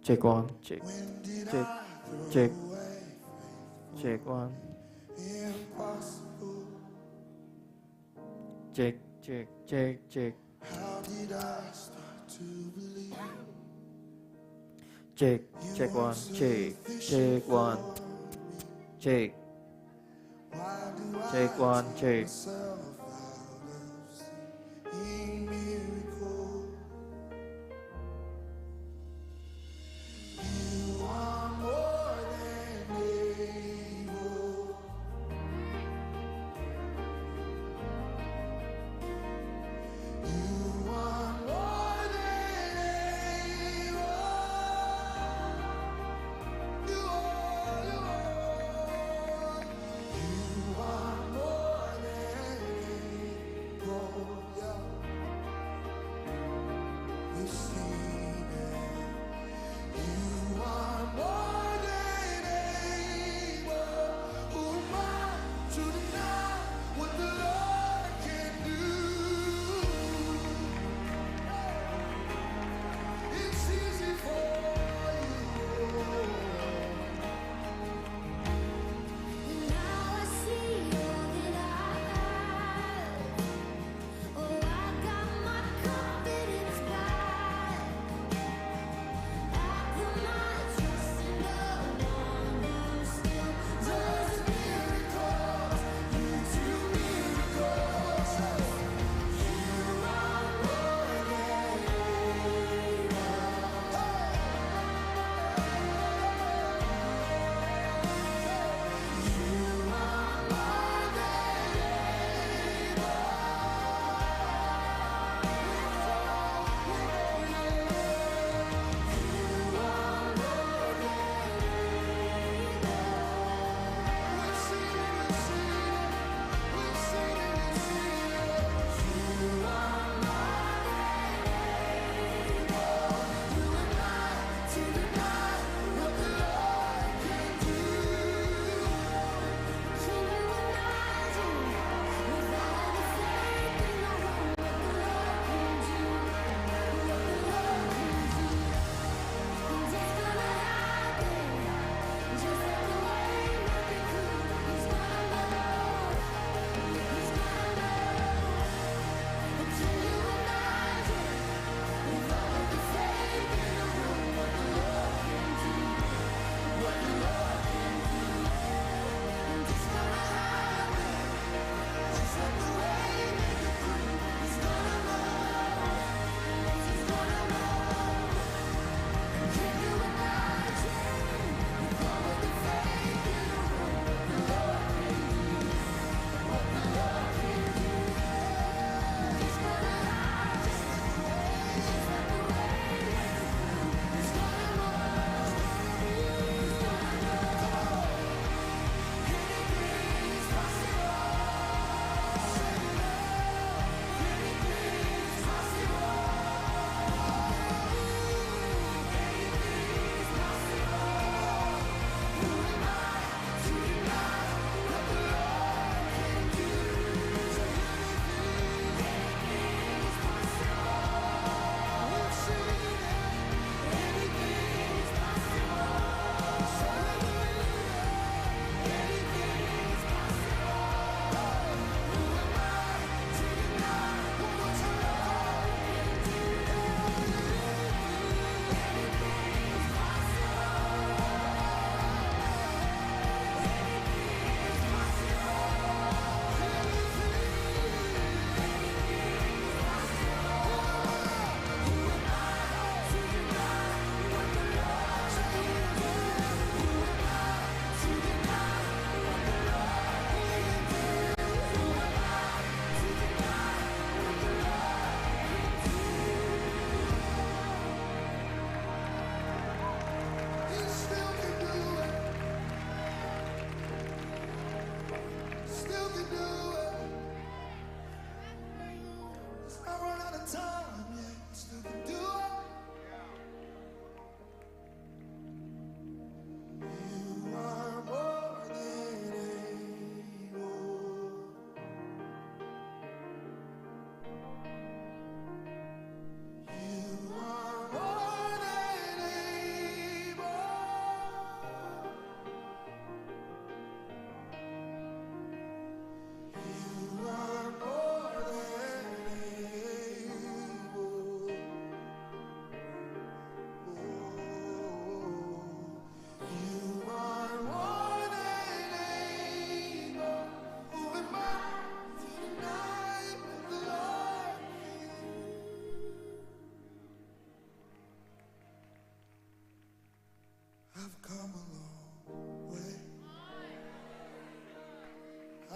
Check one, check, check, check one, check, check one, check one, check one, check.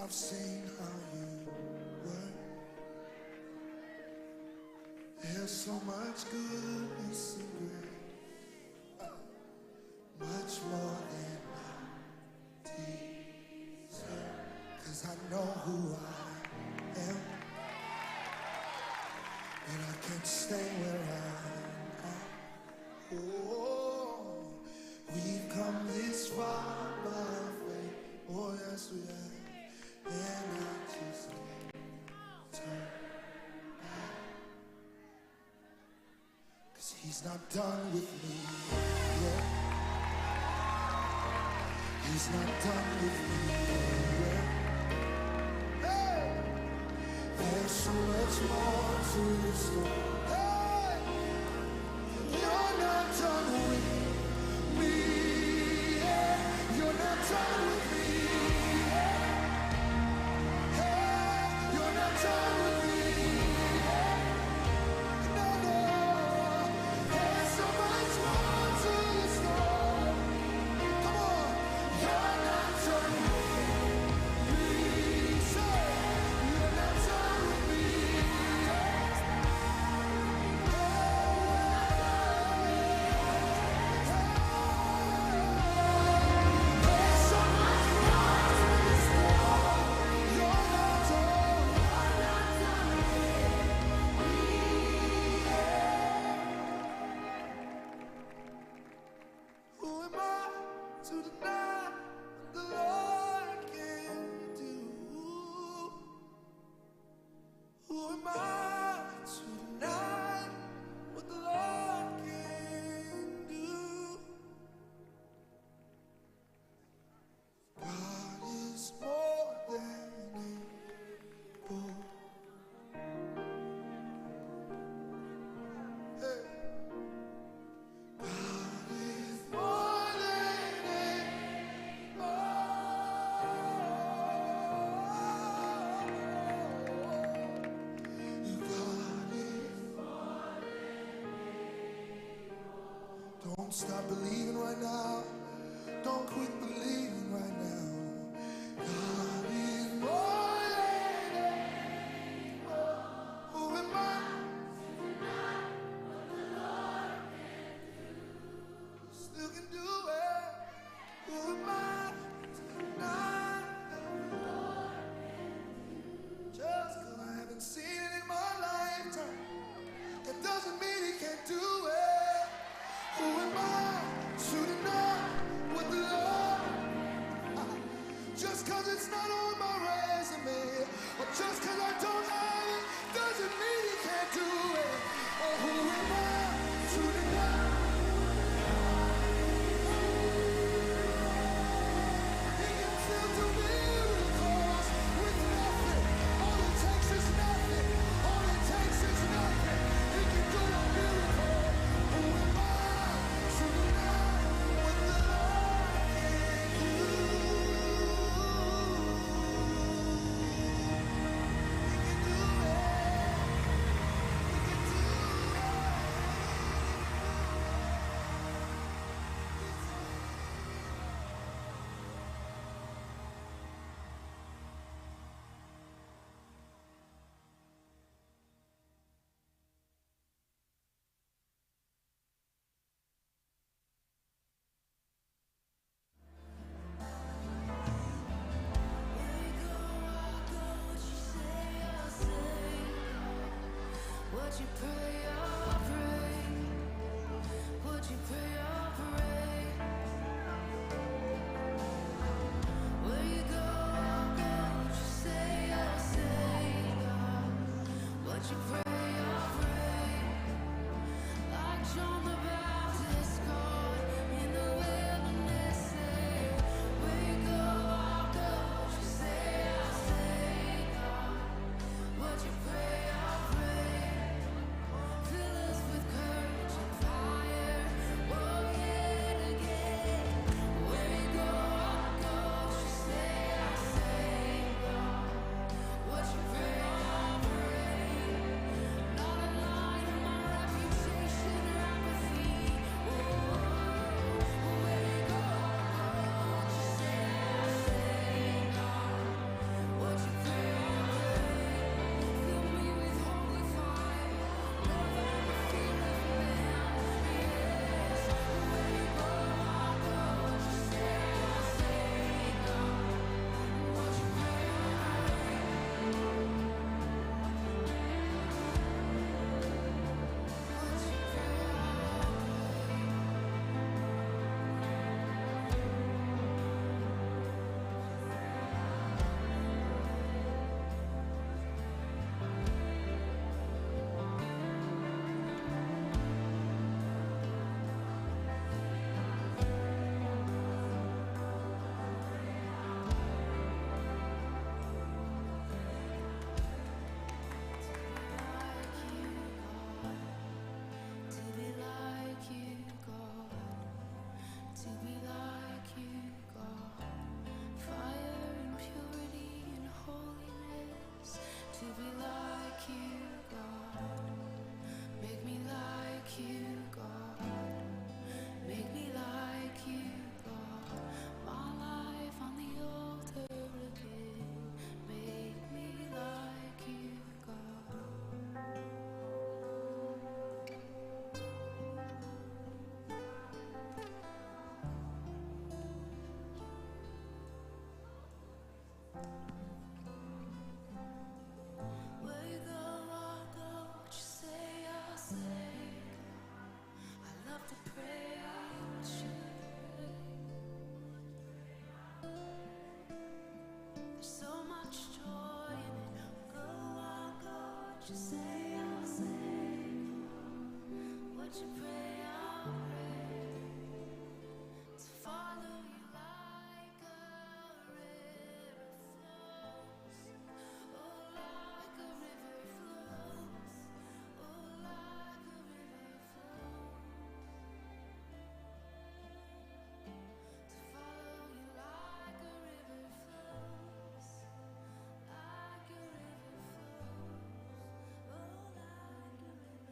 I've seen how you work. There's so much goodness and grace, much more than I deserve. 'Cause I know who I am, and I can't stay where I'm at. Oh, we've come this far by faith. Oh, yes, we have. And I just can't turn back. 'Cause he's not done with me yet. He's not done with me yet. Hey! There's so much more to the story. Hey! You're not done with me yet. You're not done with me. You're not done with me. No, no. There's so much more to the story. Come on. You're not done with me. Say, you're not done with me. There's so much more to the story. You're not done. Who am I to deny what the Lord can do? Who am I to deny what the Lord can do? God is more than able. Hey. God is more than able. God is. Don't stop believing right now. Don't quit believing right now. God is more than able. Who am I? Still can do it. Who am I to deny? Just 'cause I haven't seen it in my lifetime, it doesn't mean he can't do it. Who am I to deny what the Lord? Just 'cause it's not on my resume, or just 'cause I don't have it, doesn't mean he can't do it. Oh, who am I to deny? He can still do miracles with nothing. All it takes is nothing. All it takes is nothing. He can do a miracle. Who am I to deny what the Lord can do? He can do Would you pray or pray? Would you pray or pray? Where you go, I'll go. Would you say, I'll say, God? Would you pray or pray? Like John the Baptist called in the wilderness, say, where you go, I'll go. Would you say, I'll say, God? Would you pray or pray? you say, I'll say. What you pray, I'll pray. To follow you like a river flows. Oh, like a river flows. Oh, like a river flows. To follow you like a river flows. Like a river flows. Oh, like a river.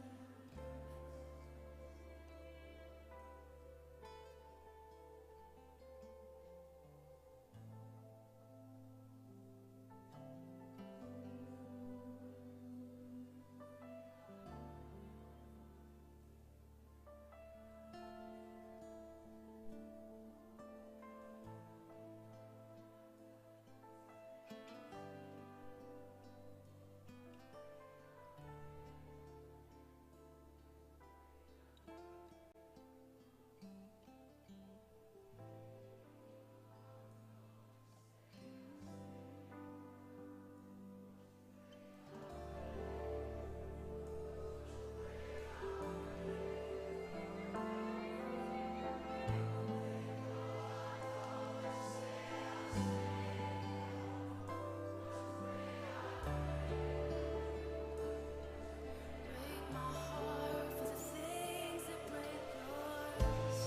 Break my heart for the things that break yours.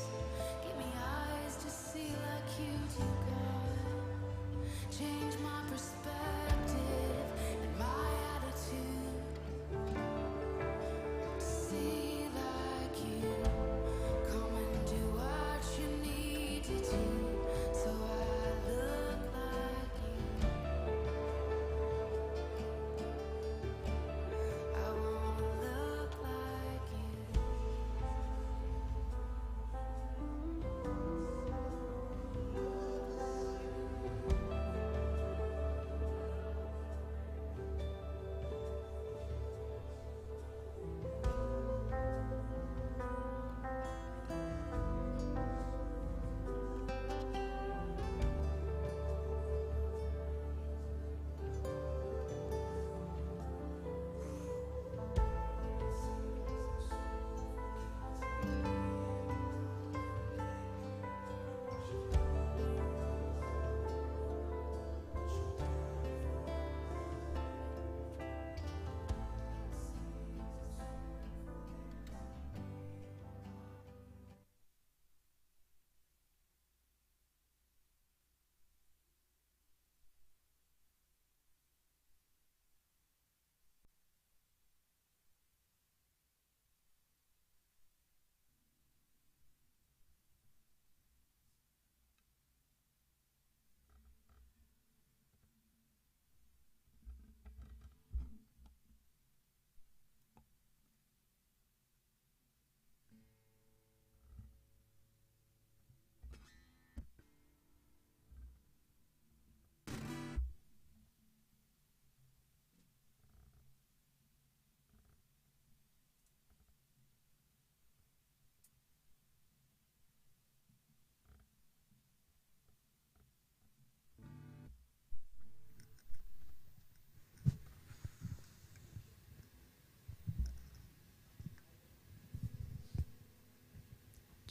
Give me eyes to see like you do, God. Change my perspective and my attitude. To see like you. Come and do what you need to do, so I look like you. I wanna look like you.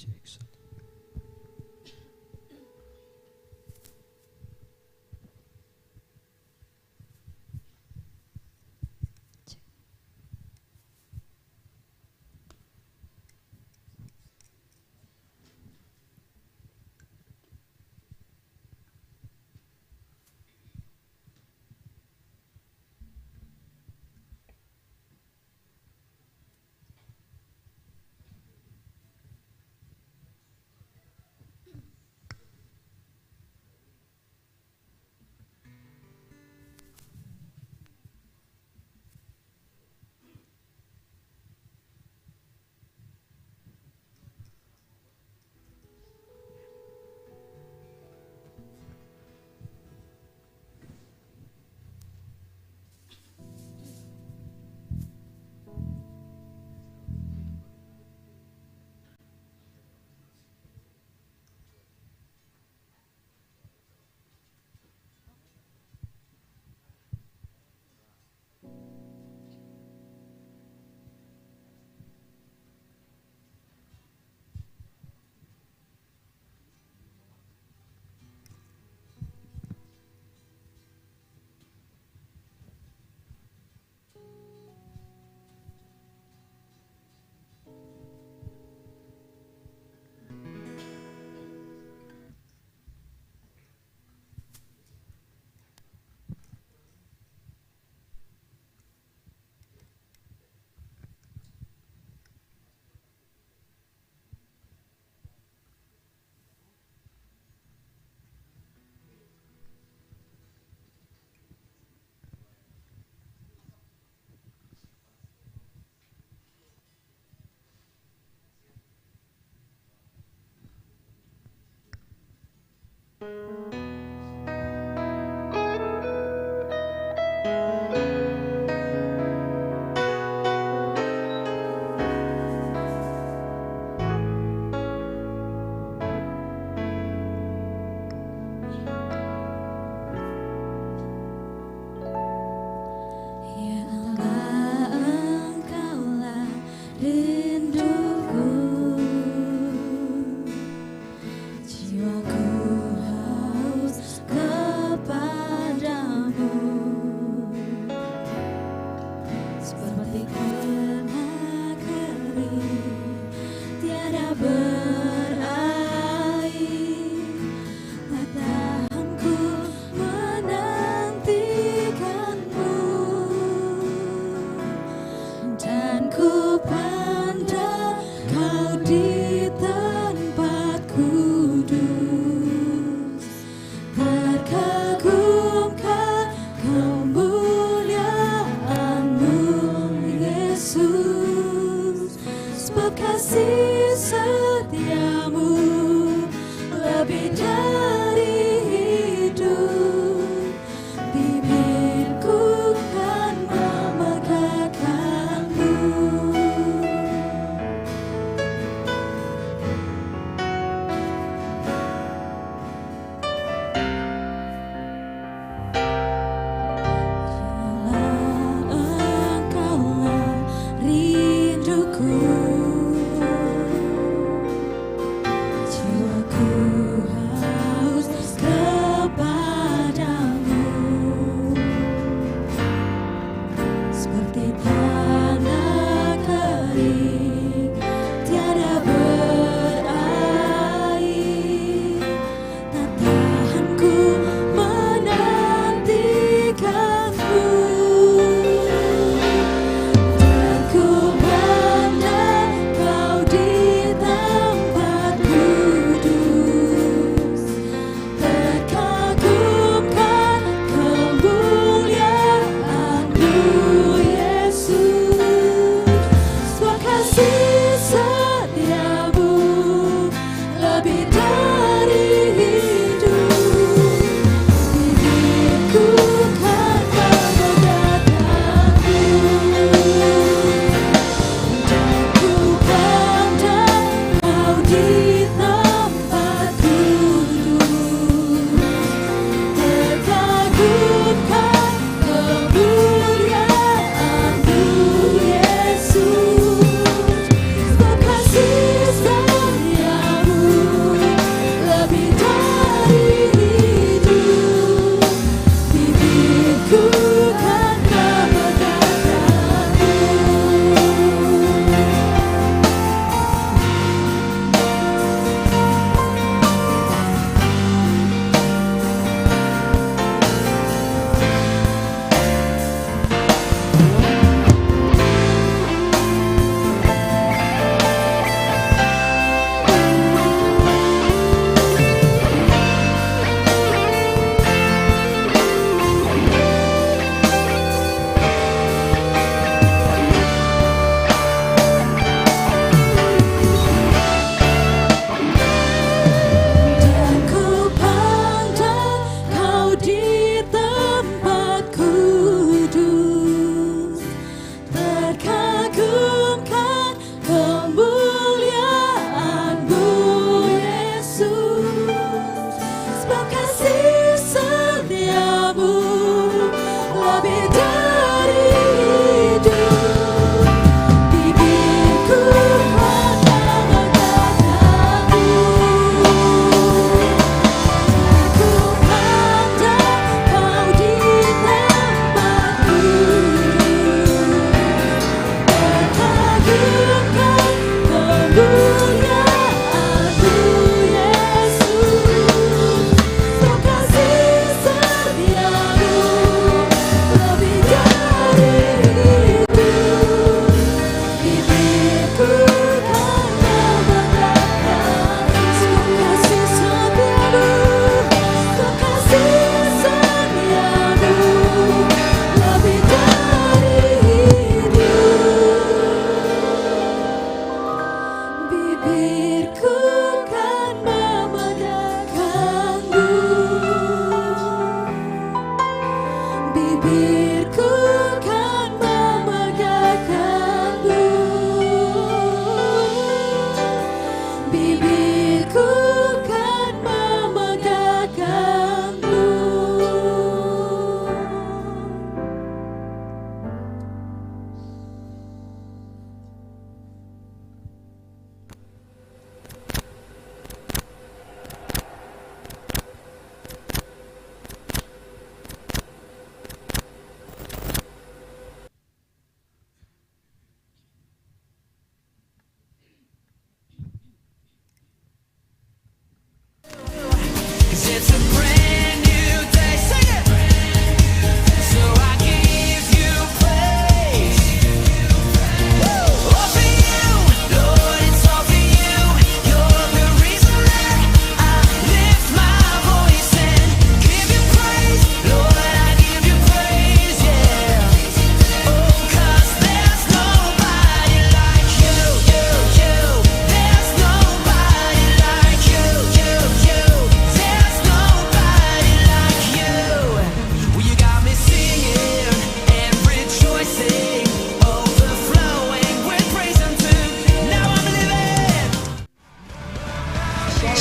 Cek satu.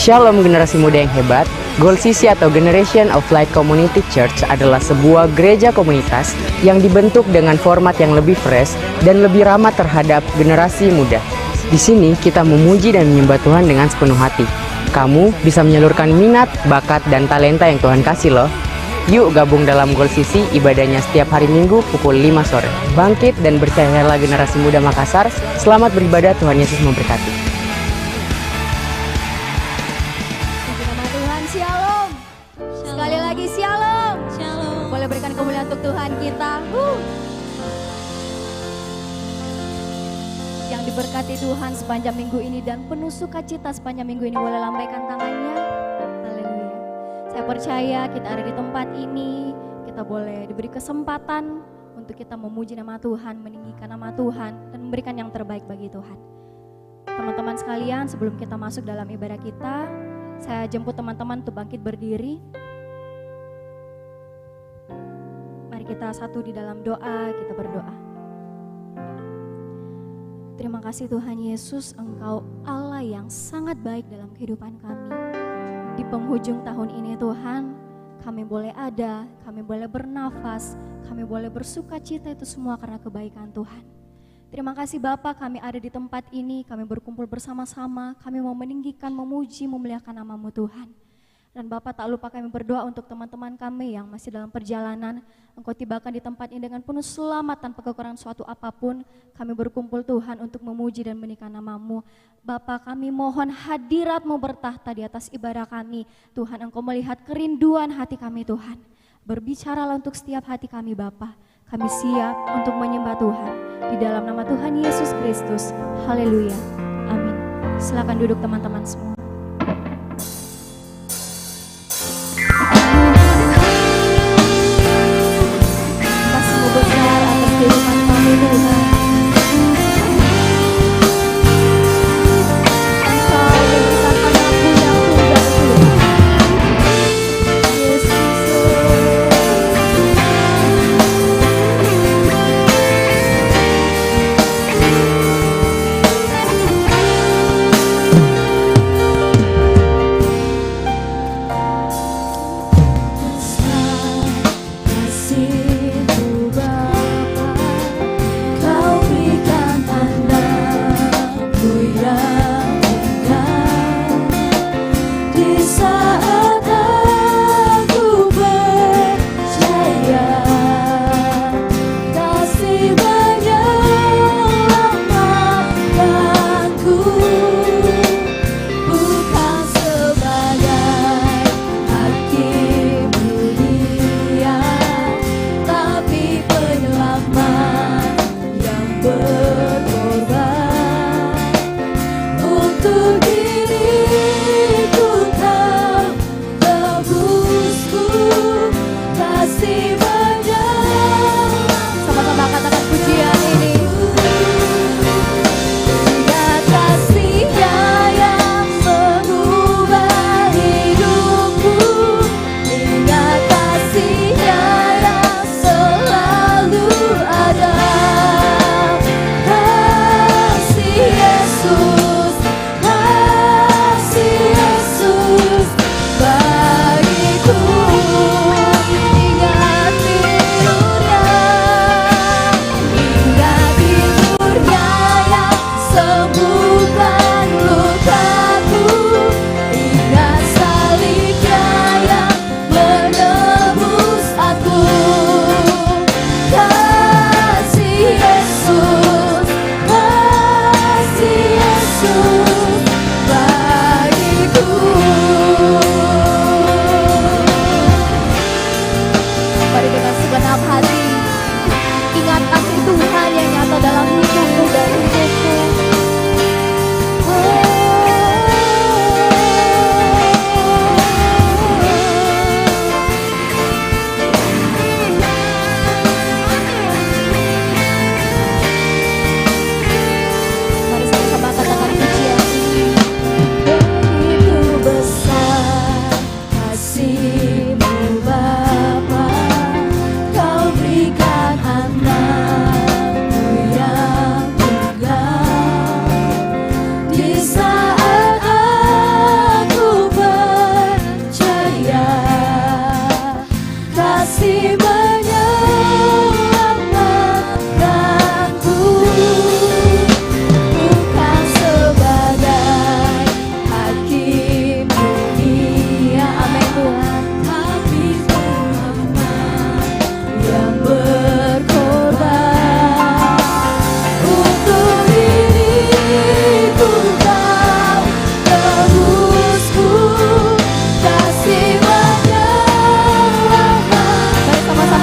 Shalom generasi muda yang hebat. Goal CC atau Generation of Light Community Church adalah sebuah gereja komunitas yang dibentuk dengan format yang lebih fresh dan lebih ramah terhadap generasi muda. Di sini kita memuji dan menyembah Tuhan dengan sepenuh hati. Kamu bisa menyalurkan minat, bakat, dan talenta yang Tuhan kasih loh. Yuk gabung dalam Goal CC, ibadahnya setiap hari Minggu pukul 5 sore. Bangkit dan bercayalah generasi muda Makassar. Selamat beribadah, Tuhan Yesus memberkati. Shalom. Sekali lagi shalom. Shalom. Boleh berikan kemuliaan untuk Tuhan kita. Yang diberkati Tuhan sepanjang minggu ini dan penuh sukacita sepanjang minggu ini, boleh lambaikan tangannya. Haleluya. Saya percaya kita ada di tempat ini, kita boleh diberi kesempatan untuk kita memuji nama Tuhan, meninggikan nama Tuhan, dan memberikan yang terbaik bagi Tuhan. Teman-teman sekalian, sebelum kita masuk dalam ibadah kita, saya jemput teman-teman untuk bangkit berdiri. Mari kita satu di dalam doa, kita berdoa. Terima kasih Tuhan Yesus, Engkau Allah yang sangat baik dalam kehidupan kami. Di penghujung tahun ini Tuhan, kami boleh ada, kami boleh bernafas, kami boleh bersuka cita, itu semua karena kebaikan Tuhan. Terima kasih Bapa, kami ada di tempat ini, kami berkumpul bersama-sama, kami mau meninggikan, memuji, memuliakan nama-Mu Tuhan. Dan Bapa, tak lupa kami berdoa untuk teman-teman kami yang masih dalam perjalanan. Engkau tibakan di tempat ini dengan penuh selamat tanpa kekurangan suatu apapun. Kami berkumpul Tuhan untuk memuji dan meninggikan nama-Mu. Bapa, kami mohon hadirat-Mu bertahta di atas ibadah kami. Tuhan, Engkau melihat kerinduan hati kami Tuhan. Berbicaralah untuk setiap hati kami Bapa. Kami siap untuk menyembah Tuhan di dalam nama Tuhan Yesus Kristus. Haleluya. Amin. Silakan duduk teman-teman semua. Kasih-Mu besar atas kehidupan kami Tuhan. Engkau memberikan anakmu yang tunggal Tuhan. Yesus. menyelamatkanku, bukan sebagai hakim dunia, amin Tuhan, tapi pengamat yang berkorban. Untuk diriku kau tebusku, kasih menyelamatkan. Mari sama-sama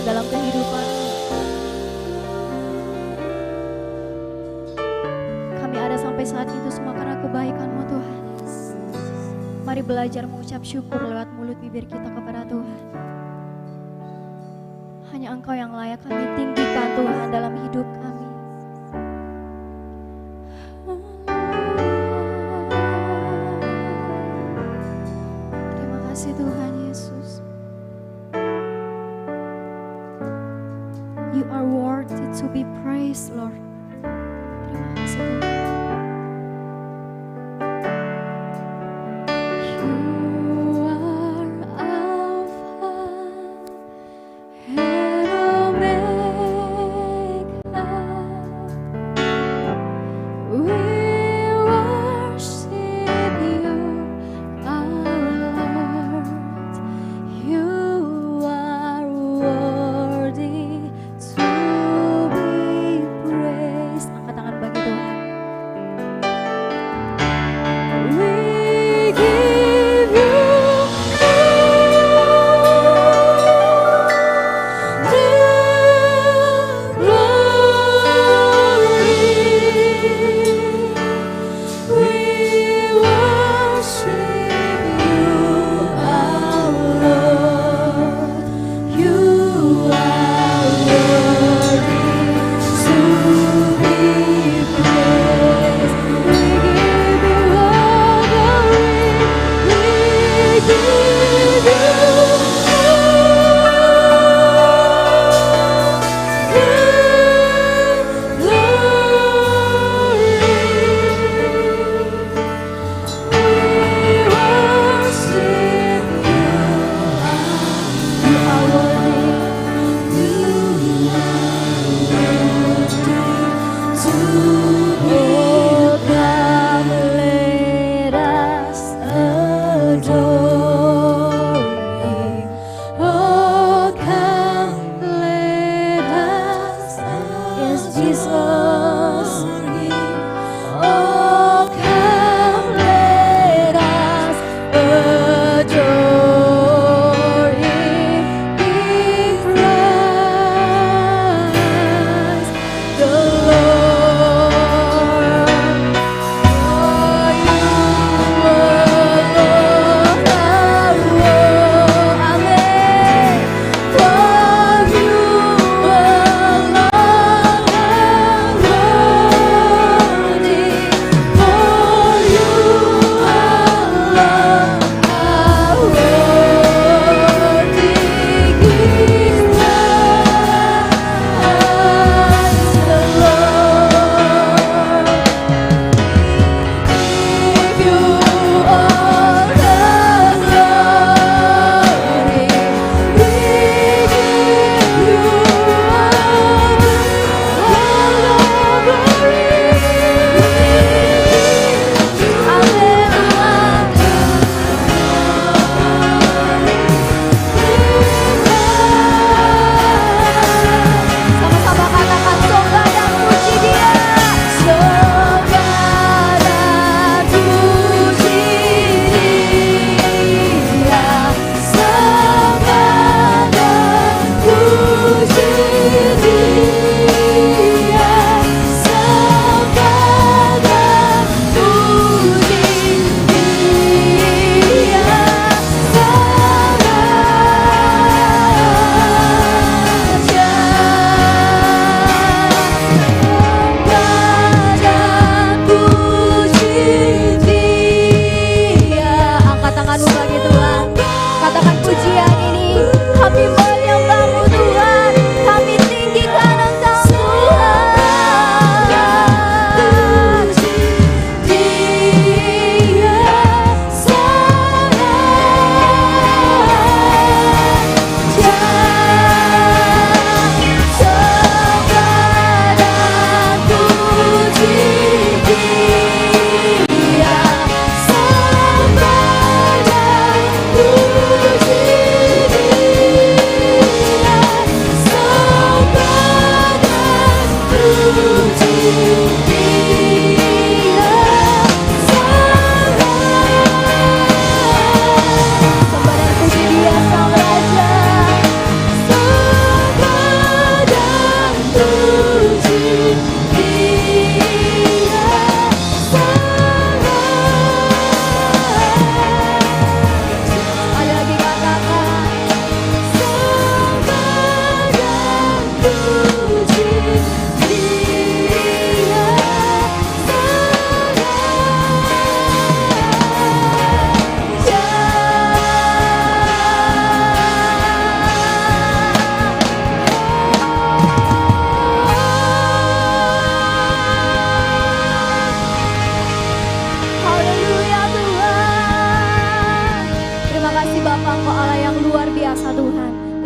dalam kehidupan. Kami ada sampai saat itu semua karena kebaikan-Mu Tuhan. Mari belajar mengucap syukur lewat mulut bibir kita kepada Tuhan. Hanya Engkau yang layak kami tinggikan Tuhan dalam hidup kami. Terima kasih Tuhan Yesus. You are worthy to be praised, Lord. Terima kasih Tuhan. You are Alpha and Omega. We worship you, our Lord. You are worthy to be praised.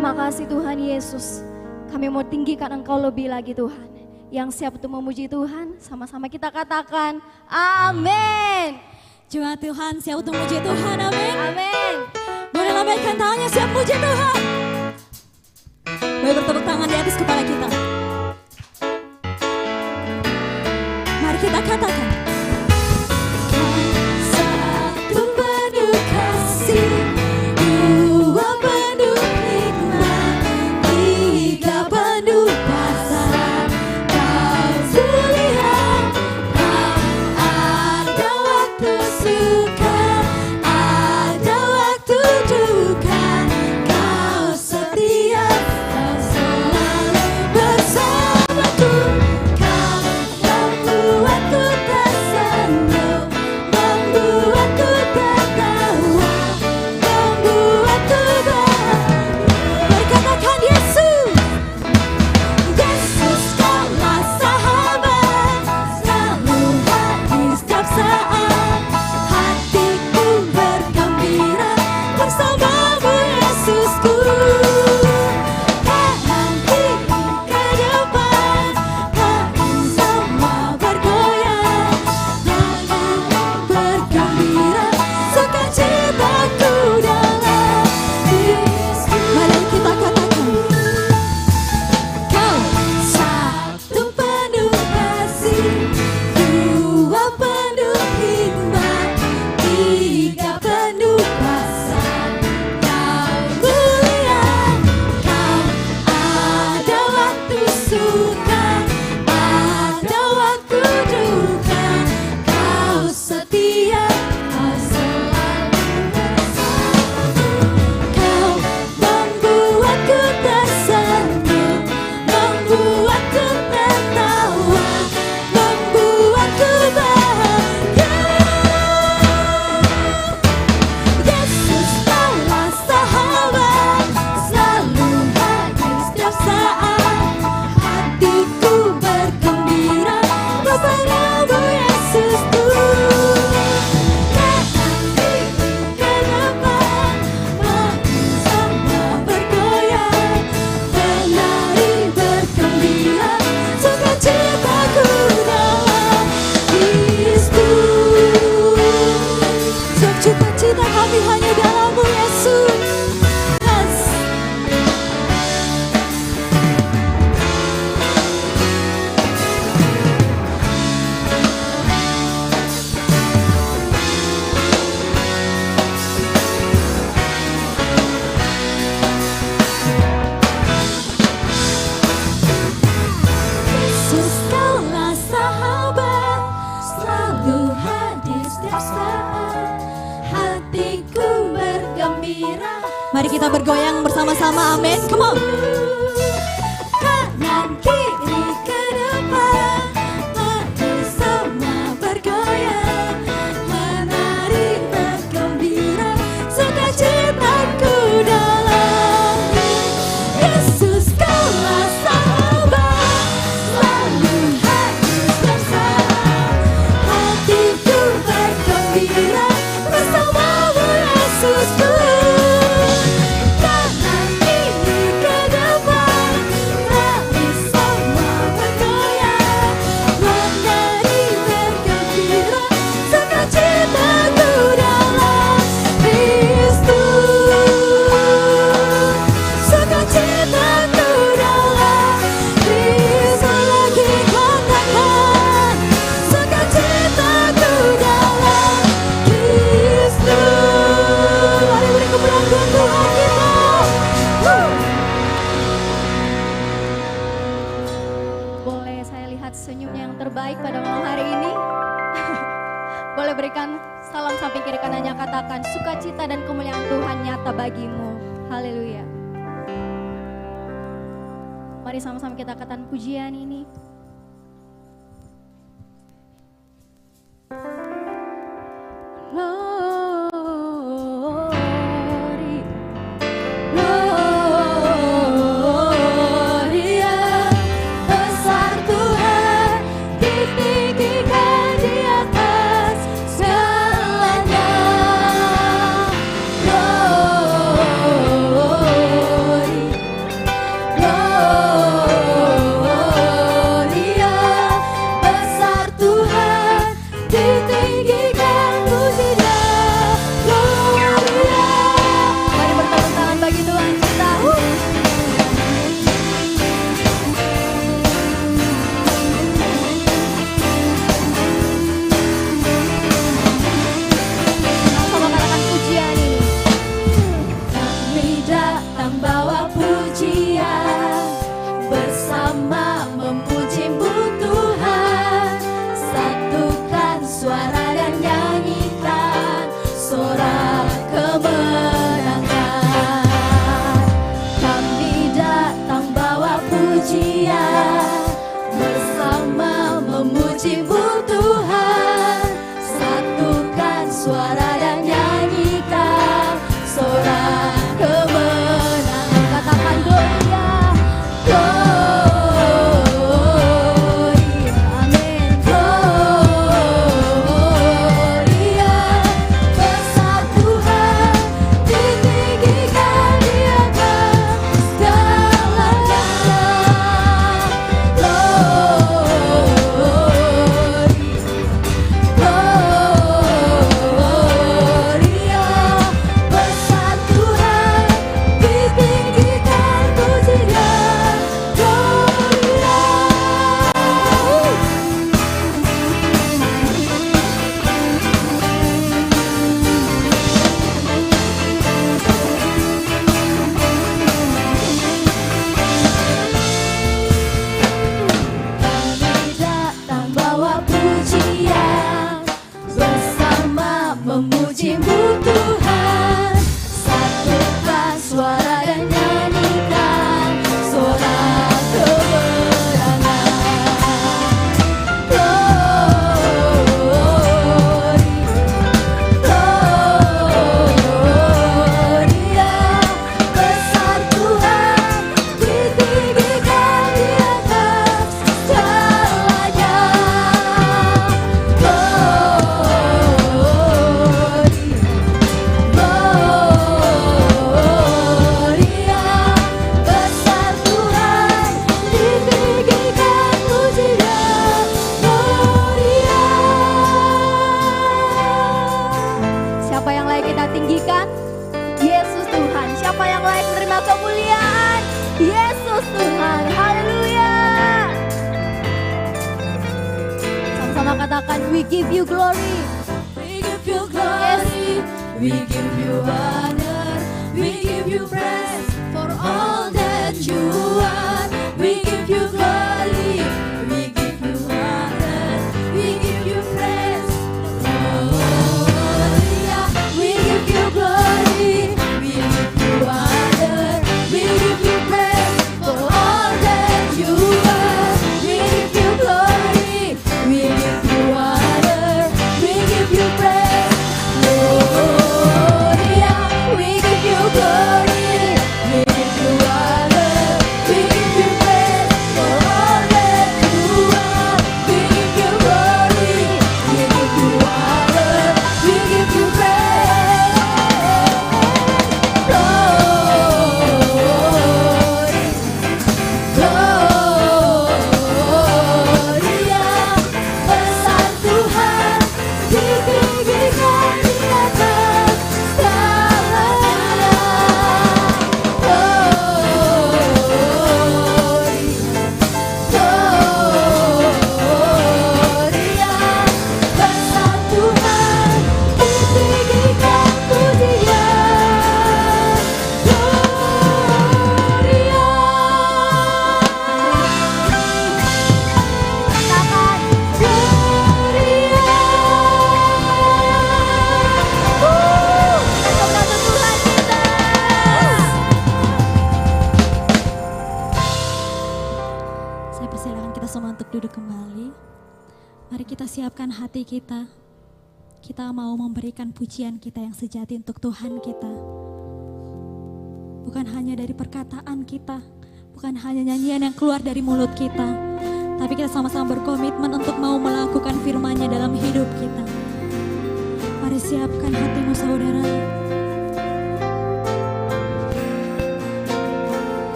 Terima kasih Tuhan Yesus. Kami mau tinggikan Engkau lebih lagi Tuhan. Yang siap untuk memuji Tuhan, sama-sama kita katakan amin. Jemaat Tuhan siap untuk memuji Tuhan, amin. Amin. Boleh lambaikan tangannya siap memuji Tuhan. Boleh bertepuk tangan di atas kepala kita. Mari kita katakan. Satu penuh kasih, dua penuh hikmat, tiga penuh pasar. Kau mulia, kau ada waktu suka, ada waktu duka. Kau setia, kau selalu bersamaku. Kau membuatku tersenyum, membuatku tertawa, membuatku bahagia. Berkatakan Yesus, Yesus kaulah sahabat, selalu hadir setiap saat. Hatiku bergembira bersamamu Yesusku. Kanan kiri ke depan, hati semua bergoyang. Lalu bergembira, sukacitaku dalam Kristus. Mari kita katakan. Kau satu penuh kasih, dua penuh hikmat, tiga penuh pasar. Kau mulia, kau ada waktu suka, ada waktu duka. Kau setia, kau selalu bersamaku. Kau membuatku tersenyum, membuatku tertawa, membuatku bahagia. Yesus kaulah sahabat, selalu hadir setiap saat. Hatiku bergembira bersamamu Yesusku. Kanan kiri ke depan, hati semua bergoyang. Menari bergembira, sukacitaku dalam Kristus. Sukacita kami hanya dalam-Mu Yesus. Yes. Yesus kaulah sahabat, selalu hadir setiap saat. Hatiku bergembira. Mari kita bergoyang bersama-sama, amin. Come on. Kanan kiri ke depan, hati semua bergoyang. Menari bergembira, sukacitaku dalam Yesus kaulah sahabat, selalu hadir setiap saat. Hatiku bergembira bersamamu Yesusku. Kanan kiri ke depan, hati semua bergoyang. Menari bergembira, sukacitaku dalam Kristus. Sukacitaku dalam Kristus. Lagi katakan, sukacitaku dalam Kristus. Mari beri kemuliaan buat Tuhan kita. Boleh saya lihat senyumnya yang terbaik pada malam hari ini? Boleh berikan salam samping kiri kanannya, katakan sukacita dan kemuliaan Tuhan nyata bagimu. Haleluya. Mari sama-sama kita katakan pujian ini. Glory, Gloria, besar Tuhan, ditinggikan di atas segalanya. Glory, kita tinggikan. Yesus Tuhan. Siapa yang layak menerima kemuliaan? Yesus Tuhan. Haleluya. Sama-sama katakan, we give you glory. We give you glory, we give you honor, we give you praise for all that you are. We give you glory, we give you honor, we give you praise. Hallelujah. We give you glory, we give you honor, we give you praise for all that you are. We give you glory, we give you honor, we give you praise. Hallelujah. We give you glory, we give you honor, we give you praise for all that you are. We give you glory, we give you honor, we give you praise. Gloria, besar Tuhan, ditinggikan di atas segalanya. Gloria, besar Tuhan, ditinggikan pujian. Gloria. Katakan Gloria. Kemuliaan Tuhan kita. Saya persilakan kita semua untuk duduk kembali. Mari kita siapkan hati kita. Kita mau memberikan pujian kita yang sejati untuk Tuhan kita. Bukan hanya dari perkataan kita, bukan hanya nyanyian yang keluar dari mulut kita, tapi kita sama-sama berkomitmen untuk mau melakukan firman-Nya dalam hidup kita. Mari siapkan hatimu saudara.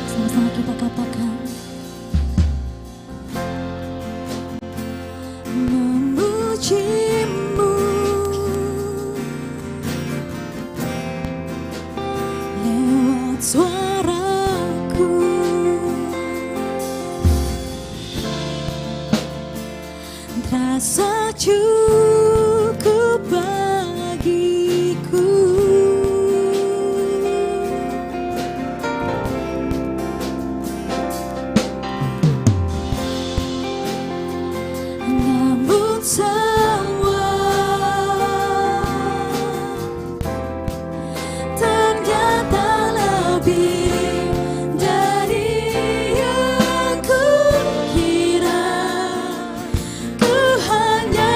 Sama-sama kita katakan. Memujimu lewat suaraku, terasa cukup bagiku. Namun semua ternyata lebih dari yang kukira. Ku hanya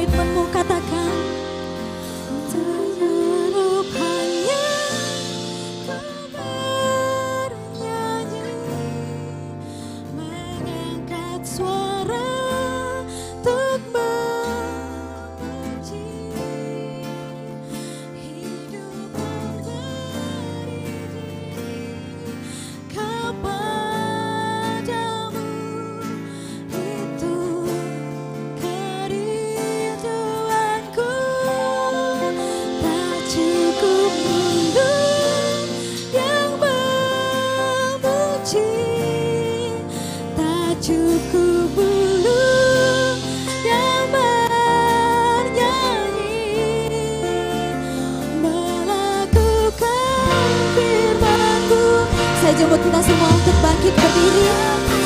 firman-Mu, katakan terharu hanya Kau bernyanyi, mengangkat suara untuk memuji. Hidup memberi diri kepadamu, itu kerinduanku. Tak cukup mulut yang memuji, tak cukup mulut yang bernyanyi, melakukan firman-Mu. Saya jemput kita semua untuk bangkit berdiri,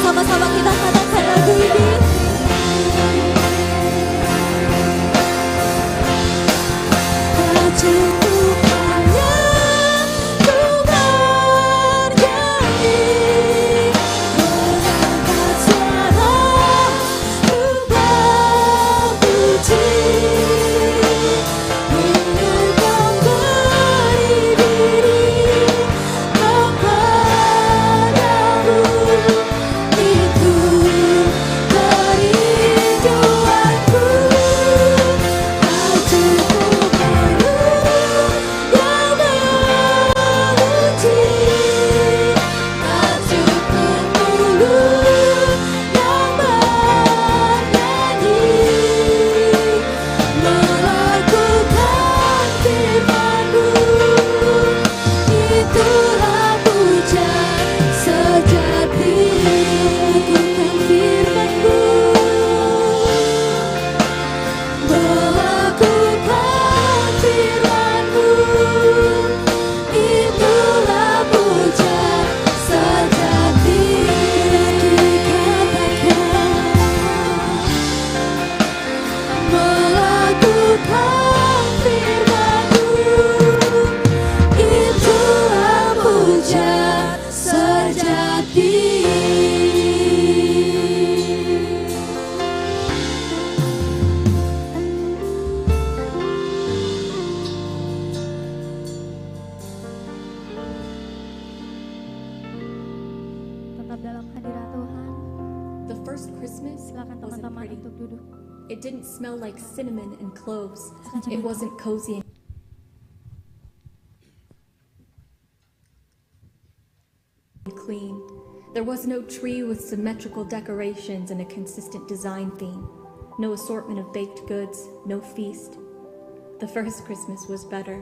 sama-sama kita katakan lagu ini. Tak cukup hanya ku bernyanyi, mengangkat suara untuk memuji. Hidup memberi diri kepadamu, itu kerinduanku. Tak cukup mulut yang memuji, tak cukup mulut yang bernyanyi, melakukan firman-Mu, itulah pujian sejati. Melakukan firman-Mu, melakukan firman-Mu, itulah pujian sejati. Melakukan firman-Mu, itulah pujian sejati. Tetap dalam hadirat Tuhan. The first Christmas Silakan wasn't teman-teman pretty. untuk duduk. It didn't smell like cinnamon and cloves. It wasn't cozy and clean. There was no tree with symmetrical decorations and a consistent design theme. No assortment of baked goods, no feast. The first Christmas was better.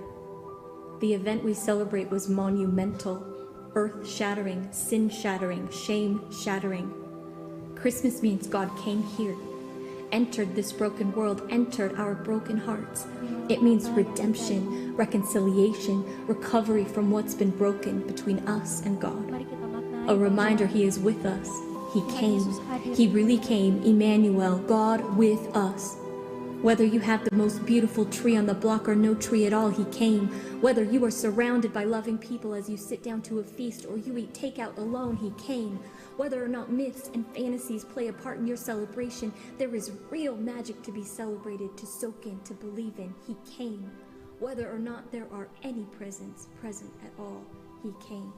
The event we celebrate was monumental, earth-shattering, sin-shattering, shame-shattering. Christmas means God came here, entered this broken world, entered our broken hearts. It means redemption, reconciliation, recovery from what's been broken between us and God. Mari kita maknai A reminder He is with us. He came. He really came. Emmanuel, God with us. Whether you have the most beautiful tree on the block or no tree at all, He came. Whether you are surrounded by loving people as you sit down to a feast or you eat takeout alone, He came. Whether or not myths and fantasies play a part in your celebration, there is real magic to be celebrated, to soak in, to believe in. He came. Whether or not there are any presents present at all, He came.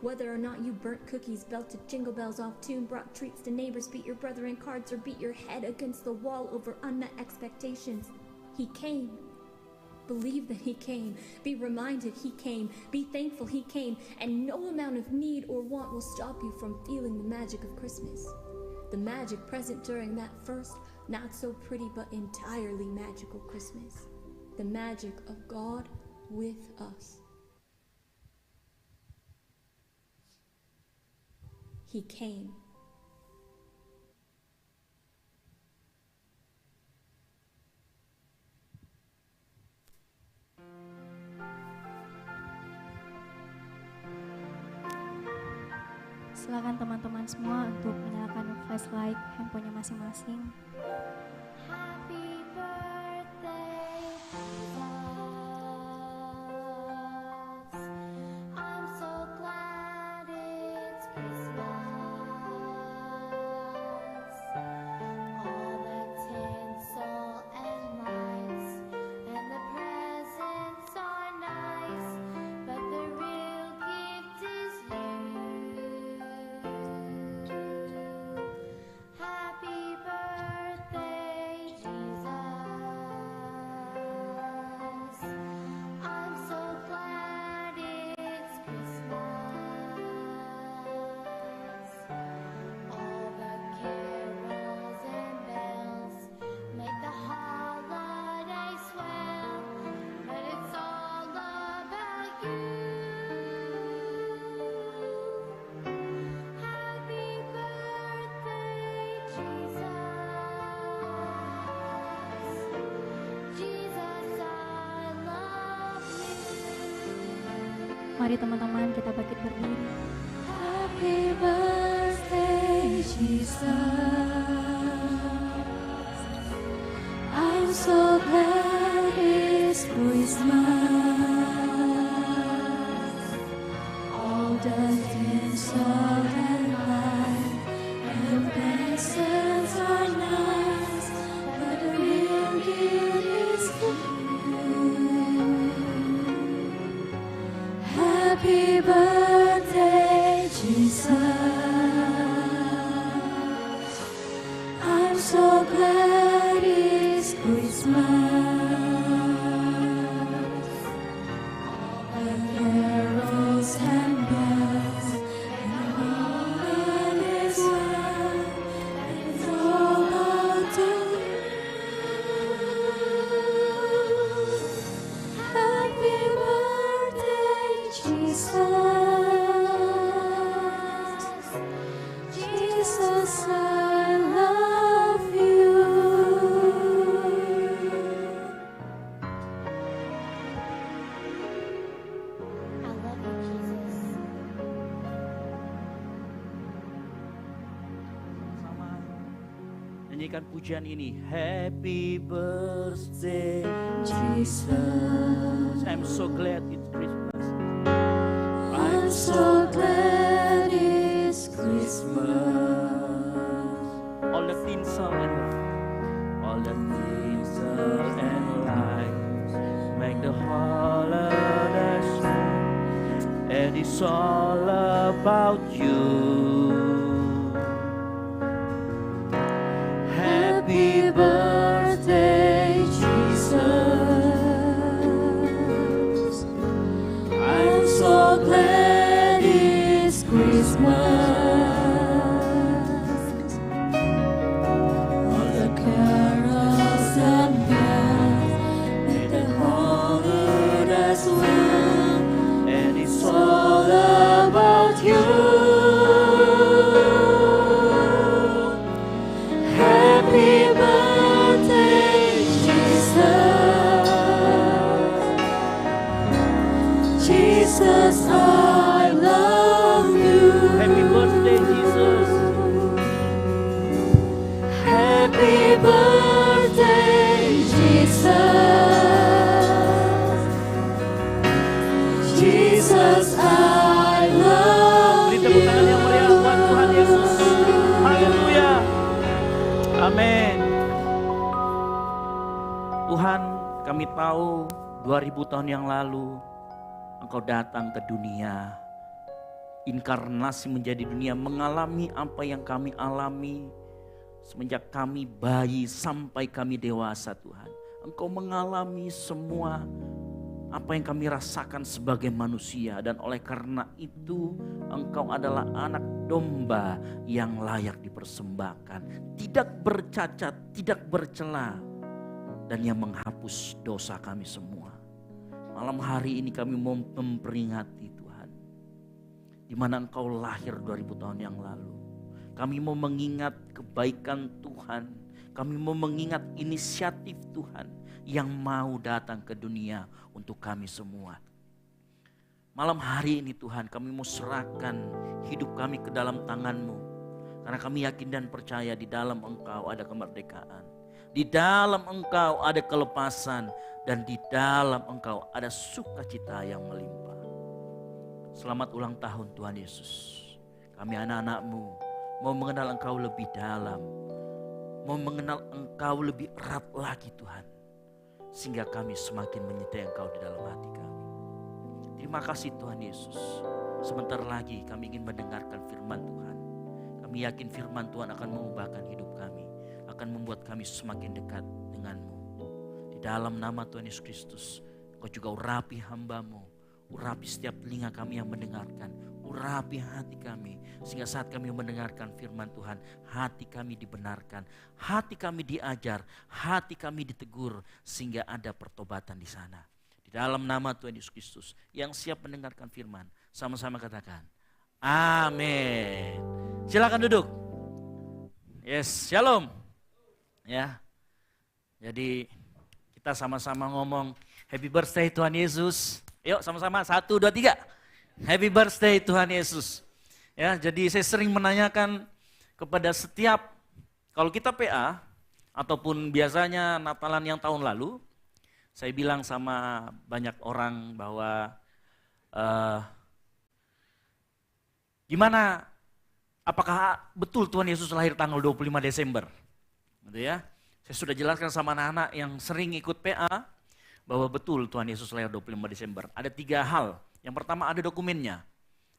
Whether or not you burnt cookies, belted jingle bells off tune, brought treats to neighbors, beat your brother in cards, or beat your head against the wall over unmet expectations, He came. Believe that He came. Be reminded He came. Be thankful He came. And no amount of need or want will stop you from feeling the magic of Christmas. The magic present during that first, not so pretty but entirely magical Christmas. The magic of God with us. He came. Silakan teman-teman semua untuk menyalakan flashlight handphonenya masing-masing. Happy birthday, Jesus. I'm so glad it's Christmas. All the tinsel and Mari teman-teman kita bangkit berdiri. Happy birthday, Jesus. I'm so glad it's Christmas. All the things of life and presents are nice, but the real gift is you. Happy birthday, Jesus. I'm so glad it's Christmas. All the carols and bells and all that is well, and it's all up to you. Happy birthday, Jesus. Jesus, I love you. I love you, Jesus. Sama nyanyikan pujian ini. Happy birthday Jesus, I'm so glad it's Christmas. I'm so glad it's Christmas. All the tinsel and lights make the holiday shine, and it's all about you. Happy birthday, Jesus. I'm so glad it's Christmas. All the carols and bells make the holiday swell, And it's all about you. Happy birthday, Jesus. Jesus, I love you. happy birthday, Jesus. Happy birthday, Jesus. Jesus, I love Beri tepuk tangan yang meriah you. buat Tuhan Yesus. Haleluya. Amin. Tuhan, kami tahu 2000 tahun yang lalu Engkau datang ke dunia. Inkarnasi menjadi dunia, mengalami apa yang kami alami semenjak kami bayi sampai kami dewasa, Tuhan. Engkau mengalami semua apa yang kami rasakan sebagai manusia, dan oleh karena itu Engkau adalah anak domba yang layak dipersembahkan, tidak bercacat, tidak bercela, dan yang menghapus dosa kami semua. Malam hari ini kami mau memperingati Tuhan, di mana Engkau lahir 2000 tahun yang lalu. Kami mau mengingat kebaikan Tuhan, kami mau mengingat inisiatif Tuhan yang mau datang ke dunia untuk kami semua. Malam hari ini Tuhan, kami mau serahkan hidup kami ke dalam tangan-Mu. Karena kami yakin dan percaya di dalam Engkau ada kemerdekaan. Di dalam Engkau ada kelepasan. Dan di dalam Engkau ada sukacita yang melimpah. Selamat ulang tahun Tuhan Yesus. Kami anak-anak-Mu mau mengenal Engkau lebih dalam. Mau mengenal Engkau lebih erat lagi Tuhan. Sehingga kami semakin menyertai Engkau di dalam hati kami. Terima kasih Tuhan Yesus. Sebentar lagi kami ingin mendengarkan firman Tuhan. Kami yakin firman Tuhan akan mengubahkan hidup kami. Akan membuat kami semakin dekat dengan-Mu. Di dalam nama Tuhan Yesus Kristus, Engkau juga urapi hamba-Mu. Urapi setiap telinga kami yang mendengarkan. Urapi hati kami. Sehingga saat kami mendengarkan firman Tuhan, hati kami dibenarkan. Hati kami diajar. Hati kami ditegur. Sehingga ada pertobatan di sana. Di dalam nama Tuhan Yesus Kristus, yang siap mendengarkan firman, sama-sama katakan, amin. Silakan duduk. Yes, shalom. Ya, jadi kita sama-sama ngomong happy birthday Tuhan Yesus. Yuk sama-sama 1, 2, 3. Happy birthday Tuhan Yesus. Ya, jadi saya sering menanyakan kepada setiap, kalau kita PA, ataupun biasanya Natalan yang tahun lalu, saya bilang sama banyak orang bahwa gimana, apakah betul Tuhan Yesus lahir tanggal 25 Desember? Gitu ya. Saya sudah jelaskan sama anak-anak yang sering ikut PA bahwa betul Tuhan Yesus lahir 25 Desember. Ada 3 hal. Yang pertama ada dokumennya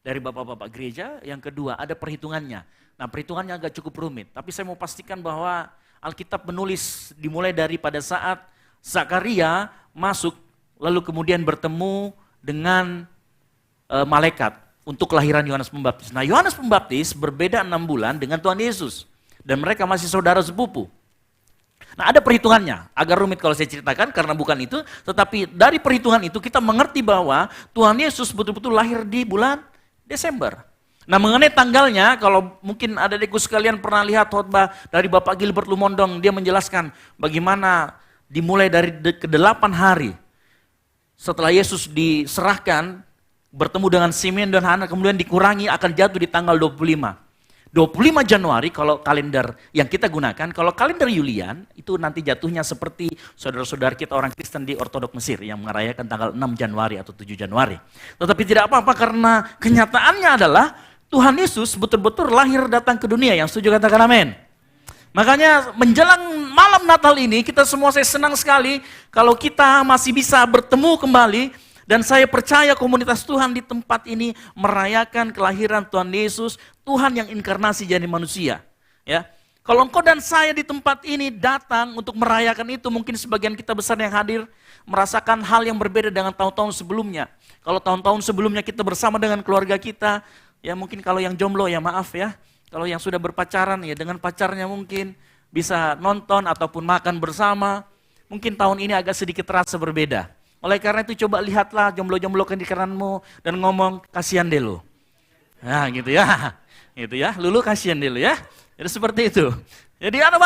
dari bapak-bapak gereja, yang kedua ada perhitungannya. Nah, perhitungannya agak cukup rumit, tapi saya mau pastikan bahwa Alkitab menulis dimulai dari pada saat Zakaria masuk lalu kemudian bertemu dengan malaikat untuk kelahiran Yohanes Pembaptis. Nah, Yohanes Pembaptis berbeda 6 bulan dengan Tuhan Yesus dan mereka masih saudara sepupu. Nah, ada perhitungannya, agak rumit kalau saya ceritakan karena bukan itu, tetapi dari perhitungan itu kita mengerti bahwa Tuhan Yesus betul-betul lahir di bulan Desember. Nah, mengenai tanggalnya, kalau mungkin ada adikku sekalian pernah lihat khotbah dari Bapak Gilbert Lumondong, dia menjelaskan bagaimana dimulai dari ke-8 hari setelah Yesus diserahkan, bertemu dengan Simeon dan Hana, kemudian dikurangi akan jatuh di tanggal 25. 25 Januari kalau kalender yang kita gunakan, kalau kalender Julian itu nanti jatuhnya seperti saudara-saudara kita orang Kristen di Ortodok Mesir yang merayakan tanggal 6 Januari atau 7 Januari. Tetapi tidak apa-apa karena kenyataannya adalah Tuhan Yesus betul-betul lahir datang ke dunia. Yang setuju katakan amin. Makanya menjelang malam Natal ini kita semua, saya senang sekali kalau kita masih bisa bertemu kembali. Dan saya percaya komunitas Tuhan di tempat ini merayakan kelahiran Tuhan Yesus, Tuhan yang inkarnasi jadi manusia. Ya, kalau engkau dan saya di tempat ini datang untuk merayakan itu, mungkin sebagian kita besar yang hadir merasakan hal yang berbeda dengan tahun-tahun sebelumnya. Kalau tahun-tahun sebelumnya kita bersama dengan keluarga kita, ya mungkin kalau yang jomblo ya maaf ya, kalau yang sudah berpacaran ya dengan pacarnya mungkin bisa nonton ataupun makan bersama. Mungkin tahun ini agak sedikit terasa berbeda. Oleh karena itu coba lihatlah jomblo-jomblo di kananmu dan ngomong kasihan deh lu. Nah gitu ya, gitu ya. Lulu kasihan deh lu ya. Jadi seperti itu. Jadi ada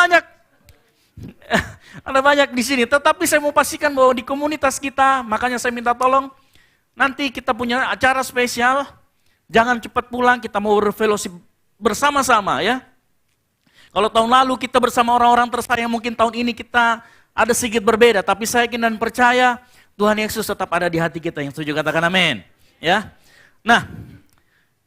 banyak di sini. Tetapi saya mau pastikan bahwa di komunitas kita, makanya saya minta tolong nanti kita punya acara spesial. Jangan cepat pulang, kita mau berfellowship bersama-sama ya. Kalau tahun lalu kita bersama orang-orang tersayang, mungkin tahun ini kita ada sedikit berbeda. Tapi saya yakin dan percaya Tuhan Yesus tetap ada di hati kita. Yang setuju katakan amin. Ya. Nah,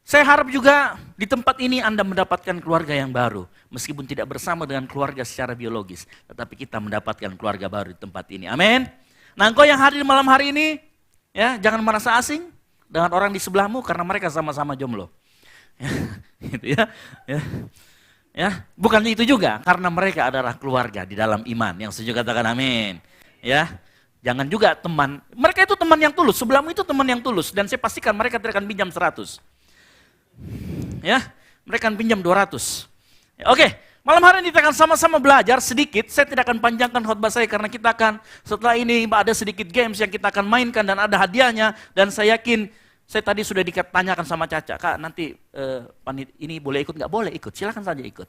saya harap juga di tempat ini Anda mendapatkan keluarga yang baru. Meskipun tidak bersama dengan keluarga secara biologis, tetapi kita mendapatkan keluarga baru di tempat ini. Amin. Nah, engkau yang hadir malam hari ini, ya, jangan merasa asing dengan orang di sebelahmu karena mereka sama-sama jomblo. Ya, gitu ya. Ya, bukan itu juga karena mereka adalah keluarga di dalam iman. Yang setuju katakan amin. Ya. Jangan juga teman, mereka itu teman yang tulus, sebelahmu itu teman yang tulus. Dan saya pastikan mereka tidak akan pinjam 100. Ya, mereka akan pinjam 200. Oke, malam hari ini kita akan sama-sama belajar sedikit. Saya tidak akan panjangkan khotbah saya karena kita akan, setelah ini ada sedikit games yang kita akan mainkan dan ada hadiahnya. Dan saya yakin, saya tadi sudah ditanyakan sama Caca, Kak nanti ini boleh ikut? Nggak boleh ikut, silakan saja ikut.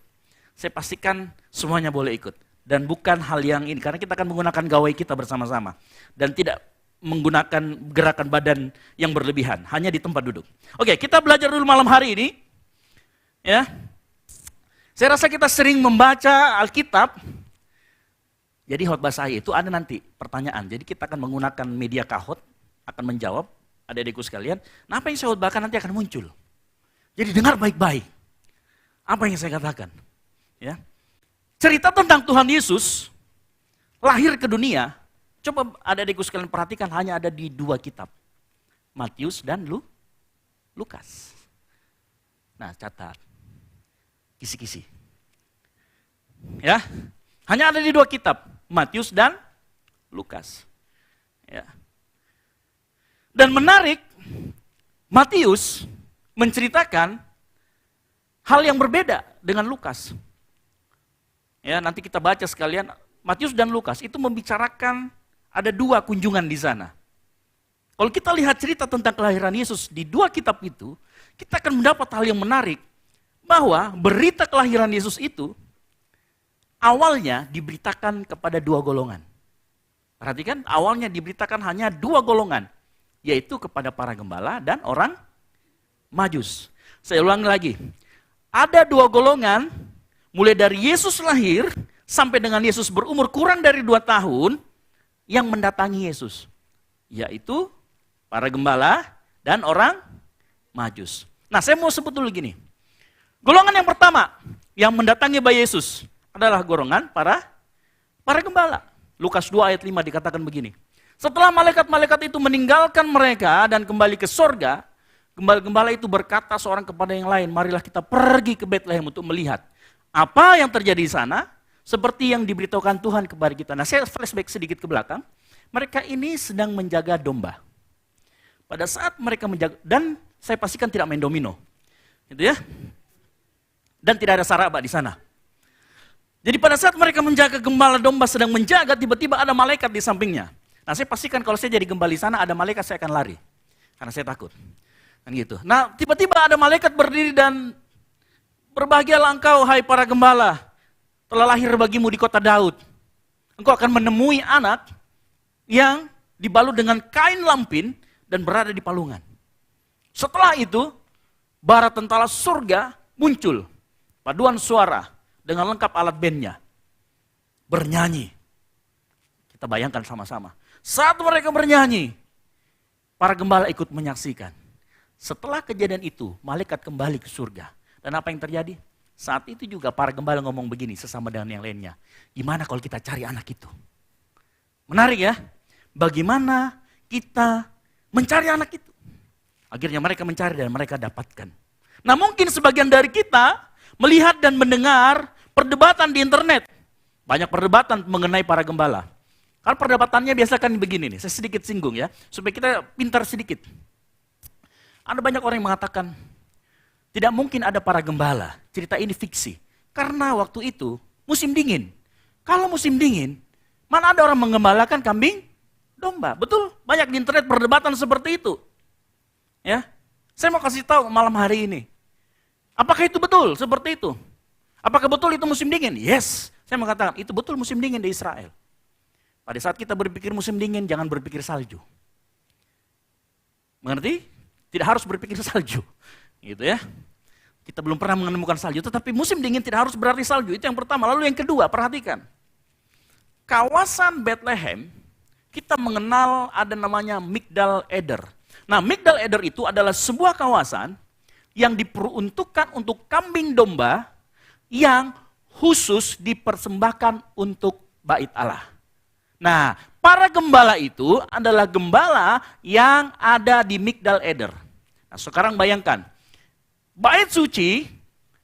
Saya pastikan semuanya boleh ikut. Dan bukan hal yang ini, karena kita akan menggunakan gawai kita bersama-sama. Dan tidak menggunakan gerakan badan yang berlebihan, hanya di tempat duduk. Oke, kita belajar dulu malam hari ini. Ya, saya rasa kita sering membaca Alkitab. Jadi khotbah saya itu ada nanti pertanyaan. Jadi kita akan menggunakan media kahot, akan menjawab adik-adikku sekalian. Nah, apa yang saya khotbahkan nanti akan muncul. Jadi dengar baik-baik. Apa yang saya katakan. Ya. Cerita tentang Tuhan Yesus lahir ke dunia, coba adik-adikku sekalian perhatikan hanya ada di 2 kitab. Matius dan Lukas. Nah, catat. Kisi-kisi. Ya. Hanya ada di 2 kitab, Matius dan Lukas. Ya. Dan menarik, Matius menceritakan hal yang berbeda dengan Lukas. Ya, nanti kita baca sekalian, Matius dan Lukas itu membicarakan ada 2 kunjungan di sana. Kalau kita lihat cerita tentang kelahiran Yesus di 2 kitab itu, kita akan mendapat hal yang menarik, bahwa berita kelahiran Yesus itu awalnya diberitakan kepada 2 golongan. Perhatikan, awalnya diberitakan hanya 2 golongan, yaitu kepada para gembala dan orang Majus. Saya ulangi lagi. Ada dua golongan, mulai dari Yesus lahir sampai dengan Yesus berumur kurang dari 2 tahun, yang mendatangi Yesus. Yaitu para gembala dan orang Majus. Nah, saya mau sebut dulu gini. Golongan yang pertama yang mendatangi Bayi Yesus adalah golongan para gembala. Lukas 2 ayat 5 dikatakan begini. Setelah malaikat-malaikat itu meninggalkan mereka dan kembali ke sorga, gembala-gembala itu berkata seorang kepada yang lain, marilah kita pergi ke Betlehem untuk melihat apa yang terjadi di sana, seperti yang diberitahukan Tuhan kepada kita. Nah, saya flashback sedikit ke belakang. Mereka ini sedang menjaga domba. Pada saat mereka menjaga, dan saya pastikan tidak main domino. Gitu ya. Dan tidak ada saraba di sana. Jadi pada saat mereka menjaga gembala domba sedang menjaga, tiba-tiba ada malaikat di sampingnya. Nah, saya pastikan kalau saya jadi gembala di sana, ada malaikat, saya akan lari. Karena saya takut. Kan gitu. Nah, tiba-tiba ada malaikat berdiri dan berbahagialah engkau, hai para gembala, telah lahir bagimu di kota Daud. Engkau akan menemui anak yang dibalut dengan kain lampin dan berada di palungan. Setelah itu, bara tentara surga muncul. Paduan suara dengan lengkap alat bandnya. Bernyanyi. Kita bayangkan sama-sama. Saat mereka bernyanyi, para gembala ikut menyaksikan. Setelah kejadian itu, malaikat kembali ke surga. Dan apa yang terjadi? Saat itu juga para gembala ngomong begini sesama dengan yang lainnya. Gimana kalau kita cari anak itu? Menarik ya? Bagaimana kita mencari anak itu? Akhirnya mereka mencari dan mereka dapatkan. Nah, mungkin sebagian dari kita melihat dan mendengar perdebatan di internet. Banyak perdebatan mengenai para gembala. Kalau perdebatannya biasa kan begini nih, saya sedikit singgung ya, supaya kita pintar sedikit. Ada banyak orang yang mengatakan, tidak mungkin ada para gembala, cerita ini fiksi. Karena waktu itu musim dingin. Kalau musim dingin, mana ada orang menggembalakan kambing domba? Betul, banyak di internet perdebatan seperti itu. Ya, saya mau kasih tahu malam hari ini. Apakah itu betul seperti itu? Apakah betul itu musim dingin? Yes, saya mengatakan itu betul musim dingin di Israel. Pada saat kita berpikir musim dingin, jangan berpikir salju. Mengerti? Tidak harus berpikir salju. Gitu ya. Kita belum pernah menemukan salju, tetapi musim dingin tidak harus berarti salju. Itu yang pertama. Lalu yang kedua, perhatikan. Kawasan Bethlehem, kita mengenal ada namanya Migdal Eder. Nah, Migdal Eder itu adalah sebuah kawasan yang diperuntukkan untuk kambing domba yang khusus dipersembahkan untuk bait Allah. Nah, para gembala itu adalah gembala yang ada di Migdal Eder. Nah, sekarang bayangkan, bait suci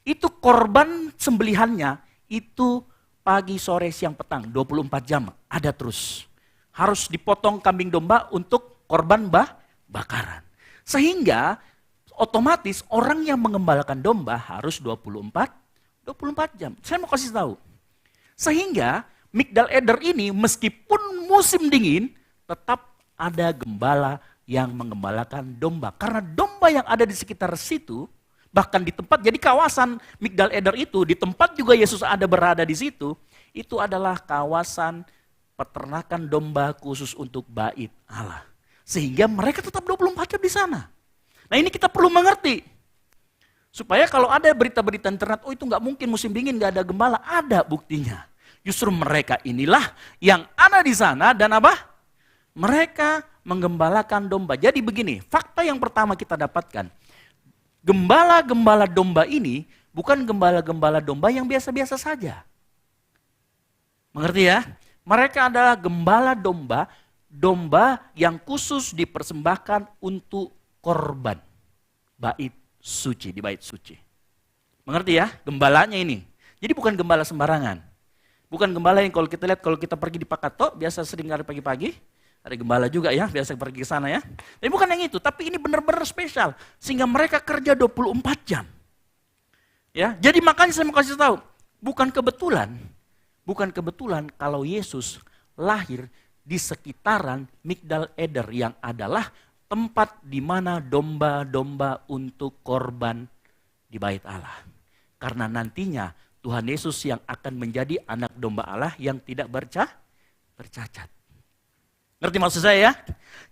itu korban sembelihannya itu pagi, sore, siang, petang, 24 jam ada terus. Harus dipotong kambing domba untuk korban bakaran. Sehingga otomatis orang yang mengembalakan domba harus 24 jam. Saya mau kasih tahu. Sehingga Migdal Eder ini meskipun musim dingin, tetap ada gembala yang mengembalakan domba. Karena domba yang ada di sekitar situ, bahkan di tempat, jadi kawasan Migdal Eder itu, di tempat juga Yesus ada berada di situ, itu adalah kawasan peternakan domba khusus untuk bait Allah. Sehingga mereka tetap 24 jam di sana. Nah, ini kita perlu mengerti. Supaya kalau ada berita-berita internet, oh itu nggak mungkin musim dingin nggak ada gembala, ada buktinya. Justru mereka inilah yang ada di sana dan apa? Mereka menggembalakan domba. Jadi begini, fakta yang pertama kita dapatkan. Gembala-gembala domba ini bukan gembala-gembala domba yang biasa-biasa saja. Mengerti ya? Mereka adalah gembala domba yang khusus dipersembahkan untuk korban. Bait suci, di bait suci. Mengerti ya? Gembalanya ini. Jadi bukan gembala sembarangan. Bukan gembala yang kalau kita lihat, kalau kita pergi di Pakato, biasa sering hari pagi-pagi, ada gembala juga ya, biasa pergi ke sana ya. Tapi bukan yang itu, tapi ini benar-benar spesial. Sehingga mereka kerja 24 jam. Ya, jadi makanya saya mau kasih tahu, bukan kebetulan kalau Yesus lahir di sekitaran Migdal Eder yang adalah tempat di mana domba-domba untuk korban di bait Allah. Karena nantinya Tuhan Yesus yang akan menjadi anak domba Allah yang tidak bercacat. Ngerti maksud saya ya?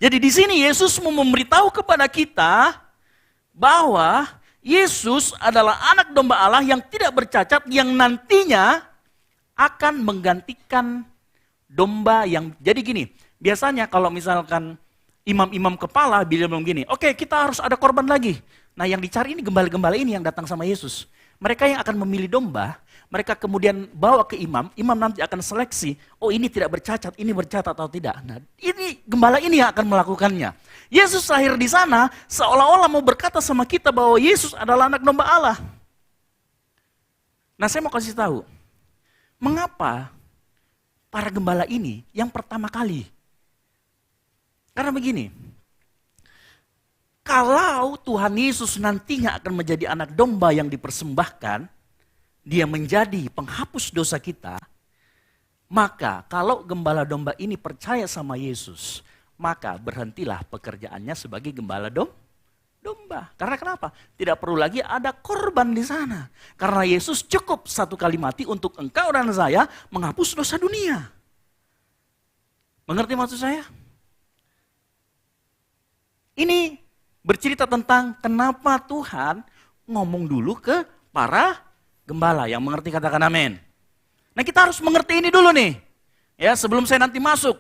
Jadi di sini Yesus mau memberitahu kepada kita bahwa Yesus adalah anak domba Allah yang tidak bercacat, yang nantinya akan menggantikan domba yang, jadi gini, biasanya kalau misalkan imam-imam kepala bilang gini, oke, kita harus ada korban lagi. Nah yang dicari ini gembala-gembala ini yang datang sama Yesus. Mereka yang akan memilih domba, mereka kemudian bawa ke imam, imam nanti akan seleksi, oh ini tidak bercacat, ini bercacat atau tidak. Nah ini gembala ini yang akan melakukannya. Yesus lahir di sana seolah-olah mau berkata sama kita bahwa Yesus adalah anak domba Allah. Nah saya mau kasih tahu, mengapa para gembala ini yang pertama kali? Karena begini, kalau Tuhan Yesus nantinya akan menjadi anak domba yang dipersembahkan, dia menjadi penghapus dosa kita, maka kalau gembala domba ini percaya sama Yesus, maka berhentilah pekerjaannya sebagai gembala domba. Karena kenapa? Tidak perlu lagi ada korban di sana. Karena Yesus cukup satu kali mati untuk engkau dan saya menghapus dosa dunia. Mengerti maksud saya? Ini bercerita tentang kenapa Tuhan ngomong dulu ke para gembala. Yang mengerti katakan amin. Nah kita harus mengerti ini dulu nih. Ya sebelum saya nanti masuk.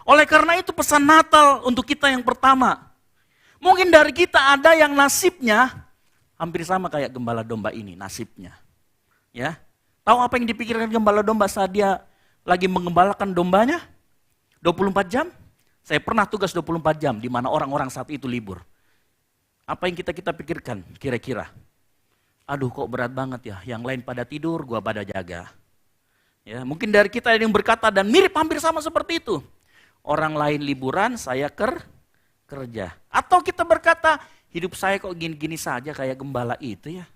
Oleh karena itu pesan Natal untuk kita yang pertama. Mungkin dari kita ada yang nasibnya hampir sama kayak gembala domba ini nasibnya. Ya, tahu apa yang dipikirkan gembala domba saat dia lagi mengembalakan dombanya? 24 jam? Saya pernah tugas 24 jam di mana orang-orang saat itu libur. Apa yang kita pikirkan kira-kira? Aduh kok berat banget ya, yang lain pada tidur, gua pada jaga. Ya, mungkin dari kita ada yang berkata dan mirip hampir sama seperti itu. Orang lain liburan, saya kerja. Atau kita berkata, hidup saya kok gini-gini saja kayak gembala itu ya.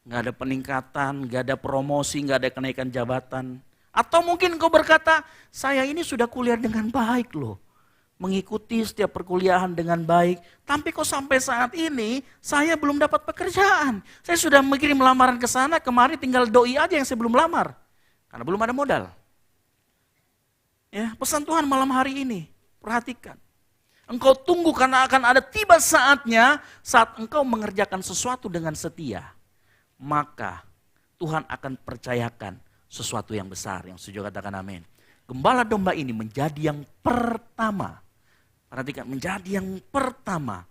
Nggak ada peningkatan, nggak ada promosi, nggak ada kenaikan jabatan. Atau mungkin kau berkata, saya ini sudah kuliah dengan baik loh. Mengikuti setiap perkuliahan dengan baik. Tapi kok sampai saat ini saya belum dapat pekerjaan. Saya sudah mengirim lamaran ke sana, kemarin tinggal doi aja yang saya belum lamar. Karena belum ada modal. Ya, pesan Tuhan malam hari ini, perhatikan. Engkau tunggu karena akan ada tiba saatnya saat engkau mengerjakan sesuatu dengan setia. Maka Tuhan akan percayakan sesuatu yang besar. Yang setuju katakan amin. Gembala domba ini menjadi yang pertama. Perhatikan, menjadi yang pertama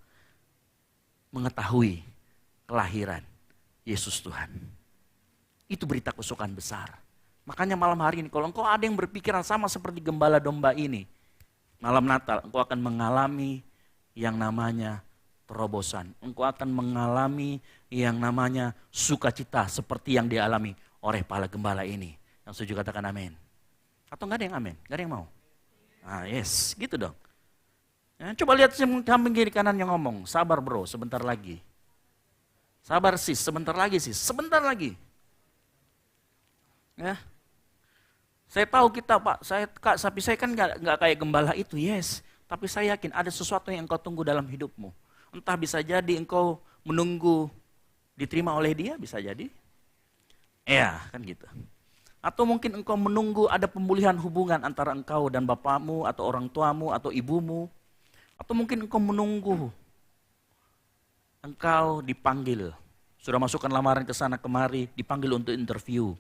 mengetahui kelahiran Yesus Tuhan. Itu berita kesukaan besar. Makanya malam hari ini kalau engkau ada yang berpikiran sama seperti gembala domba ini, malam Natal engkau akan mengalami yang namanya terobosan. Engkau akan mengalami yang namanya sukacita seperti yang dialami oleh para gembala ini. Yang setuju katakan amin. Atau enggak ada yang amin? Enggak ada yang mau? Ah yes, gitu dong. Ya, coba lihat samping kiri kanan yang ngomong, sabar bro, sebentar lagi. Sabar sis, sebentar lagi sis, sebentar lagi. Ya, saya tahu kita Pak, tapi saya kan nggak kayak gembala itu, yes. Tapi saya yakin ada sesuatu yang engkau tunggu dalam hidupmu. Entah bisa jadi engkau menunggu diterima oleh dia, bisa jadi. Ya, kan gitu. Atau mungkin engkau menunggu ada pemulihan hubungan antara engkau dan bapakmu, atau orang tuamu, atau ibumu. Atau mungkin engkau menunggu engkau dipanggil. Sudah masukkan lamaran ke sana kemari, dipanggil untuk interview.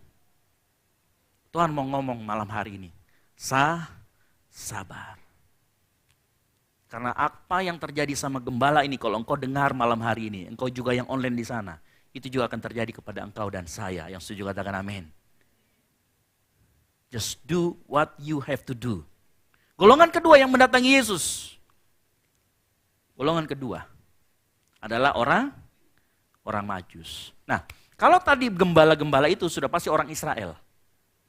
Tuhan mau ngomong malam hari ini, sabar. Karena apa yang terjadi sama gembala ini, kalau engkau dengar malam hari ini, engkau juga yang online di sana, itu juga akan terjadi kepada engkau dan saya. Yang setuju katakan amin. Just do what you have to do. Golongan kedua yang mendatangi Yesus. Golongan kedua adalah orang Majus. Nah, kalau tadi gembala-gembala itu sudah pasti orang Israel.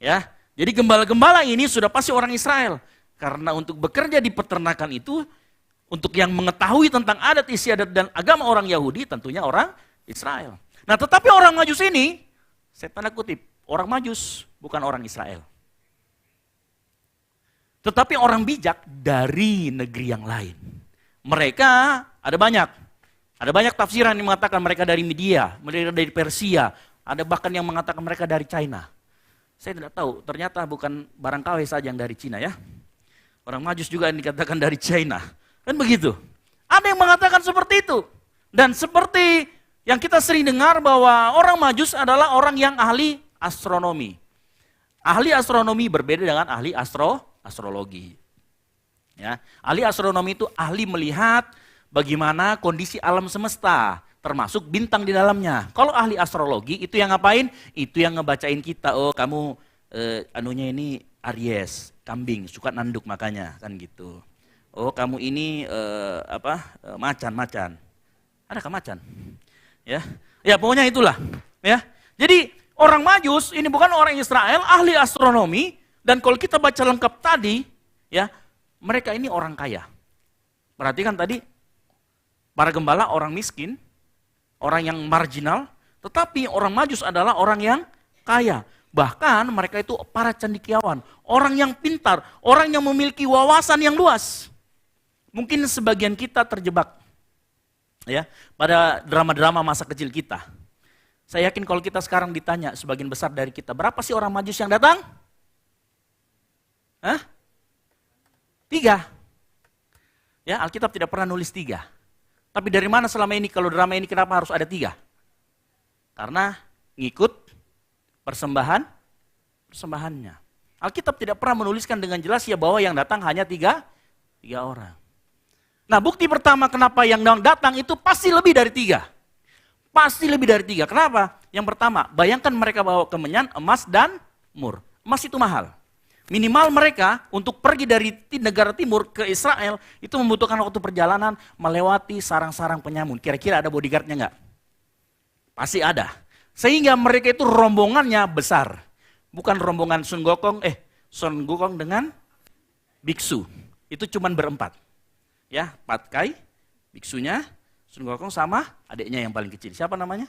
Ya, jadi gembala-gembala ini sudah pasti orang Israel. Karena untuk bekerja di peternakan itu, untuk yang mengetahui tentang adat istiadat dan agama orang Yahudi, tentunya orang Israel. Nah, tetapi orang Majus ini, saya tanda kutip, orang Majus bukan orang Israel. Tetapi orang bijak dari negeri yang lain. Mereka ada banyak tafsiran yang mengatakan mereka dari Media, mereka dari Persia, ada bahkan yang mengatakan mereka dari China. Saya tidak tahu, ternyata bukan barang KW saja yang dari Cina ya. Orang Majus juga yang dikatakan dari China. Kan begitu. Ada yang mengatakan seperti itu. Dan seperti yang kita sering dengar bahwa orang Majus adalah orang yang ahli astronomi. Ahli astronomi berbeda dengan ahli astrologi. Ya, ahli astronomi itu ahli melihat bagaimana kondisi alam semesta, termasuk bintang di dalamnya. Kalau ahli astrologi itu yang ngapain? Itu yang ngebacain kita, oh kamu anunya ini Aries, kambing, suka nanduk makanya, kan gitu. Oh kamu ini macan. Adakah macan? Ya pokoknya itulah. Ya, jadi orang Majus ini bukan orang Israel, ahli astronomi, dan kalau kita baca lengkap tadi, ya mereka ini orang kaya. Perhatikan tadi, para gembala orang miskin, orang yang marginal, tetapi orang Majus adalah orang yang kaya. Bahkan mereka itu para cendekiawan, orang yang pintar, orang yang memiliki wawasan yang luas. Mungkin sebagian kita terjebak ya pada drama-drama masa kecil kita. Saya yakin kalau kita sekarang ditanya sebagian besar dari kita, berapa sih orang Majus yang datang? 3. Ya, Alkitab tidak pernah nulis 3. Tapi dari mana selama ini kalau drama ini kenapa harus ada 3? Karena ngikut persembahannya. Alkitab tidak pernah menuliskan dengan jelas ya bahwa yang datang hanya 3 orang. Nah, bukti pertama kenapa yang datang itu pasti lebih dari 3. Pasti lebih dari 3. Kenapa? Yang pertama, bayangkan mereka bawa kemenyan, emas dan mur. Emas itu mahal. Minimal mereka untuk pergi dari negara timur ke Israel itu membutuhkan waktu perjalanan melewati sarang-sarang penyamun. Kira-kira ada bodyguardnya enggak? Pasti ada. Sehingga mereka itu rombongannya besar. Bukan rombongan Sun Gokong dengan biksu. Itu cuman berempat. Ya, Patkai, biksunya, Sun Gokong sama adiknya yang paling kecil. Siapa namanya?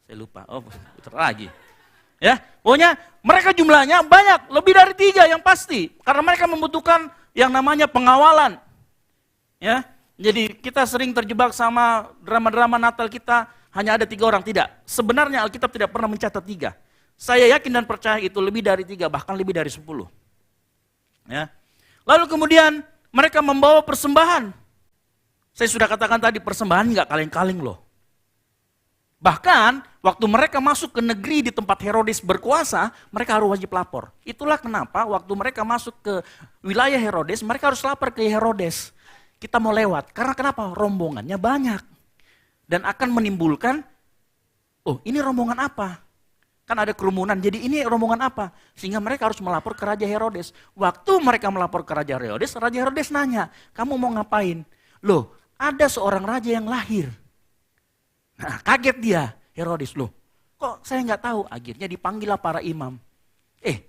Saya lupa. Oh, putar lagi. Ya, pokoknya mereka jumlahnya banyak, lebih dari 3 yang pasti. Karena mereka membutuhkan yang namanya pengawalan. Ya, jadi kita sering terjebak sama drama-drama Natal kita, hanya ada 3 orang. Tidak, sebenarnya Alkitab tidak pernah mencatat 3. Saya yakin dan percaya itu lebih dari 3, bahkan lebih dari 10. Ya. Lalu kemudian mereka membawa persembahan. Saya sudah katakan tadi, persembahan nggak kaleng-kaleng loh. Bahkan waktu mereka masuk ke negeri di tempat Herodes berkuasa, mereka harus wajib lapor. Itulah kenapa waktu mereka masuk ke wilayah Herodes, mereka harus lapor ke Herodes. Kita mau lewat, karena kenapa? Rombongannya banyak. Dan akan menimbulkan, oh ini rombongan apa? Kan ada kerumunan, jadi ini rombongan apa? Sehingga mereka harus melapor ke Raja Herodes. Waktu mereka melapor ke Raja Herodes nanya, kamu mau ngapain? Loh, ada seorang raja yang lahir. Nah, kaget dia, Herodes, loh kok saya nggak tahu? Akhirnya dipanggillah para imam.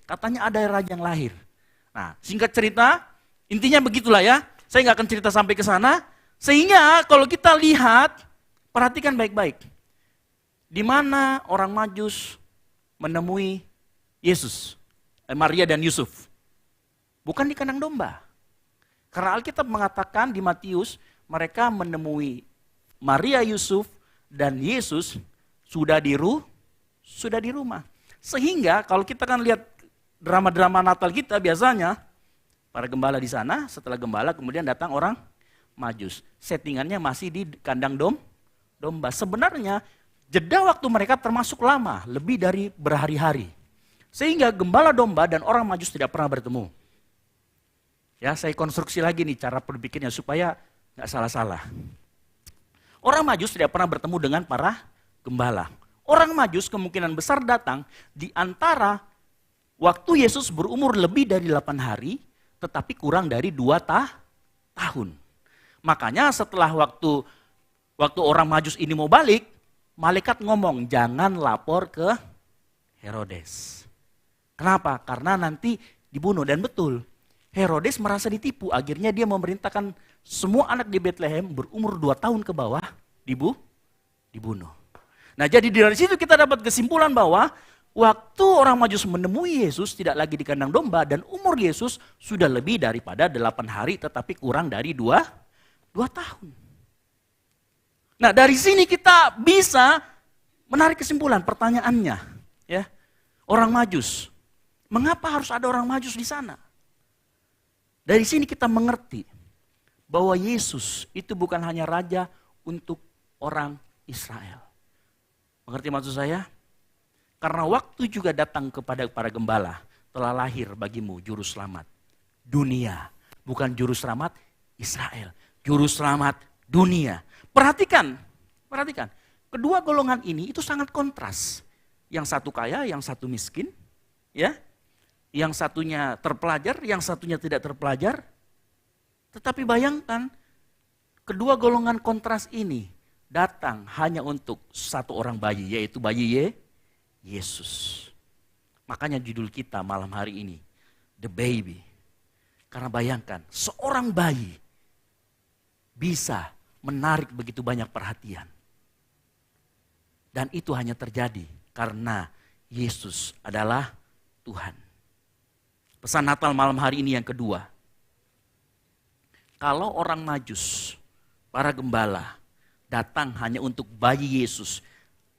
Katanya ada raja yang lahir. Nah, singkat cerita, intinya begitulah ya. Saya nggak akan cerita sampai ke sana. Sehingga kalau kita lihat, perhatikan baik-baik. Di mana orang Majus menemui Yesus, Maria dan Yusuf? Bukan di kandang domba. Karena Alkitab mengatakan di Matius, mereka menemui Maria, Yusuf, dan Yesus sudah di rumah. Sehingga kalau kita kan lihat drama-drama Natal kita biasanya, para gembala di sana, setelah gembala kemudian datang orang Majus. Settingannya masih di kandang domba. Sebenarnya jeda waktu mereka termasuk lama, lebih dari berhari-hari. Sehingga gembala domba dan orang Majus tidak pernah bertemu. Ya, saya konstruksi lagi nih cara berpikirnya supaya nggak salah-salah. Orang Majus tidak pernah bertemu dengan para gembala. Orang Majus kemungkinan besar datang di antara waktu Yesus berumur lebih dari 8 hari, tetapi kurang dari 2 tahun. Makanya setelah waktu orang Majus ini mau balik, malaikat ngomong, jangan lapor ke Herodes. Kenapa? Karena nanti dibunuh. Dan betul, Herodes merasa ditipu, akhirnya dia memerintahkan semua anak di Bethlehem berumur 2 tahun ke bawah dibunuh. Nah, jadi dari situ kita dapat kesimpulan bahwa waktu orang Majus menemui Yesus tidak lagi di kandang domba dan umur Yesus sudah lebih daripada 8 hari tetapi kurang dari 2 tahun. Nah, dari sini kita bisa menarik kesimpulan pertanyaannya, ya. Orang Majus, mengapa harus ada orang Majus di sana? Dari sini kita mengerti bahwa Yesus itu bukan hanya raja untuk orang Israel. Mengerti maksud saya? Karena waktu juga datang kepada para gembala, telah lahir bagimu juru selamat dunia. Bukan juru selamat Israel, juru selamat dunia. Perhatikan. Kedua golongan ini itu sangat kontras. Yang satu kaya, yang satu miskin. Ya, yang satunya terpelajar, yang satunya tidak terpelajar. Tetapi bayangkan, kedua golongan kontras ini datang hanya untuk satu orang bayi, yaitu bayi Yesus. Makanya judul kita malam hari ini, The Baby. Karena bayangkan, seorang bayi bisa menarik begitu banyak perhatian. Dan itu hanya terjadi karena Yesus adalah Tuhan. Pesan Natal malam hari ini yang kedua. Kalau orang Majus, para gembala, datang hanya untuk bayi Yesus,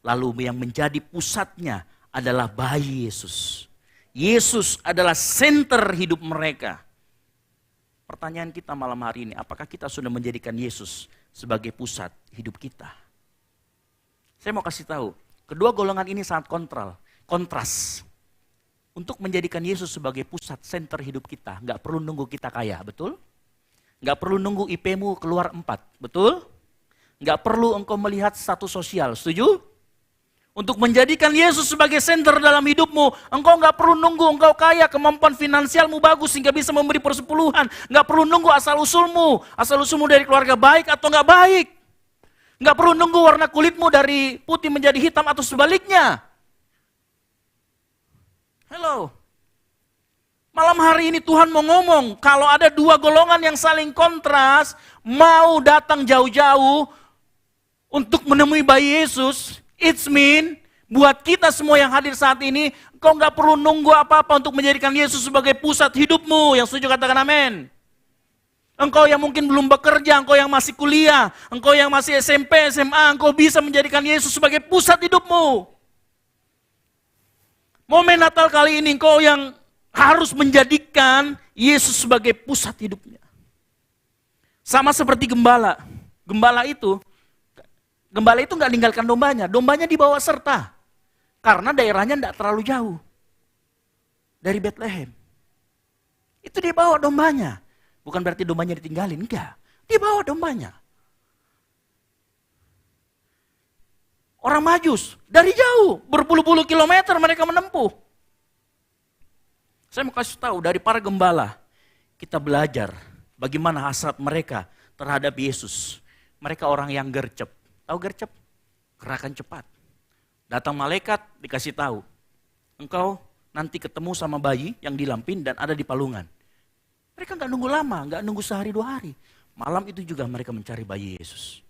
lalu yang menjadi pusatnya adalah bayi Yesus. Yesus adalah senter hidup mereka. Pertanyaan kita malam hari ini, apakah kita sudah menjadikan Yesus sebagai pusat hidup kita? Saya mau kasih tahu, kedua golongan ini sangat kontras. Untuk menjadikan Yesus sebagai pusat senter hidup kita, nggak perlu nunggu kita kaya, betul? Nggak perlu nunggu IP-mu keluar 4, betul? Nggak perlu engkau melihat status sosial, setuju? Untuk menjadikan Yesus sebagai senter dalam hidupmu, engkau nggak perlu nunggu engkau kaya, kemampuan finansialmu bagus sehingga bisa memberi persepuluhan. Nggak perlu nunggu asal-usulmu dari keluarga baik atau nggak baik. Nggak perlu nunggu warna kulitmu dari putih menjadi hitam atau sebaliknya. Halo. Malam hari ini Tuhan mau ngomong, kalau ada dua golongan yang saling kontras, mau datang jauh-jauh untuk menemui bayi Yesus, it's mean buat kita semua yang hadir saat ini, kau nggak perlu nunggu apa-apa untuk menjadikan Yesus sebagai pusat hidupmu. Yang setuju katakan amin. Engkau yang mungkin belum bekerja, engkau yang masih kuliah, engkau yang masih SMP, SMA, engkau bisa menjadikan Yesus sebagai pusat hidupmu. Momen Natal kali ini engkau yang harus menjadikan Yesus sebagai pusat hidupnya. Sama seperti gembala. Gembala itu nggak ninggalkan dombanya. Dombanya dibawa serta. Karena daerahnya nggak terlalu jauh dari Bethlehem. Itu dia bawa dombanya. Bukan berarti dombanya ditinggalin, enggak. Dia bawa dombanya. Orang Majus, dari jauh, berpuluh-puluh kilometer mereka menempuh. Saya mau kasih tahu, dari para gembala, kita belajar bagaimana hasrat mereka terhadap Yesus. Mereka orang yang gercep. Tahu gercep? Gerakan cepat. Datang malaikat, dikasih tahu. Engkau nanti ketemu sama bayi yang dilampin dan ada di palungan. Mereka nggak nunggu lama, nggak nunggu sehari 2 hari. Malam itu juga mereka mencari bayi Yesus.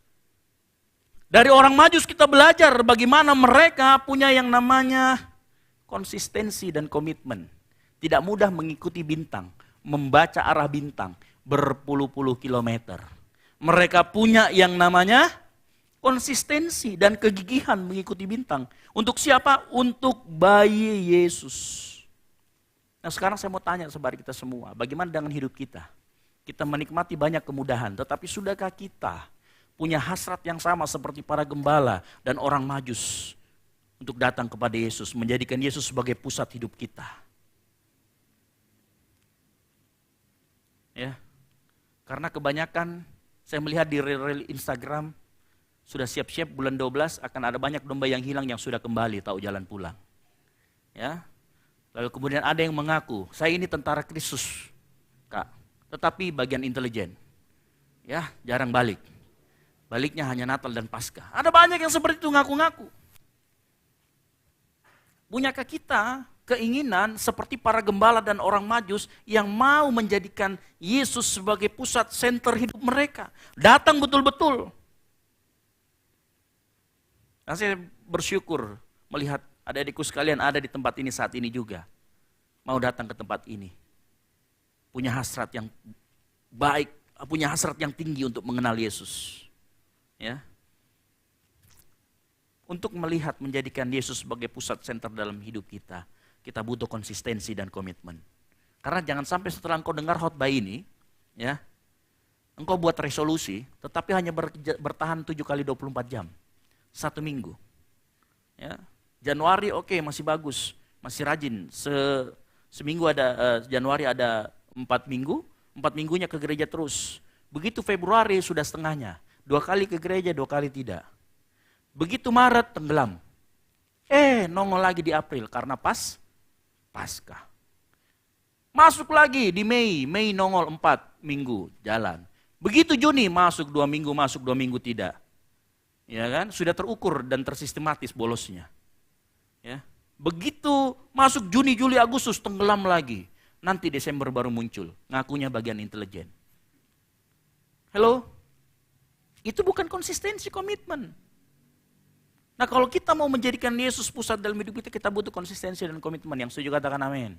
Dari orang Majus kita belajar bagaimana mereka punya yang namanya konsistensi dan komitmen. Tidak mudah mengikuti bintang, membaca arah bintang berpuluh-puluh kilometer. Mereka punya yang namanya konsistensi dan kegigihan mengikuti bintang. Untuk siapa? Untuk bayi Yesus. Nah sekarang saya mau tanya kepada kita semua, bagaimana dengan hidup kita? Kita menikmati banyak kemudahan, tetapi sudahkah kita punya hasrat yang sama seperti para gembala dan orang Majus untuk datang kepada Yesus, menjadikan Yesus sebagai pusat hidup kita? Ya, karena kebanyakan saya melihat di reel Instagram sudah siap-siap bulan 12 akan ada banyak domba yang hilang yang sudah kembali tahu jalan pulang. Ya. Lalu kemudian ada yang mengaku, saya ini tentara Kristus, Kak, tetapi bagian intelijen. Ya, jarang balik. Baliknya hanya Natal dan Paskah. Ada banyak yang seperti itu ngaku-ngaku. Punyakah kita keinginan seperti para gembala dan orang Majus yang mau menjadikan Yesus sebagai pusat senter hidup mereka? Datang betul-betul. Dan saya bersyukur melihat adik-adikku sekalian ada di tempat ini saat ini juga. Mau datang ke tempat ini. Punya hasrat yang baik, punya hasrat yang tinggi untuk mengenal Yesus. Ya. Untuk melihat menjadikan Yesus sebagai pusat senter dalam hidup kita, kita butuh konsistensi dan komitmen. Karena jangan sampai setelah engkau dengar khotbah ini, ya, engkau buat resolusi, tetapi hanya bertahan 7 kali 24 jam. 1 minggu. Ya. Januari oke, masih bagus, masih rajin. Seminggu ada, Januari ada 4 minggu, 4 minggunya ke gereja terus. Begitu Februari sudah setengahnya, 2 kali ke gereja, 2 kali tidak. Begitu Maret tenggelam. Nongol lagi di April karena Paskah. Masuk lagi di Mei nongol 4 minggu jalan. Begitu Juni masuk 2 minggu tidak. Ya kan? Sudah terukur dan tersistematis bolosnya. Ya. Begitu masuk Juni, Juli, Agustus tenggelam lagi. Nanti Desember baru muncul, ngakunya bagian intelijen. Halo? Itu bukan konsistensi komitmen. Nah kalau kita mau menjadikan Yesus pusat dalam hidup kita butuh konsistensi dan komitmen. Yang setuju katakan amin.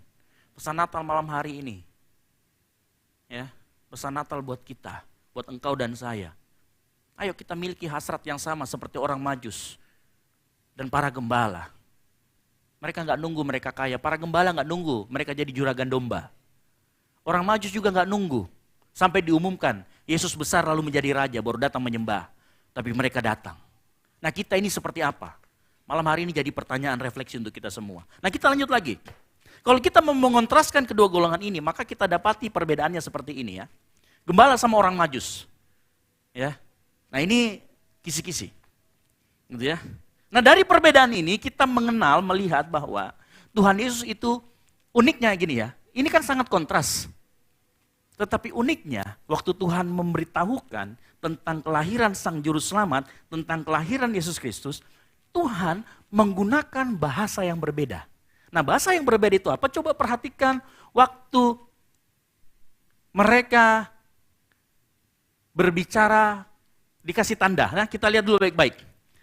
Pesan Natal malam hari ini. Ya, pesan Natal buat kita, buat engkau dan saya. Ayo kita miliki hasrat yang sama seperti orang Majus dan para gembala. Mereka nggak nunggu mereka kaya, para gembala nggak nunggu mereka jadi juragan domba. Orang Majus juga nggak nunggu sampai diumumkan Yesus besar lalu menjadi raja baru datang menyembah. Tapi mereka datang. Nah kita ini seperti apa? Malam hari ini jadi pertanyaan refleksi untuk kita semua. Nah kita lanjut lagi. Kalau kita mau mengontraskan kedua golongan ini, maka kita dapati perbedaannya seperti ini ya. Gembala sama orang Majus. Ya. Nah ini kisi-kisi. Gitu ya. Nah dari perbedaan ini kita melihat bahwa Tuhan Yesus itu uniknya gini ya. Ini kan sangat kontras. Tetapi uniknya waktu Tuhan memberitahukan tentang kelahiran Sang Juru Selamat, tentang kelahiran Yesus Kristus, Tuhan menggunakan bahasa yang berbeda. Nah bahasa yang berbeda itu apa? Coba perhatikan waktu mereka berbicara dikasih tanda. Nah kita lihat dulu baik-baik.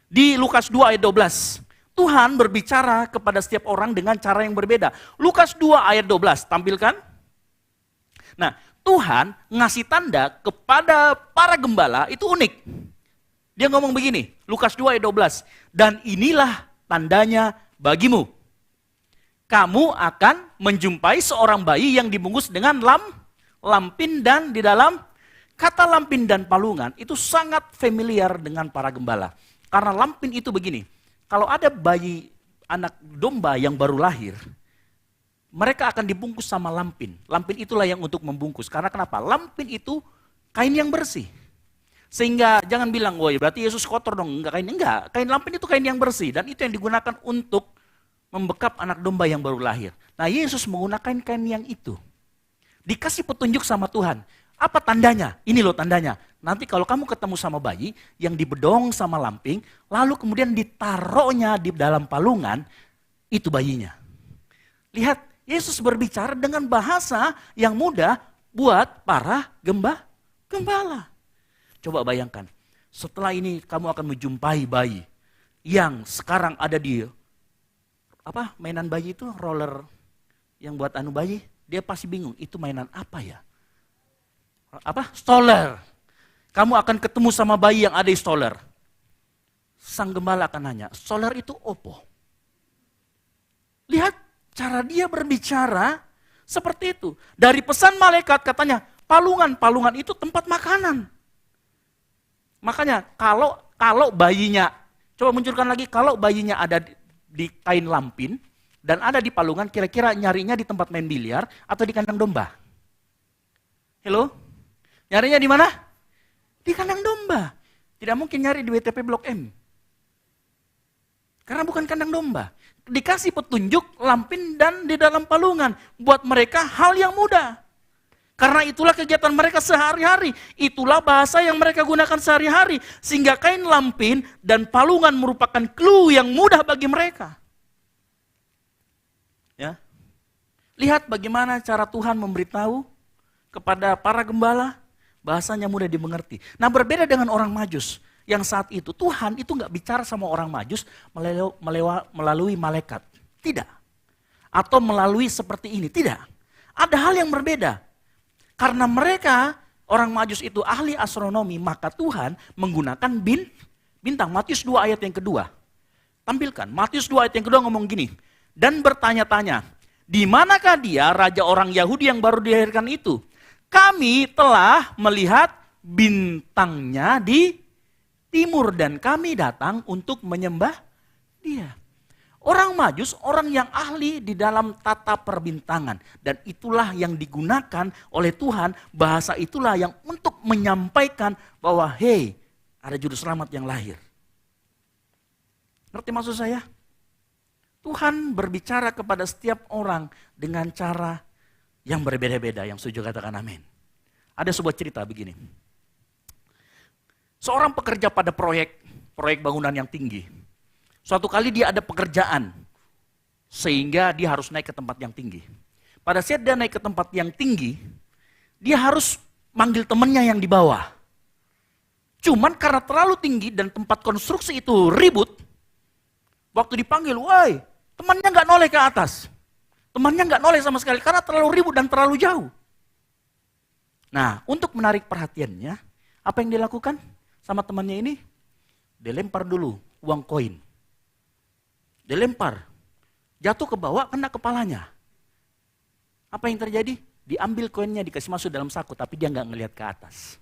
Di Lukas 2 ayat 12, Tuhan berbicara kepada setiap orang dengan cara yang berbeda. Lukas 2 ayat 12, tampilkan. Nah Tuhan ngasih tanda kepada para gembala itu unik. Dia ngomong begini, Lukas 2 ayat 12. Dan inilah tandanya bagimu. Kamu akan menjumpai seorang bayi yang dibungkus dengan lampin dan di dalam kata lampin dan palungan itu sangat familiar dengan para gembala. Karena lampin itu begini, kalau ada bayi anak domba yang baru lahir, mereka akan dibungkus sama lampin. Lampin itulah yang untuk membungkus. Karena kenapa? Lampin itu kain yang bersih. Sehingga jangan bilang, woi berarti Yesus kotor dong. Enggak. Kain lampin itu kain yang bersih. Dan itu yang digunakan untuk membekap anak domba yang baru lahir. Nah Yesus menggunakan kain yang itu. Dikasih petunjuk sama Tuhan. Apa tandanya? Ini loh tandanya. Nanti kalau kamu ketemu sama bayi yang dibedong sama lampin, lalu kemudian ditaruhnya di dalam palungan, itu bayinya. Lihat. Yesus berbicara dengan bahasa yang mudah buat para gembala. Coba bayangkan, setelah ini kamu akan menjumpai bayi yang sekarang ada di mainan bayi itu roller yang buat bayi, dia pasti bingung itu mainan apa ya? Stroller. Kamu akan ketemu sama bayi yang ada di stroller. Sang gembala akan nanya, stroller itu opo? Lihat. Cara dia berbicara seperti itu. Dari pesan malaikat katanya, palungan itu tempat makanan. Makanya kalau bayinya, coba munculkan lagi, kalau bayinya ada di kain lampin dan ada di palungan, kira-kira nyarinya di tempat main biliar atau di kandang domba? Halo? Nyarinya di mana? Di kandang domba. Tidak mungkin nyari di WTP Blok M. Karena bukan kandang domba. Dikasih petunjuk lampin dan di dalam palungan. Buat mereka hal yang mudah. Karena itulah kegiatan mereka sehari-hari. Itulah bahasa yang mereka gunakan sehari-hari. Sehingga kain lampin dan palungan merupakan clue yang mudah bagi mereka. Ya. Lihat bagaimana cara Tuhan memberitahu kepada para gembala. Bahasanya mudah dimengerti. Nah berbeda dengan orang Majus. Yang saat itu Tuhan itu nggak bicara sama orang Majus melalui malaikat. Tidak. Atau melalui seperti ini. Tidak. Ada hal yang berbeda. Karena mereka orang Majus itu ahli astronomi, maka Tuhan menggunakan bintang. Matius 2 ayat yang kedua. Tampilkan. Matius 2 ayat yang kedua ngomong gini. Dan bertanya-tanya, di manakah dia raja orang Yahudi yang baru dilahirkan itu? Kami telah melihat bintangnya di timur dan kami datang untuk menyembah dia. Orang Majus, orang yang ahli di dalam tata perbintangan. Dan itulah yang digunakan oleh Tuhan, bahasa itulah yang untuk menyampaikan bahwa hey, ada juru selamat yang lahir. Ngerti maksud saya? Tuhan berbicara kepada setiap orang dengan cara yang berbeda-beda, yang setuju katakan amin. Ada sebuah cerita begini. Seorang pekerja pada proyek bangunan yang tinggi. Suatu kali dia ada pekerjaan, sehingga dia harus naik ke tempat yang tinggi. Pada saat dia naik ke tempat yang tinggi, dia harus manggil temannya yang di bawah. Cuman karena terlalu tinggi dan tempat konstruksi itu ribut, waktu dipanggil, woi, temannya nggak noleh ke atas. Temannya nggak noleh sama sekali karena terlalu ribut dan terlalu jauh. Nah, untuk menarik perhatiannya, apa yang dilakukan sama temannya ini? Dia lempar dulu uang koin. Dia lempar, jatuh ke bawah, kena kepalanya. Apa yang terjadi? Diambil koinnya, dikasih masuk dalam saku, tapi dia nggak ngelihat ke atas.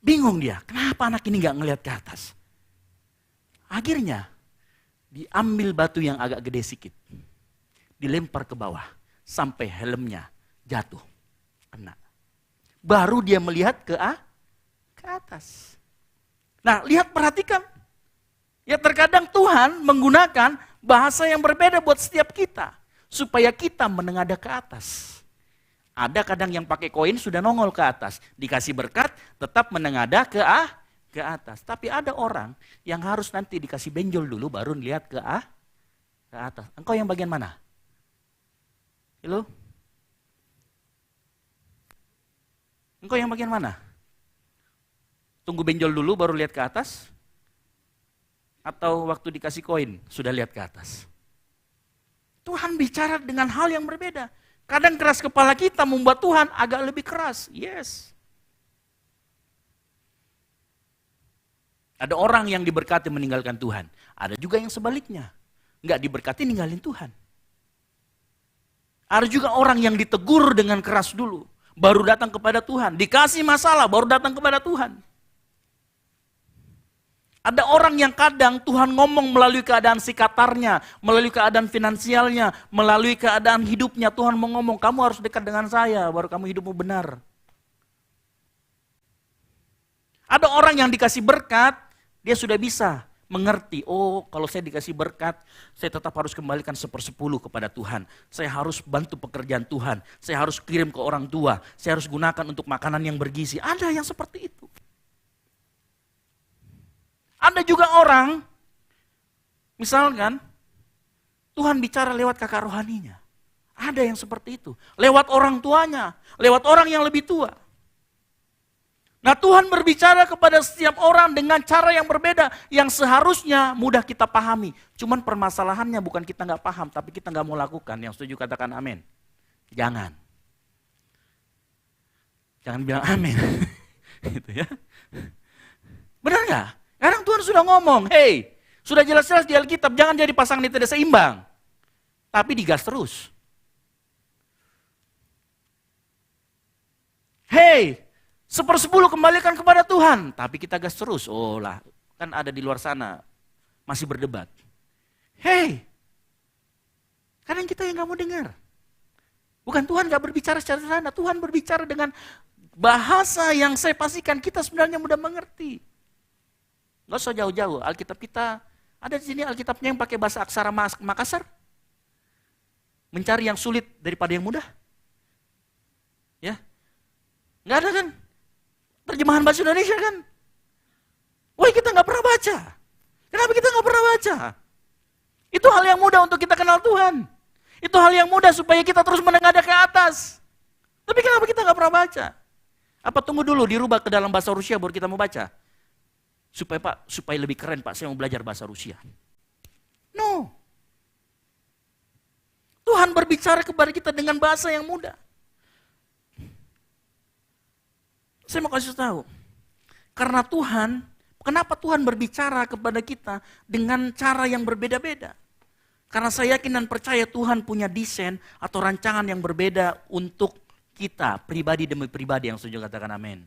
Bingung dia, kenapa anak ini nggak ngelihat ke atas? Akhirnya, diambil batu yang agak gede sedikit, dilempar ke bawah, sampai helmnya jatuh, kena. Baru dia melihat ke atas. Nah, lihat, perhatikan. Ya, terkadang Tuhan menggunakan bahasa yang berbeda buat setiap kita. Supaya kita menengadah ke atas. Ada kadang yang pakai koin sudah nongol ke atas. Dikasih berkat, tetap menengadah ke atas. Tapi ada orang yang harus nanti dikasih benjol dulu baru lihat ke atas. Engkau yang bagian mana? Halo? Engkau yang bagian mana? Tunggu benjol dulu baru lihat ke atas? Atau waktu dikasih koin sudah lihat ke atas? Tuhan bicara dengan hal yang berbeda. Kadang keras kepala kita membuat Tuhan agak lebih keras. Yes. Ada orang yang diberkati meninggalkan Tuhan. Ada juga yang sebaliknya. Enggak diberkati ninggalin Tuhan. Ada juga orang yang ditegur dengan keras dulu. Baru datang kepada Tuhan. Dikasih masalah baru datang kepada Tuhan. Ada orang yang kadang Tuhan ngomong melalui keadaan sikatarnya, melalui keadaan finansialnya, melalui keadaan hidupnya. Tuhan mau ngomong, kamu harus dekat dengan saya, baru kamu hidupmu benar. Ada orang yang dikasih berkat, dia sudah bisa mengerti, oh kalau saya dikasih berkat, saya tetap harus kembalikan 1/10 kepada Tuhan. Saya harus bantu pekerjaan Tuhan, saya harus kirim ke orang tua, saya harus gunakan untuk makanan yang bergizi. Ada yang seperti itu. Ada juga orang, misalkan Tuhan bicara lewat kakak rohaninya. Ada yang seperti itu. Lewat orang tuanya, lewat orang yang lebih tua. Nah, Tuhan berbicara kepada setiap orang dengan cara yang berbeda, yang seharusnya mudah kita pahami. Cuman permasalahannya bukan kita nggak paham, tapi kita nggak mau lakukan. Yang setuju katakan amin. Jangan bilang amin. Gitu ya. Benar nggak? Kadang Tuhan sudah ngomong, hey, sudah jelas-jelas di Alkitab, jangan jadi pasangan yang tidak seimbang. Tapi digas terus. Hey, 1/10 kembalikan kepada Tuhan. Tapi kita gas terus. Oh lah, kan ada di luar sana, masih berdebat. Hey, kadang kita yang gak mau dengar. Bukan Tuhan gak berbicara secara sederhana, Tuhan berbicara dengan bahasa yang saya pastikan kita sebenarnya mudah mengerti. Gak usah jauh-jauh, Alkitab kita, ada di sini Alkitabnya yang pakai bahasa aksara Makassar. Mencari yang sulit daripada yang mudah. Ya, nggak ada kan? Terjemahan bahasa Indonesia kan? Woi, kita nggak pernah baca. Kenapa kita nggak pernah baca? Itu hal yang mudah untuk kita kenal Tuhan. Itu hal yang mudah supaya kita terus menengadah ke atas. Tapi kenapa kita nggak pernah baca? Apa tunggu dulu dirubah ke dalam bahasa Rusia baru kita mau baca? Supaya lebih keren Pak, saya mau belajar bahasa Rusia. No. Tuhan berbicara kepada kita dengan bahasa yang mudah. Saya mau kasih tahu. Karena Tuhan, kenapa Tuhan berbicara kepada kita dengan cara yang berbeda-beda? Karena saya yakin dan percaya Tuhan punya desain atau rancangan yang berbeda untuk kita pribadi demi pribadi yang setuju katakan amin.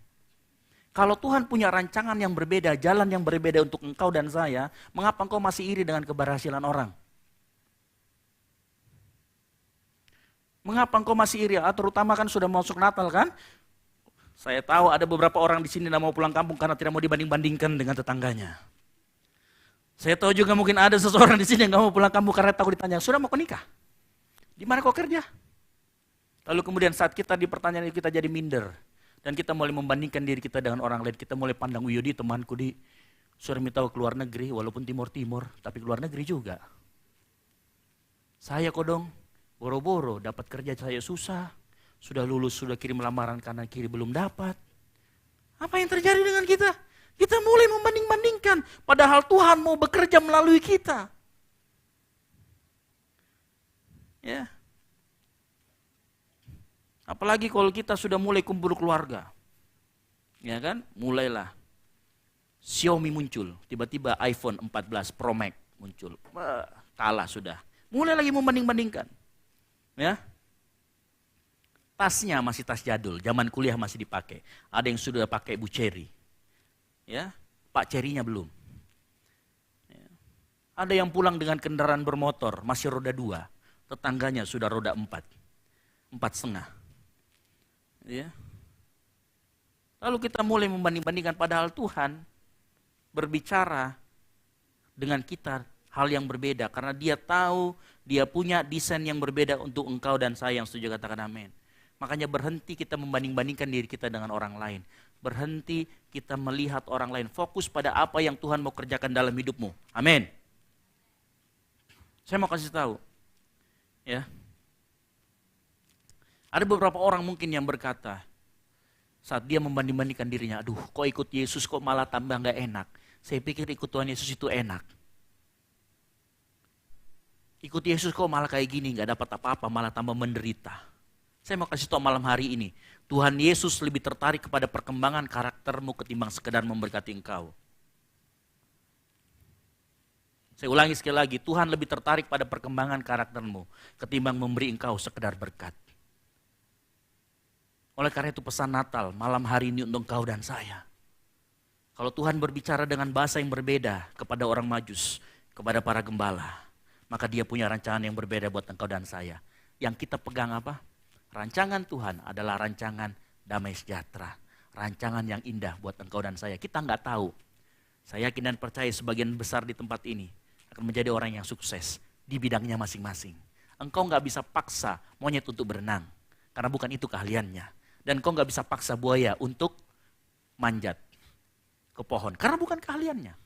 Kalau Tuhan punya rancangan yang berbeda, jalan yang berbeda untuk engkau dan saya, mengapa engkau masih iri dengan keberhasilan orang? Mengapa engkau masih iri? Terutama kan sudah masuk Natal kan? Saya tahu ada beberapa orang di sini yang mau pulang kampung karena tidak mau dibanding-bandingkan dengan tetangganya. Saya tahu juga mungkin ada seseorang di sini yang gak mau pulang kampung karena takut ditanya, sudah mau nikah? Di mana kau kerja? Lalu kemudian saat kita di pertanyaan itu kita jadi minder. Dan kita mulai membandingkan diri kita dengan orang lain. Kita mulai pandang, Yudi temanku sudah minta ke luar negeri, walaupun timur-timur, tapi keluar negeri juga. Saya kodong, boro-boro dapat kerja saya susah. Sudah lulus, sudah kirim lamaran kanan kiri belum dapat. Apa yang terjadi dengan kita? Kita mulai membanding-bandingkan. Padahal Tuhan mau bekerja melalui kita. Ya. Apalagi kalau kita sudah mulai kumpul keluarga. Ya kan? Mulailah. Xiaomi muncul. Tiba-tiba iPhone 14 Pro Max muncul. Kalah sudah. Mulai lagi membanding-bandingkan. Ya. Tasnya masih tas jadul. Zaman kuliah masih dipakai. Ada yang sudah pakai Bu Cherry. Ya. Pak Cherry-nya belum. Ya. Ada yang pulang dengan kendaraan bermotor. Masih roda 2. Tetangganya sudah roda 4. 4,5. Ya. Lalu kita mulai membanding-bandingkan padahal Tuhan berbicara dengan kita hal yang berbeda karena Dia tahu Dia punya desain yang berbeda untuk engkau dan saya yang setuju katakan amin. Makanya berhenti kita membanding-bandingkan diri kita dengan orang lain. Berhenti kita melihat orang lain. Fokus pada apa yang Tuhan mau kerjakan dalam hidupmu. Amin. Saya mau kasih tahu. Ya. Ada beberapa orang mungkin yang berkata, saat dia membanding-bandingkan dirinya, aduh kok ikut Yesus kok malah tambah gak enak. Saya pikir ikut Tuhan Yesus itu enak. Ikut Yesus kok malah kayak gini, gak dapat apa-apa, malah tambah menderita. Saya mau kasih tahu malam hari ini, Tuhan Yesus lebih tertarik kepada perkembangan karaktermu ketimbang sekedar memberkati engkau. Saya ulangi sekali lagi, Tuhan lebih tertarik pada perkembangan karaktermu ketimbang memberi engkau sekedar berkat. Oleh karena itu pesan Natal malam hari ini untuk engkau dan saya. Kalau Tuhan berbicara dengan bahasa yang berbeda kepada orang Majus, kepada para gembala, maka Dia punya rancangan yang berbeda buat engkau dan saya. Yang kita pegang apa? Rancangan Tuhan adalah rancangan damai sejahtera. Rancangan yang indah buat engkau dan saya. Kita nggak tahu. Saya yakin dan percaya sebagian besar di tempat ini akan menjadi orang yang sukses di bidangnya masing-masing. Engkau nggak bisa paksa monyet untuk berenang, karena bukan itu keahliannya. Dan kau nggak bisa paksa buaya untuk manjat ke pohon, karena bukan keahliannya.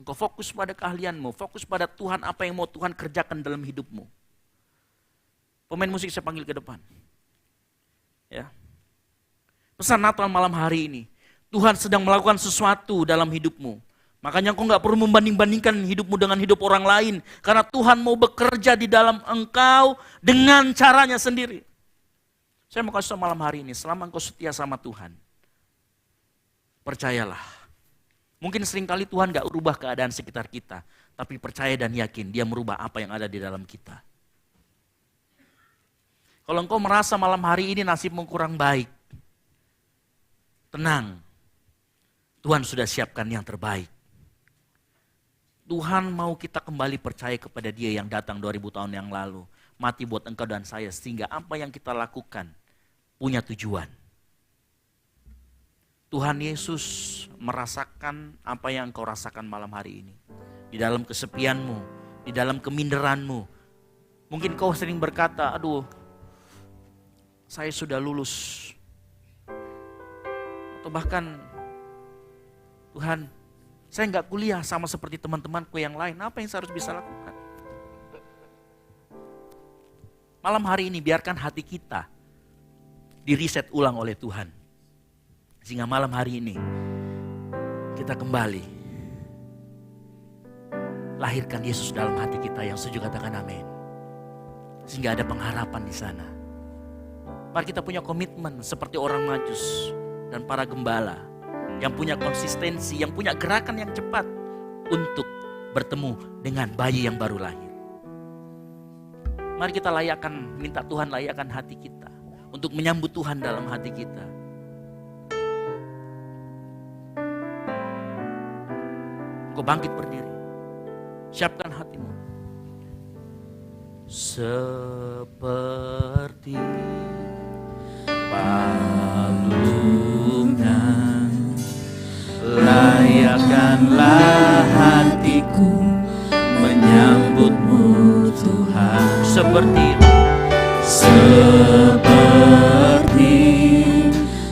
Engkau fokus pada keahlianmu, fokus pada Tuhan apa yang mau Tuhan kerjakan dalam hidupmu. Pemain musik saya panggil ke depan. Ya. Pesan Natal malam hari ini, Tuhan sedang melakukan sesuatu dalam hidupmu. Makanya engkau gak perlu membanding-bandingkan hidupmu dengan hidup orang lain. Karena Tuhan mau bekerja di dalam engkau dengan caranya sendiri. Saya mau kasih tahu malam hari ini, selama engkau setia sama Tuhan, percayalah. Mungkin seringkali Tuhan gak ubah keadaan sekitar kita. Tapi percaya dan yakin Dia merubah apa yang ada di dalam kita. Kalau engkau merasa malam hari ini nasibmu kurang baik, tenang. Tuhan sudah siapkan yang terbaik. Tuhan mau kita kembali percaya kepada Dia yang datang 2000 tahun yang lalu. Mati buat engkau dan saya sehingga apa yang kita lakukan punya tujuan. Tuhan Yesus merasakan apa yang engkau rasakan malam hari ini. Di dalam kesepianmu, di dalam keminderanmu. Mungkin kau sering berkata, aduh saya sudah lulus. Atau bahkan Tuhan, saya nggak kuliah sama seperti teman-temanku yang lain. Apa yang saya harus bisa lakukan? Malam hari ini biarkan hati kita di-reset ulang oleh Tuhan. Sehingga malam hari ini kita kembali lahirkan Yesus dalam hati kita yang setuju katakan amin. Sehingga ada pengharapan di sana. Mari kita punya komitmen seperti orang Majus dan para gembala. Yang punya konsistensi, yang punya gerakan yang cepat untuk bertemu dengan bayi yang baru lahir. Mari kita minta Tuhan layakkan hati kita untuk menyambut Tuhan dalam hati kita. Kau bangkit berdiri, siapkan hatimu. Seperti palungan, layakkanlah hatiku menyambutmu Tuhan. Seperti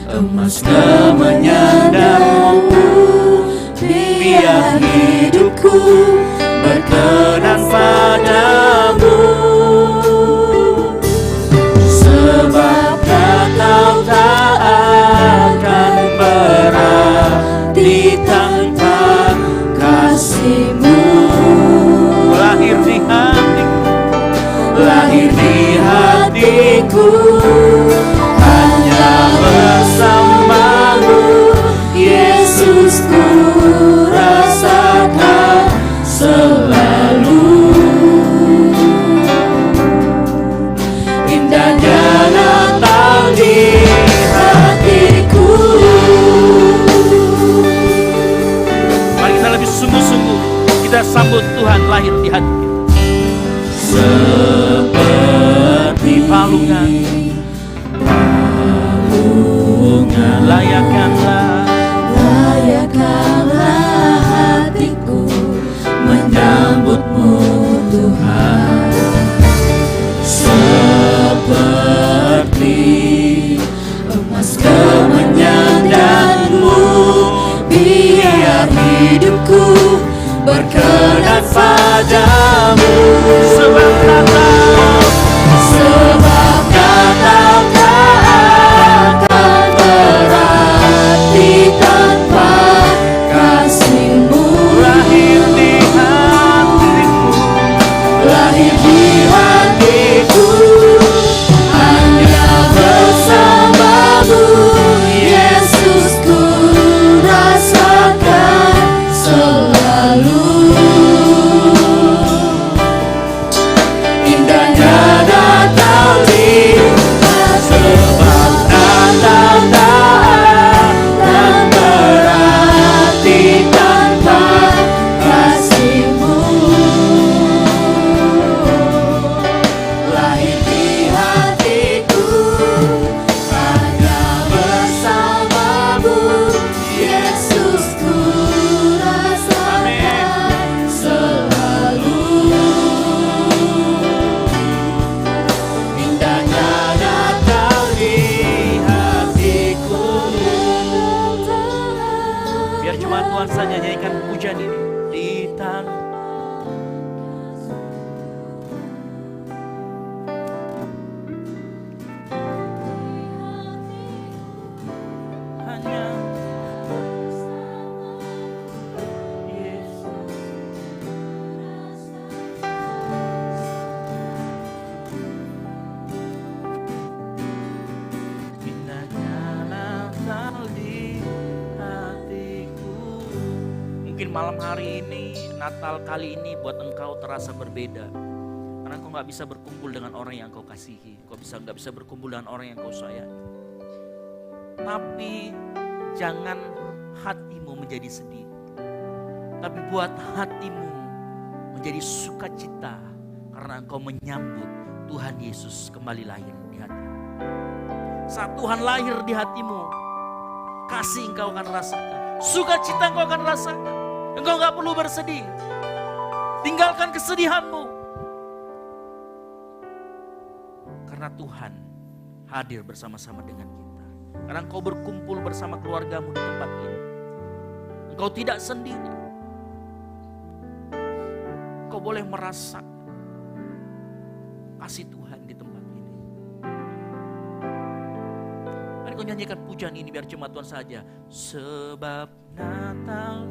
emas kemenyandarmu, biar hidupku berkenan padamu. Sebab kau tak akan berarti tanpa kasih-Mu. Lahir di hatiku, hanya bersama-Mu, Yesus, ku rasakan selalu. Indahnya Natal di hatiku. Mari kita lebih sungguh-sungguh kita sambut Tuhan lahir di hati kita. Seperti palungan, layakkanlah hatiku menyambut-Mu Tuhan. Seperti emas kemenyandarmu, biar hidupku berkenan padamu. Sebab Natal tak akan berarti tanpa kasih-Mu. Lahir di hatiku, hanya bersama-Mu, Yesus, ku rasakan selalu. Indahnya Natal di sebab Natal tak akan berarti tanpa kasih-Mu. Lahir di hatiku, hanya bersama-Mu, Yesus, ku rasakan selalu. Indahnya Natal di hatiku. Biar cuma Tuhan saja nyanyikan pujian ini di tanah. Hanya Yesus. Indahnya Natal di hatiku. Mungkin malam hari ini, Natal kali ini buat engkau terasa berbeda. Karena engkau gak bisa berkumpul dengan orang yang engkau kasihi. Engkau gak bisa berkumpul dengan orang yang engkau sayangi. Tapi jangan hatimu menjadi sedih. Tapi buat hatimu menjadi sukacita. Karena engkau menyambut Tuhan Yesus kembali lahir di hatimu. Saat Tuhan lahir di hatimu, kasih engkau akan rasakan. Sukacita engkau akan rasakan. Engkau gak perlu bersedih. Tinggalkan kesedihanmu. Karena Tuhan hadir bersama-sama dengan kita. Karena engkau berkumpul bersama keluargamu di tempat ini. Engkau tidak sendiri. Engkau boleh merasakan kasih Tuhan di tempat ini. Mari kau nyanyikan pujian ini biar cuma Tuhan saja. Sebab Natal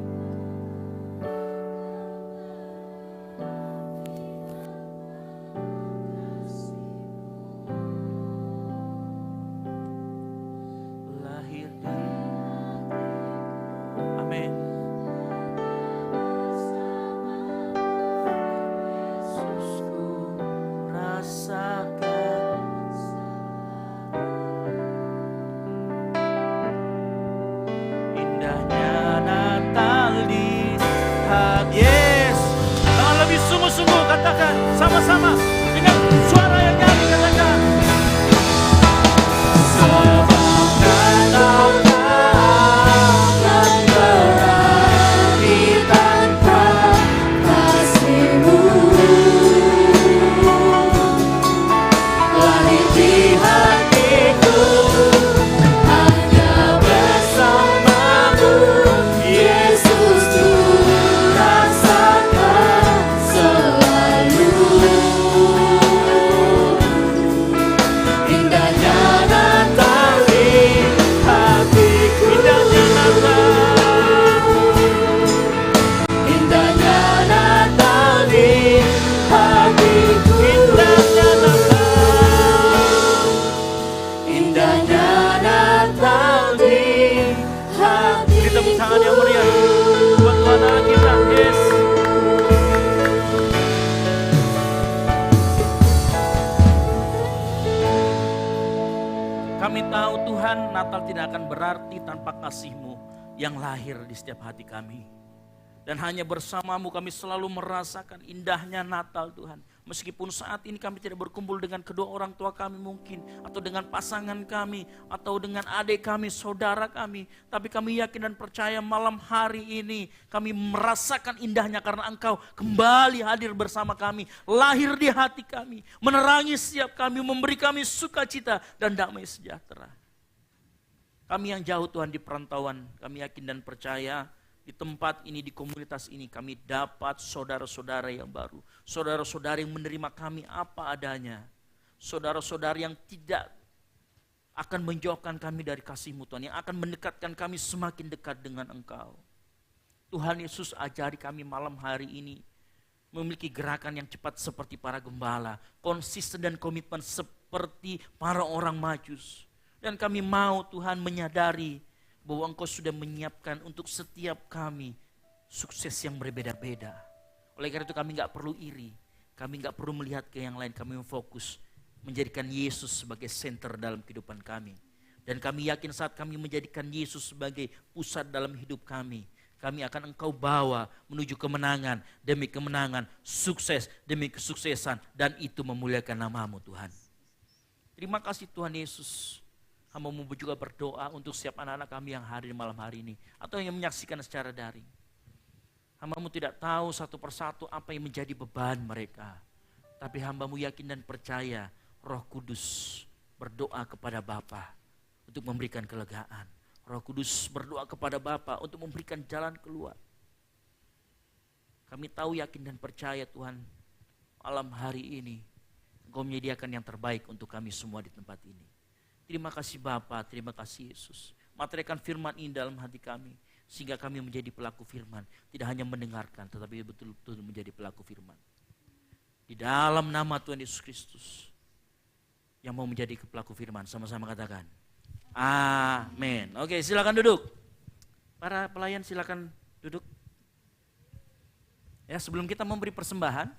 lahir di. Amin. Yesusku rasa Kami tahu Tuhan, Natal tidak akan berarti tanpa kasih-Mu yang lahir di setiap hati kami. Dan hanya bersama-Mu kami selalu merasakan indahnya Natal Tuhan. Meskipun saat ini kami tidak berkumpul dengan kedua orang tua kami mungkin, atau dengan pasangan kami, atau dengan adik kami, saudara kami. Tapi kami yakin dan percaya malam hari ini kami merasakan indahnya karena Engkau kembali hadir bersama kami. Lahir di hati kami, menerangi setiap kami, memberi kami sukacita dan damai sejahtera. Kami yang jauh Tuhan di perantauan, kami yakin dan percaya di tempat ini, di komunitas ini kami dapat saudara-saudara yang baru. Saudara-saudara yang menerima kami apa adanya. Saudara-saudara yang tidak akan menjauhkan kami dari kasih-Mu Tuhan. Yang akan mendekatkan kami semakin dekat dengan Engkau. Tuhan Yesus ajari kami malam hari ini. Memiliki gerakan yang cepat seperti para gembala. Konsisten dan komitmen seperti para orang Majus. Dan kami mau Tuhan menyadari bahwa Engkau sudah menyiapkan untuk setiap kami sukses yang berbeda-beda. Oleh karena itu kami gak perlu iri, kami gak perlu melihat ke yang lain, kami fokus menjadikan Yesus sebagai center dalam kehidupan kami. Dan kami yakin saat kami menjadikan Yesus sebagai pusat dalam hidup kami akan Engkau bawa menuju kemenangan demi kemenangan, sukses demi kesuksesan, dan itu memuliakan nama-Mu Tuhan. Terima kasih Tuhan Yesus. Hamba-Mu juga berdoa untuk setiap anak-anak kami yang hadir malam hari ini atau yang menyaksikan secara daring. Hamba-Mu tidak tahu satu persatu apa yang menjadi beban mereka. Tapi hamba-Mu yakin dan percaya Roh Kudus berdoa kepada Bapa untuk memberikan kelegaan. Roh Kudus berdoa kepada Bapa untuk memberikan jalan keluar. Kami tahu, yakin dan percaya Tuhan, malam hari ini Engkau menyediakan yang terbaik untuk kami semua di tempat ini. Terima kasih Bapa, terima kasih Yesus. Materikan firman ini dalam hati kami, sehingga kami menjadi pelaku firman. Tidak hanya mendengarkan, tetapi betul-betul menjadi pelaku firman. Di dalam nama Tuhan Yesus Kristus, yang mau menjadi pelaku firman, sama-sama katakan, amin. Oke, silakan duduk. Para pelayan silakan duduk. Ya, sebelum kita memberi persembahan,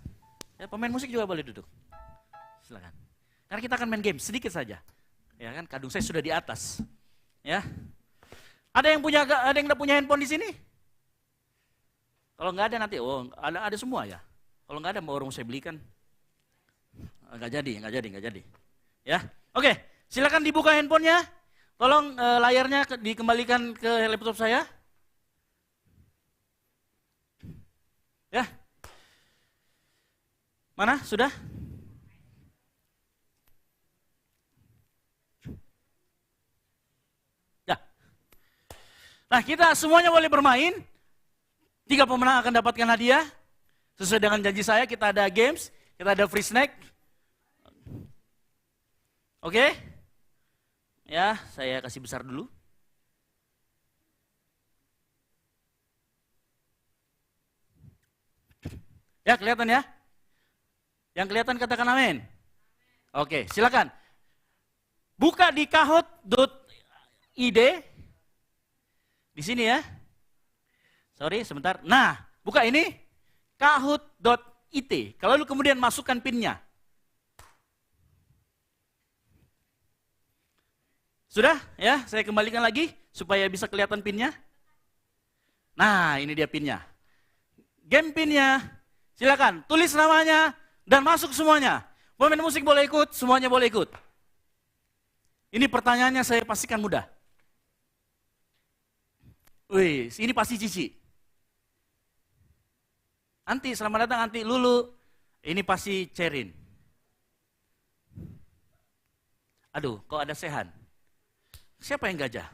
ya, pemain musik juga boleh duduk. Silakan. Karena kita akan main game sedikit saja. Ya kan, kadung saya sudah di atas. Ya. Ada yang enggak punya handphone di sini? Kalau enggak ada nanti, ada semua ya. Kalau enggak ada mau orang saya belikan. Enggak jadi. Ya. Oke, silakan dibuka handphonenya. Tolong layarnya dikembalikan ke laptop saya. Ya. Mana? Sudah? Nah, kita semuanya boleh bermain. 3 pemenang akan dapatkan hadiah. Sesuai dengan janji saya, kita ada games, kita ada free snack. Oke? Ya, saya kasih besar dulu. Ya, kelihatan ya? Yang kelihatan katakan amin. Oke, silakan. Buka di kahoot.id. Di sini ya. Sorry, sebentar. Nah, buka ini. Kahoot.it. Kalau lu kemudian masukkan PIN-nya. Sudah? Ya, saya kembalikan lagi supaya bisa kelihatan PIN-nya. Nah, ini dia PIN-nya. Game PIN-nya. Silakan, tulis namanya dan masuk semuanya. Pemain musik boleh ikut, semuanya boleh ikut. Ini pertanyaannya saya pastikan mudah. Wih, ini pasti Cici. Anti, selamat datang Anti. Lulu, ini pasti Cerin. Aduh, kok ada Sehan? Siapa yang gajah?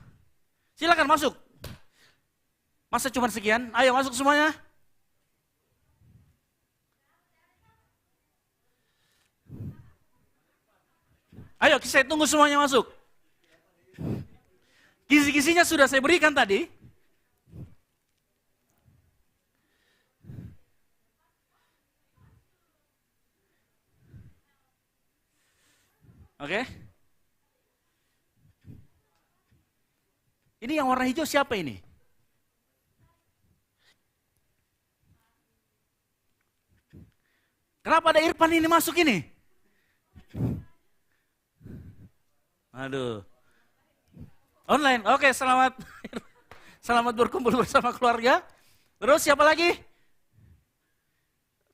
Silakan masuk. Masa cuma sekian? Ayo masuk semuanya. Ayo, saya tunggu semuanya masuk. Kisi-kisinya sudah saya berikan tadi. Oke. Ini yang warna hijau siapa ini? Kenapa ada Irfan ini masuk ini? Aduh, Online. Oke, selamat. Selamat berkumpul bersama keluarga. Terus siapa lagi?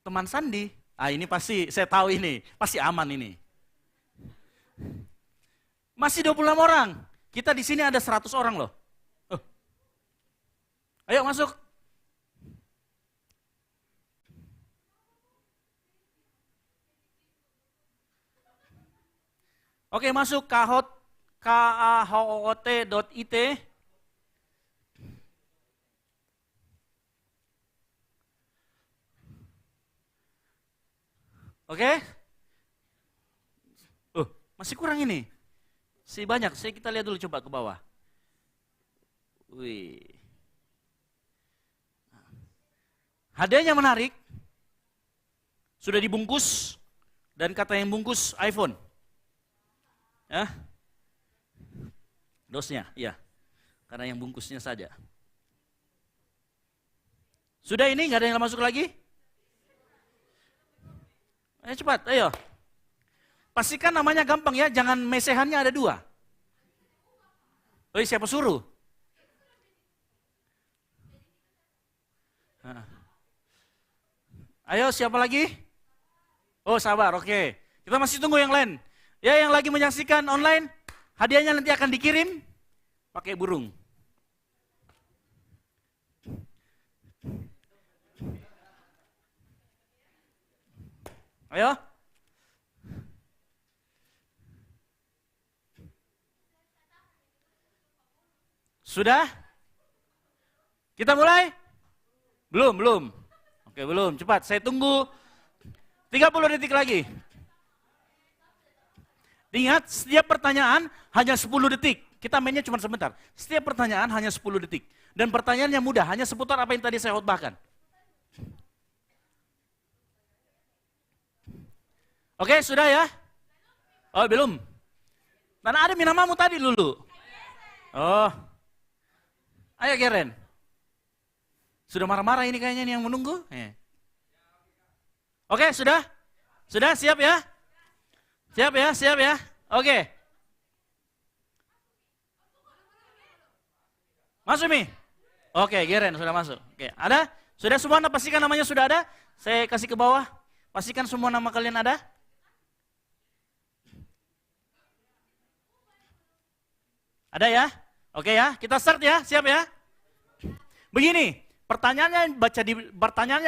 Teman Sandi. Ah, ini pasti saya tahu ini, pasti aman ini. Masih 26 orang. Kita di sini ada 100 orang loh. Ayo masuk. Oke, masuk kahoot.it. Oke. Masih kurang ini. Si banyak, kita lihat dulu coba ke bawah. Wih. Hadiahnya menarik. Sudah dibungkus dan kata yang bungkus iPhone. Ya. Dosnya, iya. Karena yang bungkusnya saja. Sudah ini, nggak ada yang masuk lagi? Ayo cepat, ayo. Pastikan namanya gampang ya, jangan mesehannya ada 2. Oh, siapa suruh? Ayo, siapa lagi? Oh, sabar, oke. Kita masih tunggu yang lain. Ya, yang lagi menyaksikan online, hadiahnya nanti akan dikirim pakai burung. Ayo. Sudah? Kita mulai? Belum. Oke, belum. Cepat, saya tunggu 30 detik lagi. Ingat, setiap pertanyaan hanya 10 detik. Kita mainnya cuma sebentar. Setiap pertanyaan hanya 10 detik. Dan pertanyaannya mudah, hanya seputar apa yang tadi saya khotbahkan. Oke, sudah ya? Oh, belum. Mana ada namamu tadi dulu? Oh. Ayo, Geren. Sudah marah-marah ini kayaknya nih yang menunggu. Oke, sudah? Sudah, siap ya? Siap ya? Oke. Masuk, Mi? Oke, Geren sudah masuk. Oke, ada? Sudah semua, pastikan namanya sudah ada? Saya kasih ke bawah. Pastikan semua nama kalian ada? Ada ya? Oke ya, kita start ya, siap ya? Begini, pertanyaannya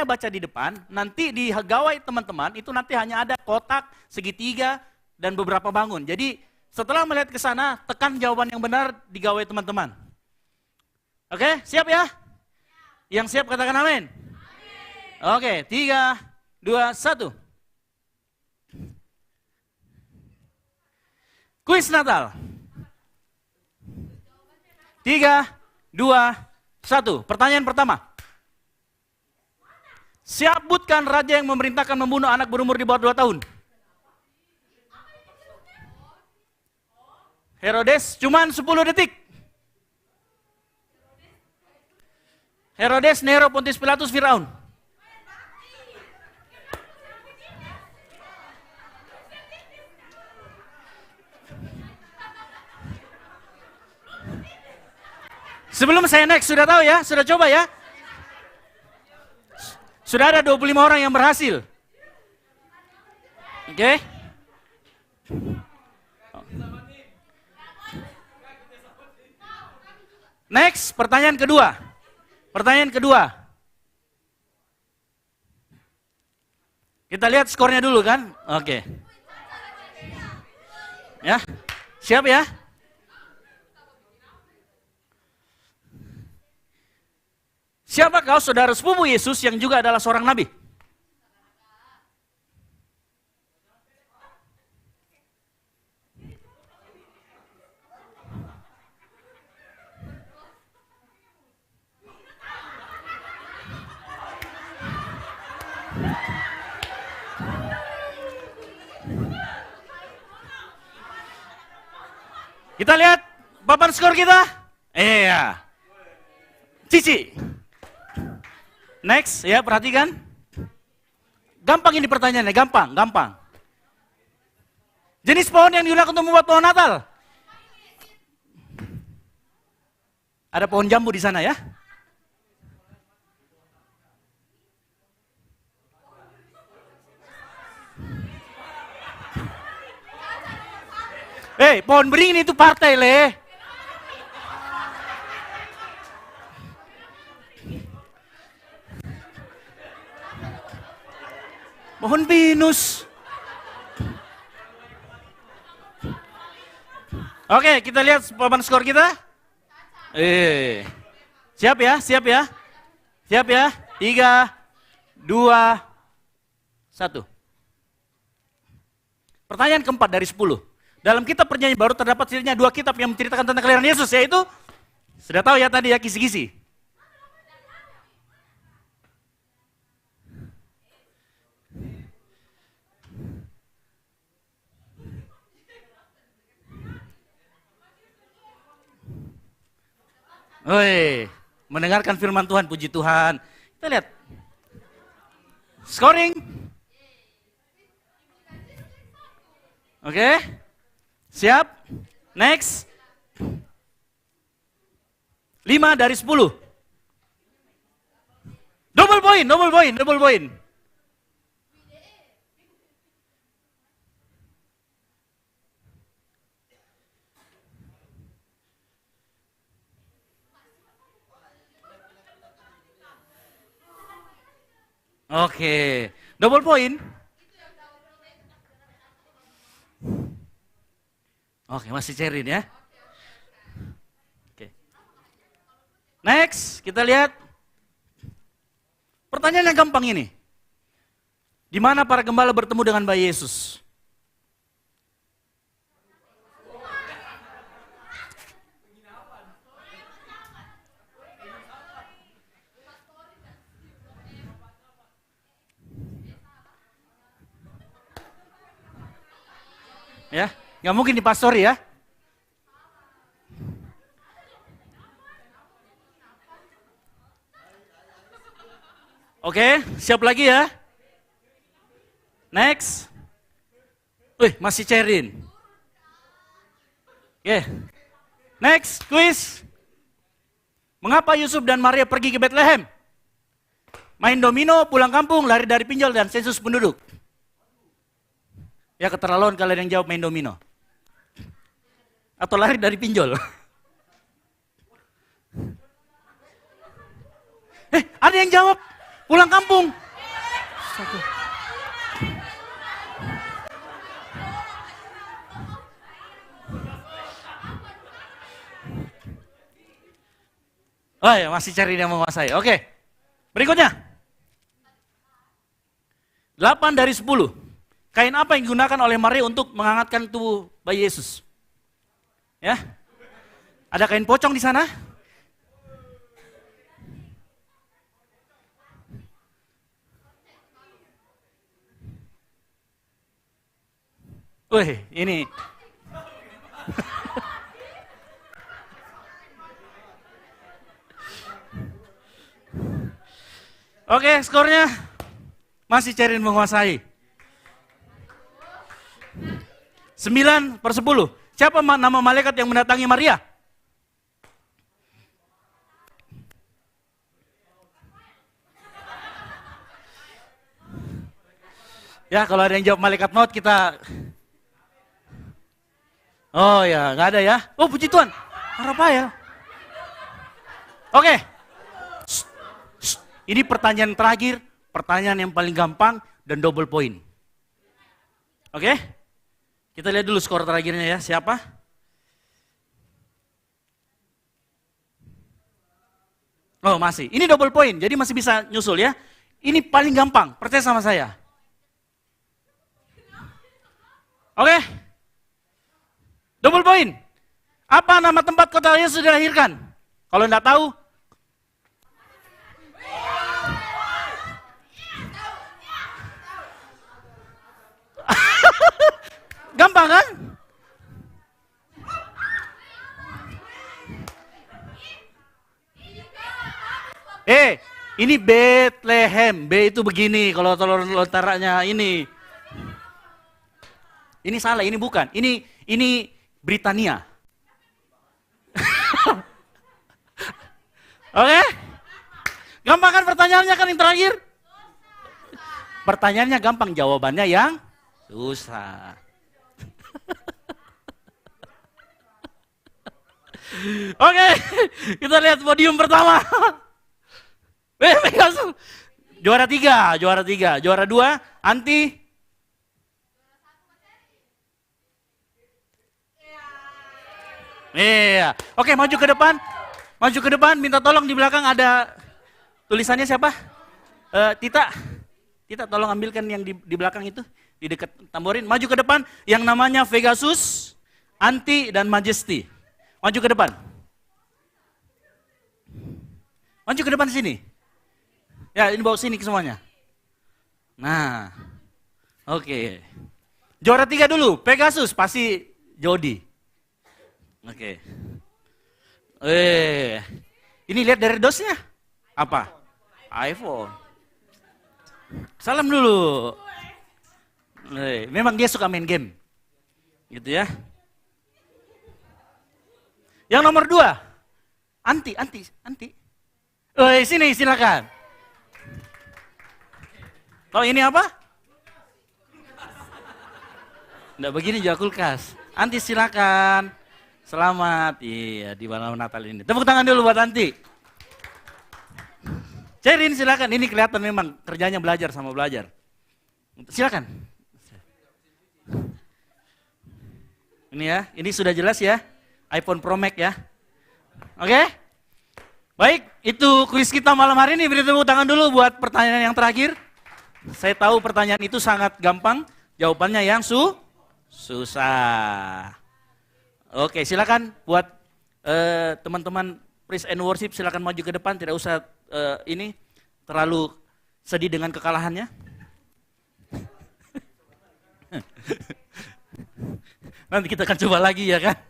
baca di depan, nanti di gawai teman-teman itu nanti hanya ada kotak, segitiga, dan beberapa bangun. Jadi setelah melihat ke sana, tekan jawaban yang benar di gawai teman-teman. Oke, siap ya? Yang siap katakan amin. Oke, 3, 2, 1. Kuis Natal. 3, 2, 1. Pertanyaan pertama. Sebutkan raja yang memerintahkan membunuh anak berumur di bawah 2 tahun. Herodes, cuman 10 detik. Herodes, Nero, Pontius Pilatus, Firaun. Sebelum saya next, sudah tahu ya? Sudah coba ya? Sudah ada 25 orang yang berhasil. Oke? Next, pertanyaan kedua. Kita lihat skornya dulu kan? Oke. Ya, siap ya? Siapa kau saudara sepupu Yesus yang juga adalah seorang nabi? Kita lihat papan skor kita. Iya. Cici. Next, ya perhatikan. Gampang ini pertanyaannya, gampang. Jenis pohon yang digunakan untuk membuat pohon Natal. Ada pohon jambu di sana ya. Pohon beringin itu partai, Le. Pohon pinus. Oke, kita lihat papan skor kita. Siap ya, siap ya. Siap ya. 3, 2, 1. Pertanyaan keempat dari 10. Dalam kitab perjanjian baru terdapat setidaknya 2 kitab yang menceritakan tentang kelahiran Yesus, yaitu, sudah tahu ya tadi ya, kisi-kisi. Mendengarkan firman Tuhan, puji Tuhan. Kita lihat. Scoring. Oke. Siap. Next. 5 dari 10. Double point, double point, double point. Oke, double point. Oke, masih cairin ya. Oke. Next, kita lihat. Pertanyaan yang gampang ini. Di mana para gembala bertemu dengan bayi Yesus? Ya, nggak mungkin di pastori ya. Oke, siap lagi ya. Next. Masih cairin. Oke. Next, quiz. Mengapa Yusuf dan Maria pergi ke Bethlehem? Main domino, pulang kampung, lari dari pinjol, dan sensus penduduk. Ya, keterlaluan kalian yang jawab main domino. Atau lari dari pinjol. Ada yang jawab pulang kampung. Masih cari yang menguasai. Oke. Berikutnya. 8 dari 10. Kain apa yang digunakan oleh Maria untuk menghangatkan tubuh bayi Yesus? Ya, ada kain pocong di sana? Ini. Oke, skornya masih cairin menguasai. 9/10. Siapa nama malaikat yang mendatangi Maria? Ya, kalau ada yang jawab malaikat maut kita. Oh ya, nggak ada ya. Oh, puji Tuhan. Apa ya? Oke. Ini pertanyaan terakhir, pertanyaan yang paling gampang dan double point. Oke? Kita lihat dulu skor terakhirnya ya, siapa? Oh, masih. Ini double point, jadi masih bisa nyusul ya. Ini paling gampang, percaya sama saya. Oke? Double point. Apa nama tempat kota Yesus dilahirkan? Kalau enggak tahu, gampang kan? Ini Bethlehem. B itu begini kalau lontaranya ini. Ini salah, ini bukan. Ini Britania. Oke? Gampang kan pertanyaannya kan yang terakhir? Pertanyaannya gampang, jawabannya yang susah. Oke, kita lihat podium pertama. Pegasus. Juara 3, juara 3. Juara 2, Anti. Iya. Oke, maju ke depan. Maju ke depan, minta tolong di belakang ada tulisannya siapa? Tita. Tita tolong ambilkan yang di belakang itu, di dekat tamborin. Maju ke depan, yang namanya Pegasus, Anti, dan Majesty. Maju ke depan. Maju ke depan sini. Ya, ini bawa sini ke semuanya. Nah, oke. Juara 3 dulu, Pegasus, pasti Jody. Oke. Ini lihat dari dosnya. Apa? iPhone. Salam dulu. Memang dia suka main game. Gitu ya. Yang nomor 2, Anti. Sini silakan. Tahu ini apa? Nggak begini juga kulkas. Anti silakan. Selamat. Iya, di malam Natal ini. Tepuk tangan dulu buat Anti. Cerin silakan. Ini kelihatan memang kerjanya belajar sama belajar. Silakan. Ini ya, ini sudah jelas ya. iPhone Pro Max ya. Oke? Baik, itu kuis kita malam hari ini. Beri tepuk tangan dulu buat pertanyaan yang terakhir. Saya tahu pertanyaan itu sangat gampang, jawabannya yang susah. Oke, silakan buat teman-teman praise and worship, silakan maju ke depan, tidak usah ini terlalu sedih dengan kekalahannya. Nanti kita akan coba lagi ya kan.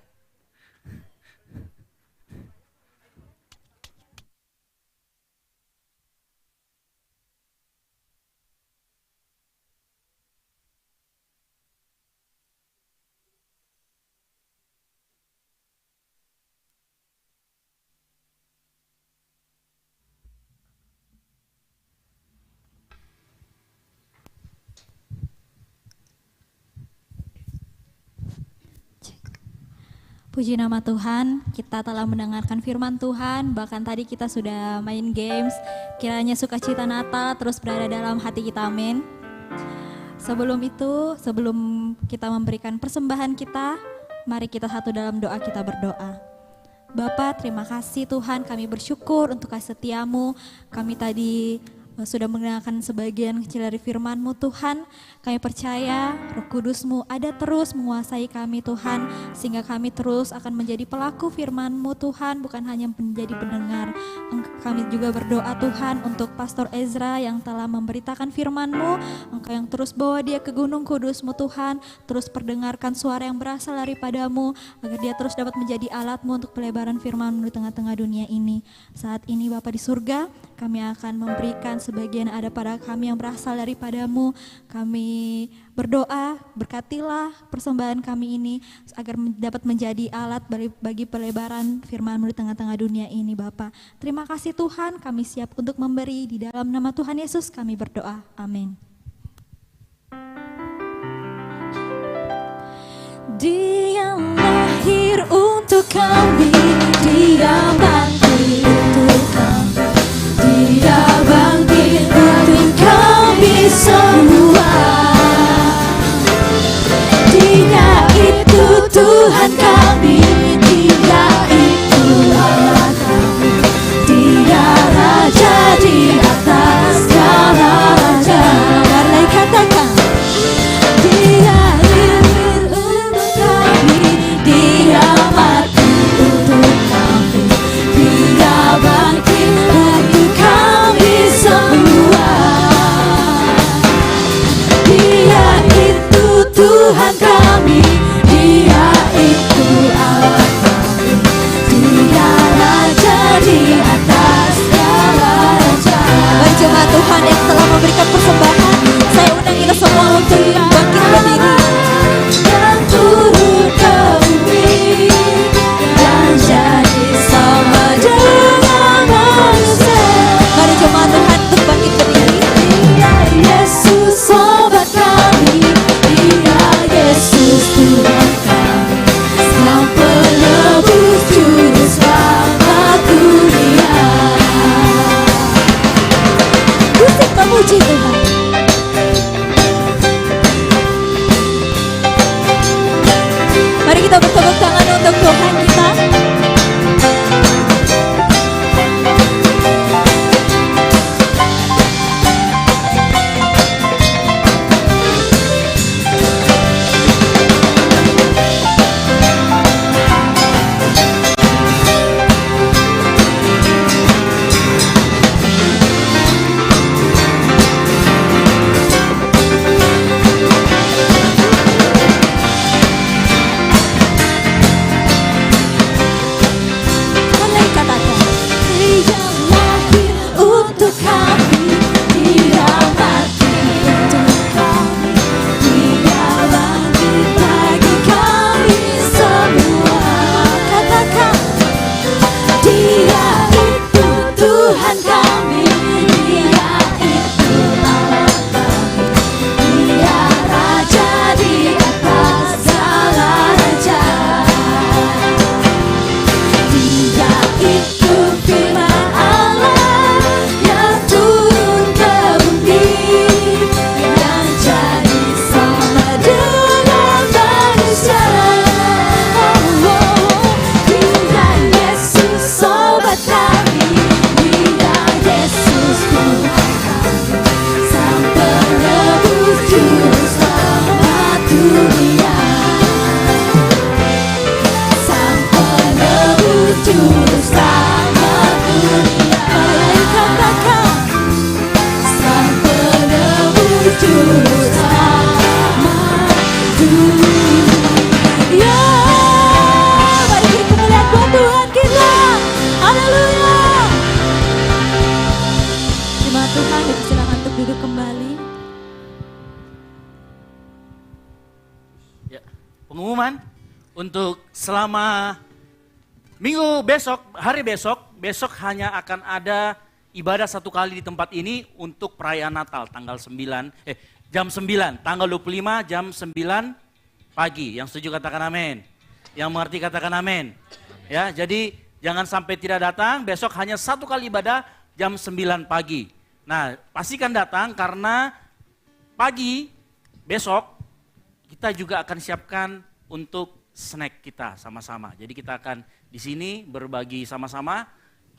Puji nama Tuhan, kita telah mendengarkan firman Tuhan, bahkan tadi kita sudah main games. Kiranya sukacita Natal terus berada dalam hati kita, amin. Sebelum itu, sebelum kita memberikan persembahan kita, mari kita satu dalam doa, kita berdoa. Bapa, terima kasih Tuhan, kami bersyukur untuk kasih setiamu. Kami tadi sudah mendengarkan sebagian kecil dari firman-Mu Tuhan. Kami percaya Roh Kudus-Mu ada terus menguasai kami Tuhan, sehingga kami terus akan menjadi pelaku firman-Mu Tuhan, bukan hanya menjadi pendengar. Kami juga berdoa Tuhan untuk Pastor Ezra yang telah memberitakan firman-Mu, Engkau yang terus bawa dia ke gunung Kudus-Mu Tuhan, terus perdengarkan suara yang berasal daripada-Mu, agar dia terus dapat menjadi alat-Mu untuk pelebaran firman-Mu di tengah-tengah dunia ini. Saat ini Bapa di surga, kami akan memberikan sebagian ada pada kami yang berasal daripada-Mu. Kami berdoa, berkatilah persembahan kami ini agar dapat menjadi alat bagi pelebaran firman-Mu di tengah-tengah dunia ini Bapa. Terima kasih Tuhan, kami siap untuk memberi. Di dalam nama Tuhan Yesus kami berdoa, amin. Dia lahir untuk kami, Dia mati untuk kami, Dia bangkit untuk kami semua. Dia itu Tuhan kami, Dia itu Allah kami, Dia Raja di atas segala raja. Mari katakan, Dia lahir untuk kami, Dia mati untuk kami, Dia bangkit untuk kami semua. Dia itu Tuhan kami, Dia itu Allah kami, Dia Raja di atas segala raja. Bagi jemaat Tuhan yang telah memberikan persembahan, saya undang kita semua untuk bangkit berdiri dan turun ke bumi dan jadi sama dengan pengumuman untuk selama minggu besok, hari besok hanya akan ada ibadah satu kali di tempat ini untuk perayaan Natal jam 9, tanggal 25 jam 9 pagi. Yang setuju katakan amin. Yang mengerti katakan amin. Ya, jadi jangan sampai tidak datang, besok hanya satu kali ibadah jam 9 pagi. Nah, pastikan datang karena pagi besok kita juga akan siapkan untuk snack kita sama-sama. Jadi kita akan di sini berbagi sama-sama,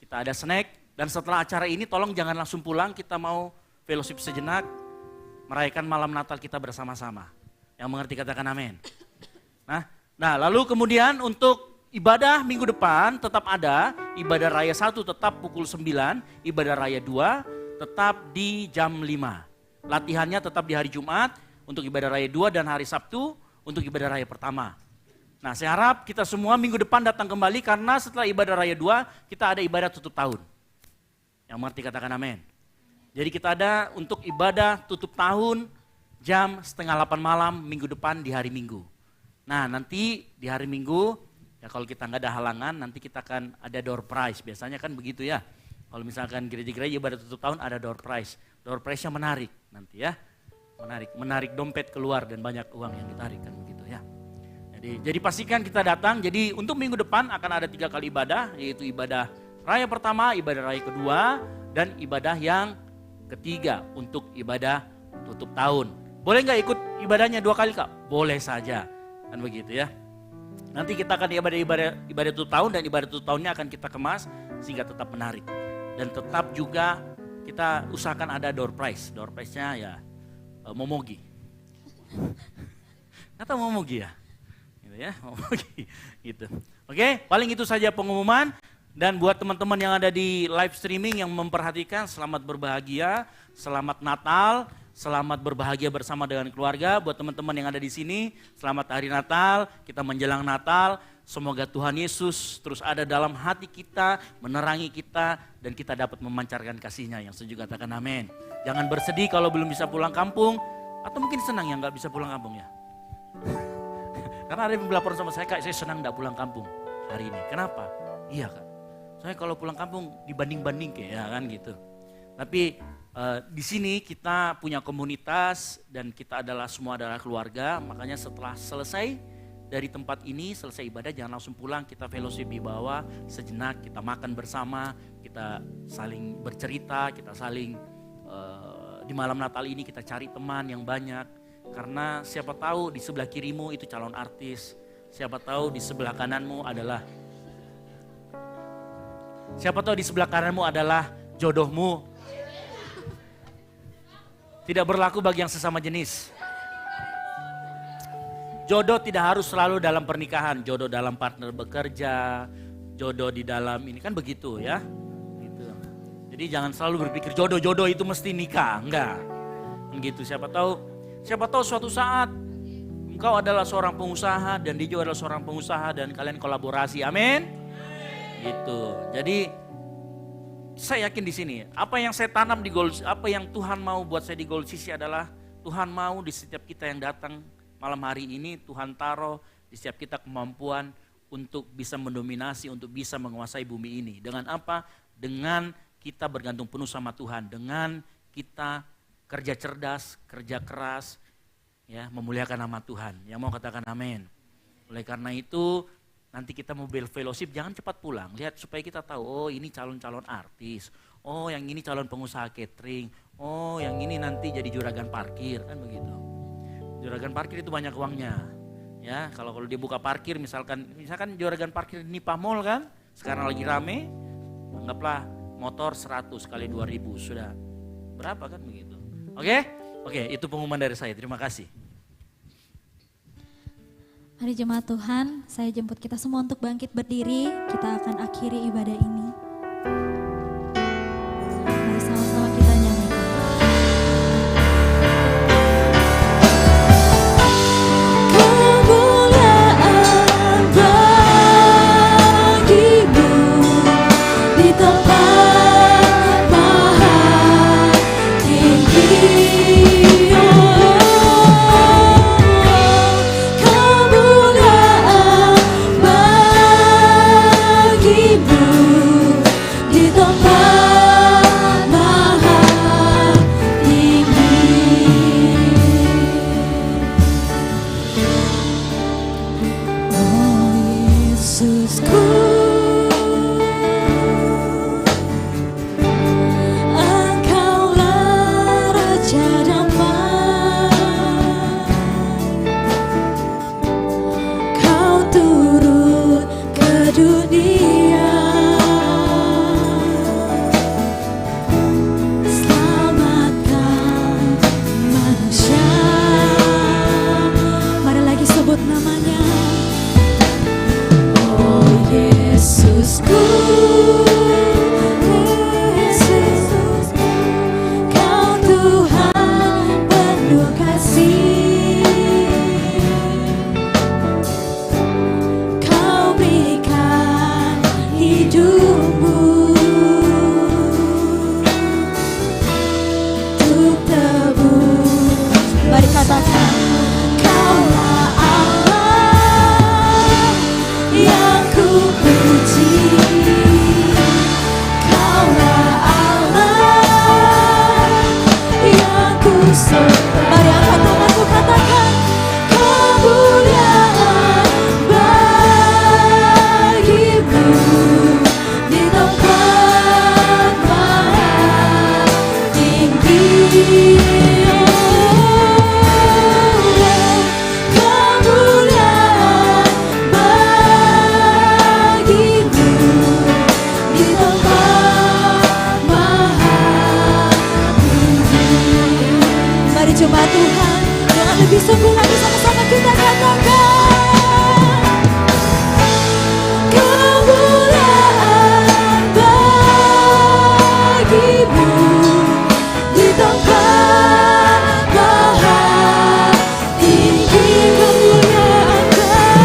kita ada snack dan setelah acara ini tolong jangan langsung pulang, kita mau fellowship sejenak, merayakan malam Natal kita bersama-sama. Yang mengerti katakan amin. Nah, lalu kemudian untuk ibadah minggu depan tetap ada, ibadah raya 1 tetap pukul 9, ibadah raya 2 tetap di jam 5. Latihannya tetap di hari Jumat untuk ibadah raya 2 dan hari Sabtu untuk ibadah raya pertama. Nah, saya harap kita semua minggu depan datang kembali karena setelah ibadah raya 2 kita ada ibadah tutup tahun. Yang mengerti katakan amin. Jadi kita ada untuk ibadah tutup tahun jam 7:30 malam minggu depan di hari Minggu. Nah, nanti di hari Minggu ya kalau kita nggak ada halangan nanti kita akan ada door prize. Biasanya kan begitu ya. Kalau misalkan gereja-gereja ibadah tutup tahun ada door prize. Door prize-nya menarik nanti ya. Menarik dompet keluar dan banyak uang yang ditarik kan begitu ya. Jadi pastikan kita datang. Jadi untuk minggu depan akan ada 3 kali ibadah, yaitu ibadah raya pertama, ibadah raya kedua, dan ibadah yang ketiga untuk ibadah tutup tahun. Boleh nggak ikut ibadahnya 2 kali Kak? Boleh saja, kan begitu ya. Nanti kita akan ibadah tutup tahun dan ibadah tutup tahunnya akan kita kemas sehingga tetap menarik. Dan tetap juga kita usahakan ada door prize. Door prize-nya ya momogi. Atau momogi ya? Ya, gitu. Oke, paling itu saja pengumuman dan buat teman-teman yang ada di live streaming yang memperhatikan, selamat berbahagia, selamat Natal, selamat berbahagia bersama dengan keluarga. Buat teman-teman yang ada di sini, selamat hari Natal, kita menjelang Natal. Semoga Tuhan Yesus terus ada dalam hati kita, menerangi kita dan kita dapat memancarkan kasih-Nya. Yang setuju katakan amin. Jangan bersedih kalau belum bisa pulang kampung atau mungkin senang yang nggak bisa pulang kampung ya. Karena ada yang berlaporan sama saya, Kak, saya senang gak pulang kampung hari ini. Kenapa? Iya Kak, saya kalau pulang kampung dibanding-banding kayak kan gitu. Tapi di sini kita punya komunitas dan kita semua adalah keluarga. Makanya setelah selesai dari tempat ini, selesai ibadah jangan langsung pulang. Kita fellowship di bawah sejenak, kita makan bersama, kita saling bercerita, kita saling di malam Natal ini kita cari teman yang banyak. Karena siapa tahu di sebelah kirimu itu calon artis, siapa tahu di sebelah kananmu adalah jodohmu. Tidak berlaku bagi yang sesama jenis. Jodoh tidak harus selalu dalam pernikahan, jodoh dalam partner bekerja, jodoh di dalam ini kan begitu ya. Gitu. Jadi jangan selalu berpikir jodoh itu mesti nikah, enggak. Gitu, Siapa tahu suatu saat engkau adalah seorang pengusaha dan dia juga adalah seorang pengusaha dan kalian kolaborasi. Amin. Gitu. Jadi saya yakin di sini apa yang saya tanam di Gold, apa yang Tuhan mau buat saya di Gold City adalah Tuhan mau di setiap kita yang datang malam hari ini Tuhan taruh di setiap kita kemampuan untuk bisa mendominasi, untuk bisa menguasai bumi ini. Dengan apa? Dengan kita bergantung penuh sama Tuhan, dengan kita kerja cerdas, kerja keras, ya memuliakan nama Tuhan. Yang mau katakan amin. Oleh karena itu, nanti kita mau fellowship, jangan cepat pulang. Lihat supaya kita tahu, oh ini calon-calon artis, oh yang ini calon pengusaha catering, oh yang ini nanti jadi juragan parkir, kan begitu. Juragan parkir itu banyak uangnya. Ya, kalau dia buka parkir, misalkan juragan parkir di Nipah Mall kan, sekarang lagi rame, anggaplah motor 100 kali 2.000 sudah berapa kan begitu. Oke, itu pengumuman dari saya. Terima kasih. Hari Jemaat Tuhan, saya jemput kita semua untuk bangkit berdiri. Kita akan akhiri ibadah ini. Mari sama-sama kita nyanyikan. Kemuliaan bagimu di tempat maha tinggi. Kemuliaan Yesusku, Engkaulah Raja Damai. Kau turun ke dunia, selamatkan manusia. Mari lagi sebut namanya. Oh Yesusku, Yesusku, Kau Tuhan penuh kasih. Kau berikan hidupmu untuk tebus. Mari katakan, Kaulah Allah yang ku puji. Kaulah Allah yang ku sembah. Mari angkat tanganku, katakan, kemuliaan bagimu di tempat maha tinggi. Kemuliaan bagimu di tempat maha tinggi. Mari jemaat Tuhan, dengan lebih sungguh lagi sama-sama kita katakan, kemuliaan bagimu di tempat maha tinggi. Kemuliaan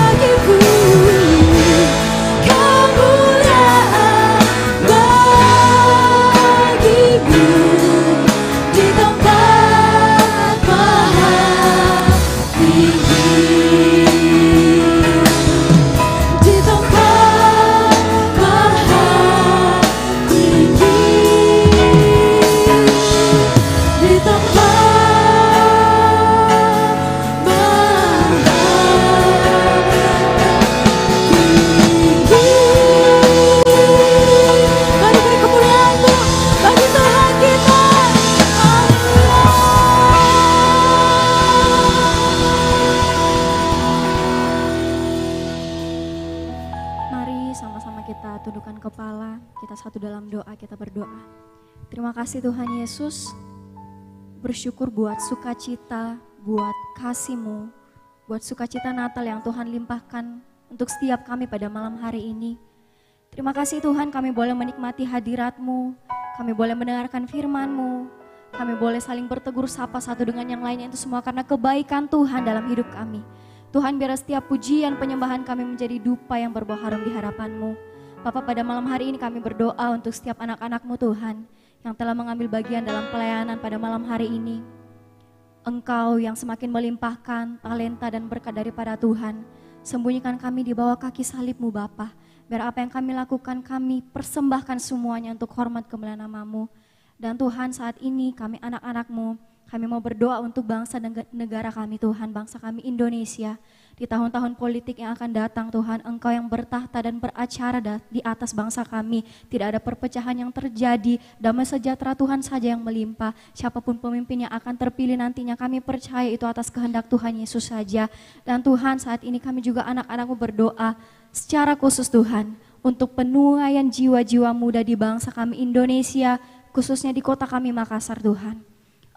bagimu, kemuliaan bagimu di tempat maha tinggi. Di tempat maha tinggi. Di tempat maha tinggi. Mari beri kemuliaan-Mu bagi Tuhan kita. Mari sama-sama kita tundukkan kepala, kita satu dalam doa, kita berdoa. Terima kasih Tuhan Yesus, bersyukur buat sukacita, buat kasih-Mu, buat sukacita Natal yang Tuhan limpahkan untuk setiap kami pada malam hari ini. Terima kasih Tuhan, kami boleh menikmati hadirat-Mu, kami boleh mendengarkan firman-Mu, kami boleh saling bertegur sapa satu dengan yang lainnya, itu semua karena kebaikan Tuhan dalam hidup kami. Tuhan, biar setiap pujian penyembahan kami menjadi dupa yang berbau harum di hadapan-Mu. Bapa, pada malam hari ini kami berdoa untuk setiap anak-anak-Mu Tuhan, yang telah mengambil bagian dalam pelayanan pada malam hari ini. Engkau yang semakin melimpahkan talenta dan berkat daripada Tuhan, sembunyikan kami di bawah kaki salib-Mu Bapa. Biar apa yang kami lakukan, kami persembahkan semuanya untuk hormat kemuliaan nama-Mu. Dan Tuhan, saat ini kami anak-anak-Mu, kami mau berdoa untuk bangsa dan negara kami Tuhan, bangsa kami Indonesia. Di tahun-tahun politik yang akan datang Tuhan, Engkau yang bertahta dan beracara di atas bangsa kami. Tidak ada perpecahan yang terjadi, damai sejahtera Tuhan saja yang melimpah. Siapapun pemimpin yang akan terpilih nantinya, kami percaya itu atas kehendak Tuhan Yesus saja. Dan Tuhan, saat ini kami juga anak-anak-Mu berdoa secara khusus Tuhan, untuk penuaian jiwa-jiwa muda di bangsa kami Indonesia, khususnya di kota kami Makassar Tuhan.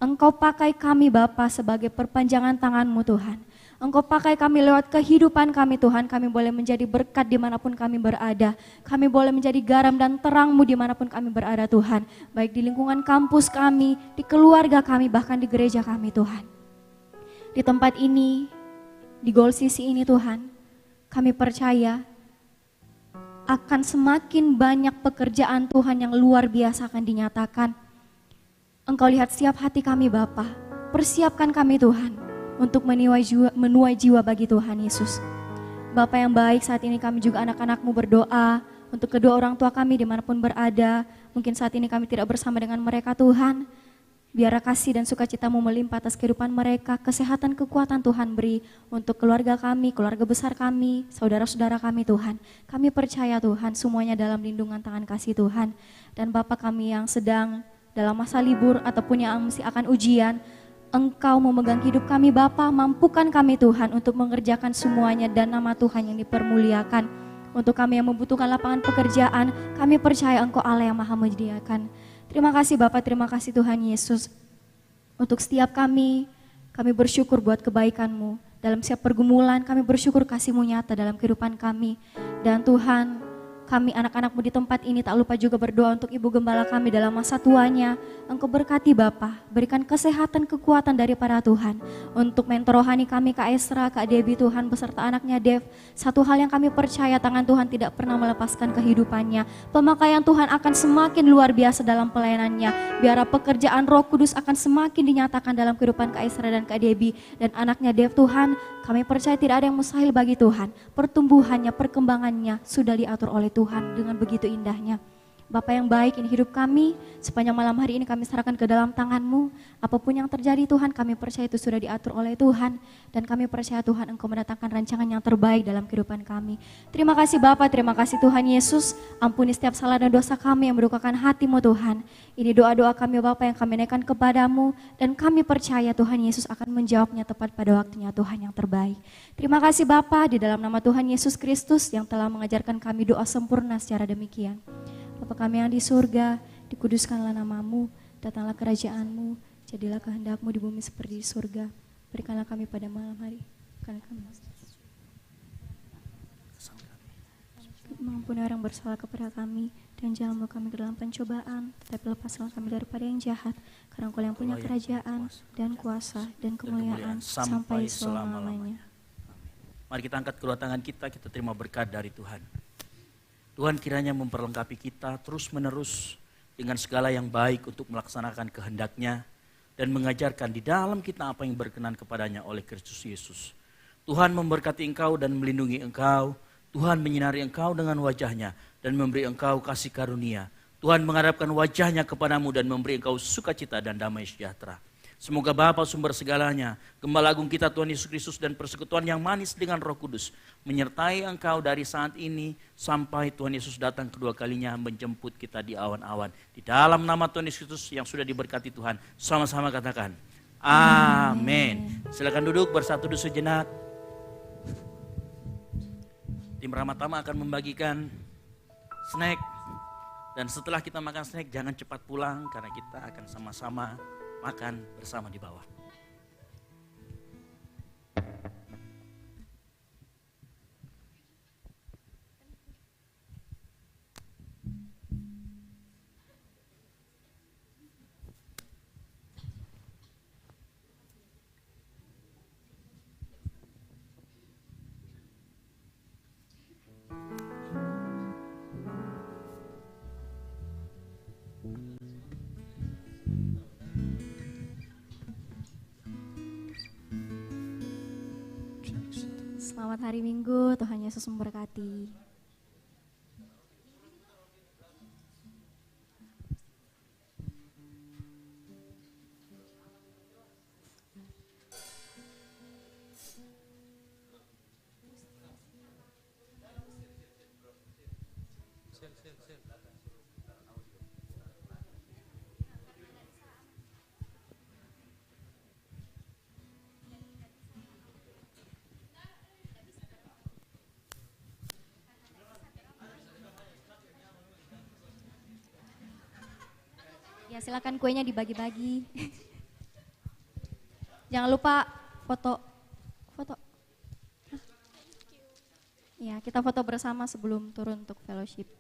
Engkau pakai kami Bapa sebagai perpanjangan tangan-Mu Tuhan. Engkau pakai kami lewat kehidupan kami Tuhan, kami boleh menjadi berkat dimanapun kami berada. Kami boleh menjadi garam dan terang-Mu dimanapun kami berada Tuhan. Baik di lingkungan kampus kami, di keluarga kami, bahkan di gereja kami Tuhan. Di tempat ini, di Gold CC ini Tuhan, kami percaya akan semakin banyak pekerjaan Tuhan yang luar biasa akan dinyatakan. Engkau lihat setiap hati kami Bapa, persiapkan kami Tuhan untuk menuai jiwa bagi Tuhan Yesus. Bapa yang baik, saat ini kami juga anak-anak-Mu berdoa untuk kedua orang tua kami dimanapun berada. Mungkin saat ini kami tidak bersama dengan mereka Tuhan, Biar kasih dan sukacita-Mu melimpah atas kehidupan mereka, kesehatan, kekuatan Tuhan beri untuk keluarga kami, keluarga besar kami, saudara-saudara kami Tuhan. Kami percaya Tuhan semuanya dalam lindungan tangan kasih Tuhan. Dan Bapak kami yang sedang dalam masa libur ataupun yang masih akan ujian, Engkau memegang hidup kami Bapa, mampukan kami Tuhan untuk mengerjakan semuanya dan nama Tuhan yang dipermuliakan. Untuk kami yang membutuhkan lapangan pekerjaan, kami percaya Engkau Allah yang maha menyediakan. Terima kasih Bapak, terima kasih Tuhan Yesus. Untuk setiap kami bersyukur buat kebaikan-Mu. Dalam setiap pergumulan kami bersyukur kasih-Mu nyata dalam kehidupan kami. Dan Tuhan, kami anak-anak-Mu di tempat ini tak lupa juga berdoa untuk Ibu Gembala kami dalam masa tuanya. Engkau berkati Bapa, berikan kesehatan, kekuatan daripada Tuhan. Untuk mentor rohani kami Kak Esra, Kak Debbie Tuhan beserta anaknya Dev. Satu hal yang kami percaya tangan Tuhan tidak pernah melepaskan kehidupannya. Pemakaian Tuhan akan semakin luar biasa dalam pelayanannya. Biar pekerjaan Roh Kudus akan semakin dinyatakan dalam kehidupan Kak Esra dan Kak Debbie dan anaknya Dev Tuhan. Kami percaya tidak ada yang mustahil bagi Tuhan. Pertumbuhannya, perkembangannya sudah diatur oleh Tuhan dengan begitu indahnya. Bapa yang baik, ini hidup kami, sepanjang malam hari ini kami serahkan ke dalam tangan-Mu. Apapun yang terjadi Tuhan, kami percaya itu sudah diatur oleh Tuhan. Dan kami percaya Tuhan Engkau mendatangkan rancangan yang terbaik dalam kehidupan kami. Terima kasih Bapa, terima kasih Tuhan Yesus. Ampuni setiap salah dan dosa kami yang mendukakan hati-Mu Tuhan. Ini doa-doa kami Bapa yang kami naikkan kepadamu. Dan kami percaya Tuhan Yesus akan menjawabnya tepat pada waktunya Tuhan yang terbaik. Terima kasih Bapa, di dalam nama Tuhan Yesus Kristus yang telah mengajarkan kami doa sempurna secara demikian. Bapa kami yang di surga, dikuduskanlah nama-Mu, datanglah kerajaan-Mu, jadilah kehendak-Mu di bumi seperti di surga. Berikanlah kami pada malam hari. Mengampuni orang bersalah kepada kami, dan jangan membawa kami ke dalam pencobaan, tapi lepaslah kami daripada yang jahat, karena Engkau yang punya kerajaan, dan kuasa, dan kemuliaan, sampai selama-lamanya. Mari kita angkat kedua tangan kita terima berkat dari Tuhan. Tuhan kiranya memperlengkapi kita terus-menerus dengan segala yang baik untuk melaksanakan kehendak-Nya dan mengajarkan di dalam kita apa yang berkenan kepadanya oleh Kristus Yesus. Tuhan memberkati engkau dan melindungi engkau. Tuhan menyinari engkau dengan wajah-Nya dan memberi engkau kasih karunia. Tuhan menghadapkan wajah-Nya kepadamu dan memberi engkau sukacita dan damai sejahtera. Semoga Bapa sumber segalanya, Gembala Agung kita Tuhan Yesus Kristus dan persekutuan yang manis dengan Roh Kudus menyertai engkau dari saat ini sampai Tuhan Yesus datang kedua kalinya menjemput kita di awan-awan. Di dalam nama Tuhan Yesus Kristus yang sudah diberkati Tuhan, sama-sama katakan amin. Silakan duduk bersatu sejenak. Tim Ramatama akan membagikan snack. Dan setelah kita makan snack jangan cepat pulang karena kita akan sama-sama makan bersama di bawah. Selamat hari Minggu, Tuhan Yesus memberkati. Ya silakan kuenya dibagi-bagi. Jangan lupa foto. Ya kita foto bersama sebelum turun untuk fellowship.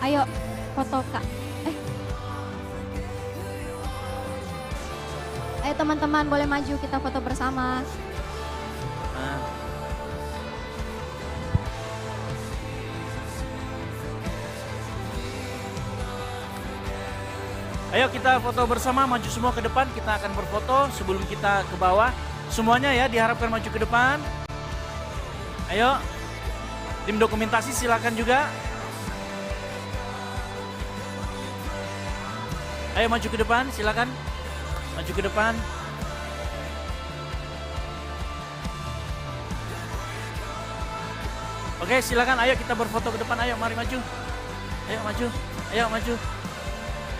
Ayo foto Kak. Ayo teman-teman boleh maju kita foto bersama. Nah. Ayo kita foto bersama, maju semua ke depan, kita akan berfoto sebelum kita ke bawah. Semuanya ya diharapkan maju ke depan. Ayo, tim dokumentasi silakan juga. Ayo maju ke depan, silakan. Maju ke depan. Oke, silakan. Ayo kita berfoto ke depan. Ayo, mari maju. Ayo maju. Ayo maju.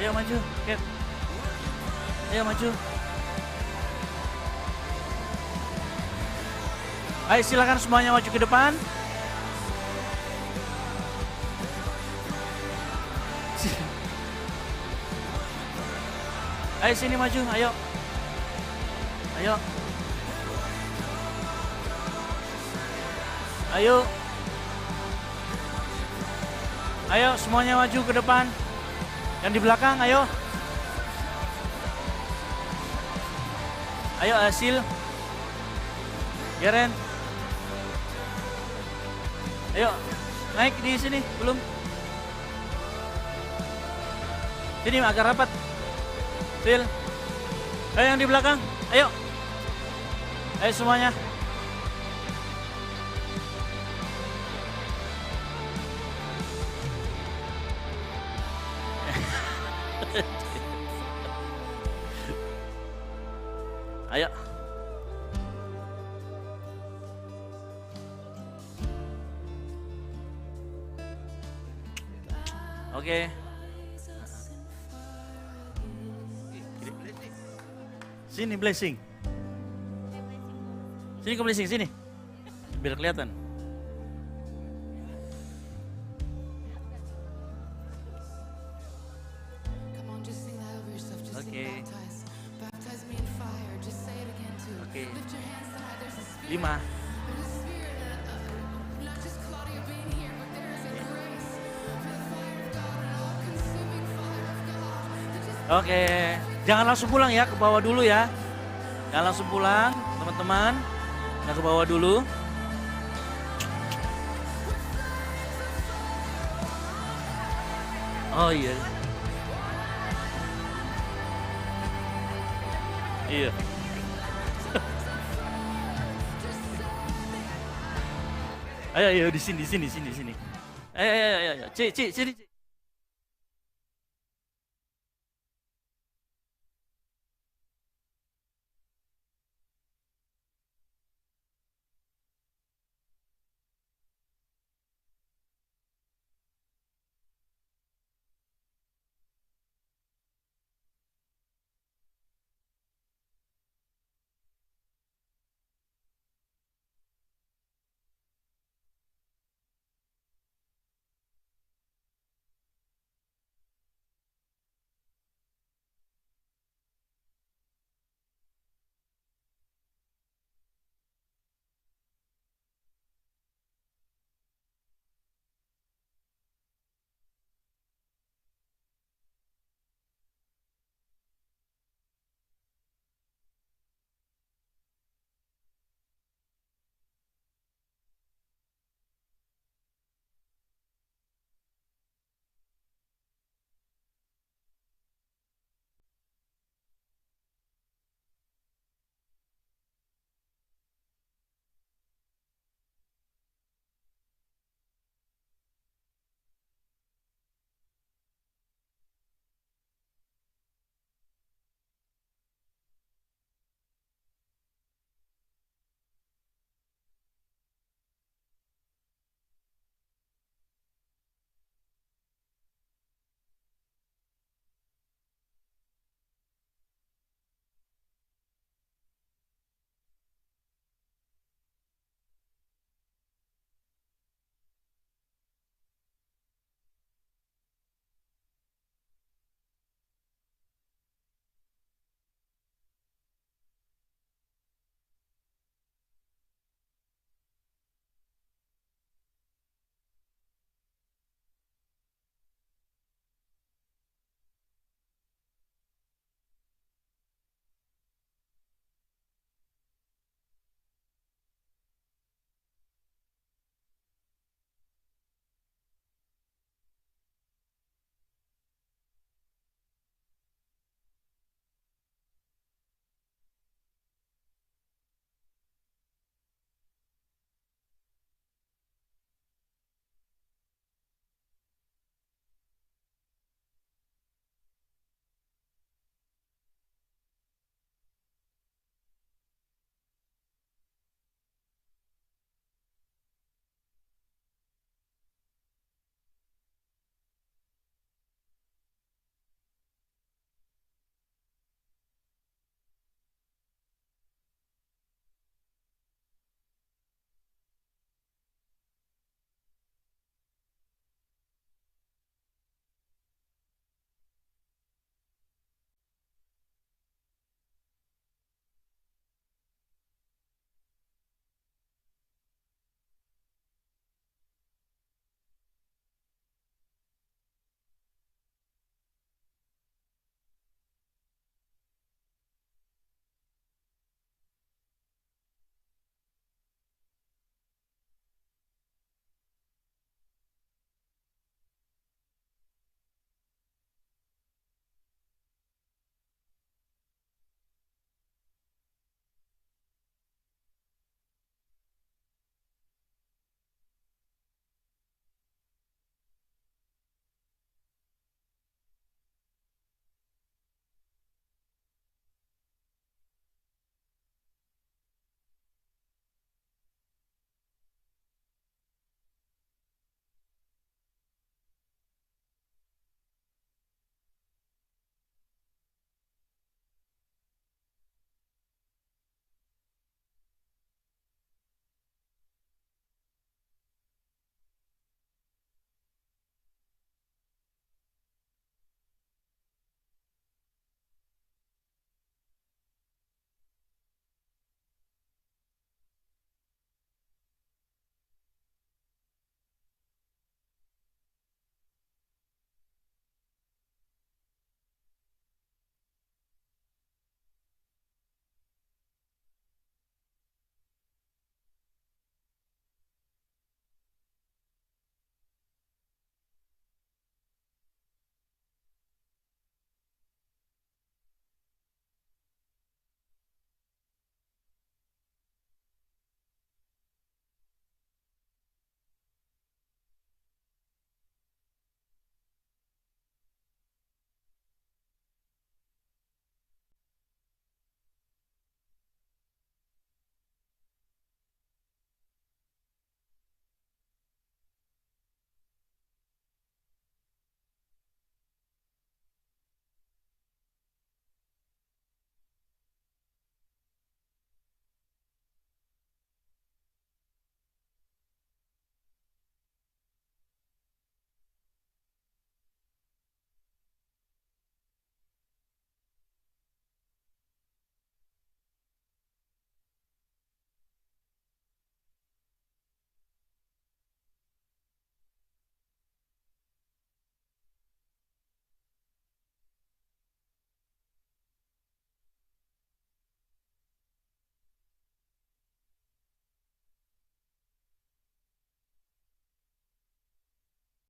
Ayo maju, Cat. Ayo maju. Ayo silakan semuanya maju ke depan. Ayo sini maju, ayo. Ayo. Ayo. Ayo semuanya maju ke depan. Yang di belakang, ayo. Ayo Asil. Geren. Ayo, naik di sini, belum. Sini agak rapat. Sil. Ayo yang di belakang, ayo. Ayo semuanya. Ayo. Oke. Sini blessing. Sini ke blessing, sini. Biar kelihatan. Oke. Oke. 5. Oke, jangan langsung pulang ya, ke bawah dulu ya. Jangan langsung pulang, teman-teman. Nah, ke bawah dulu. Oh iya. Iya. Ayo, ayo di sini. Ayo. Ci, sini.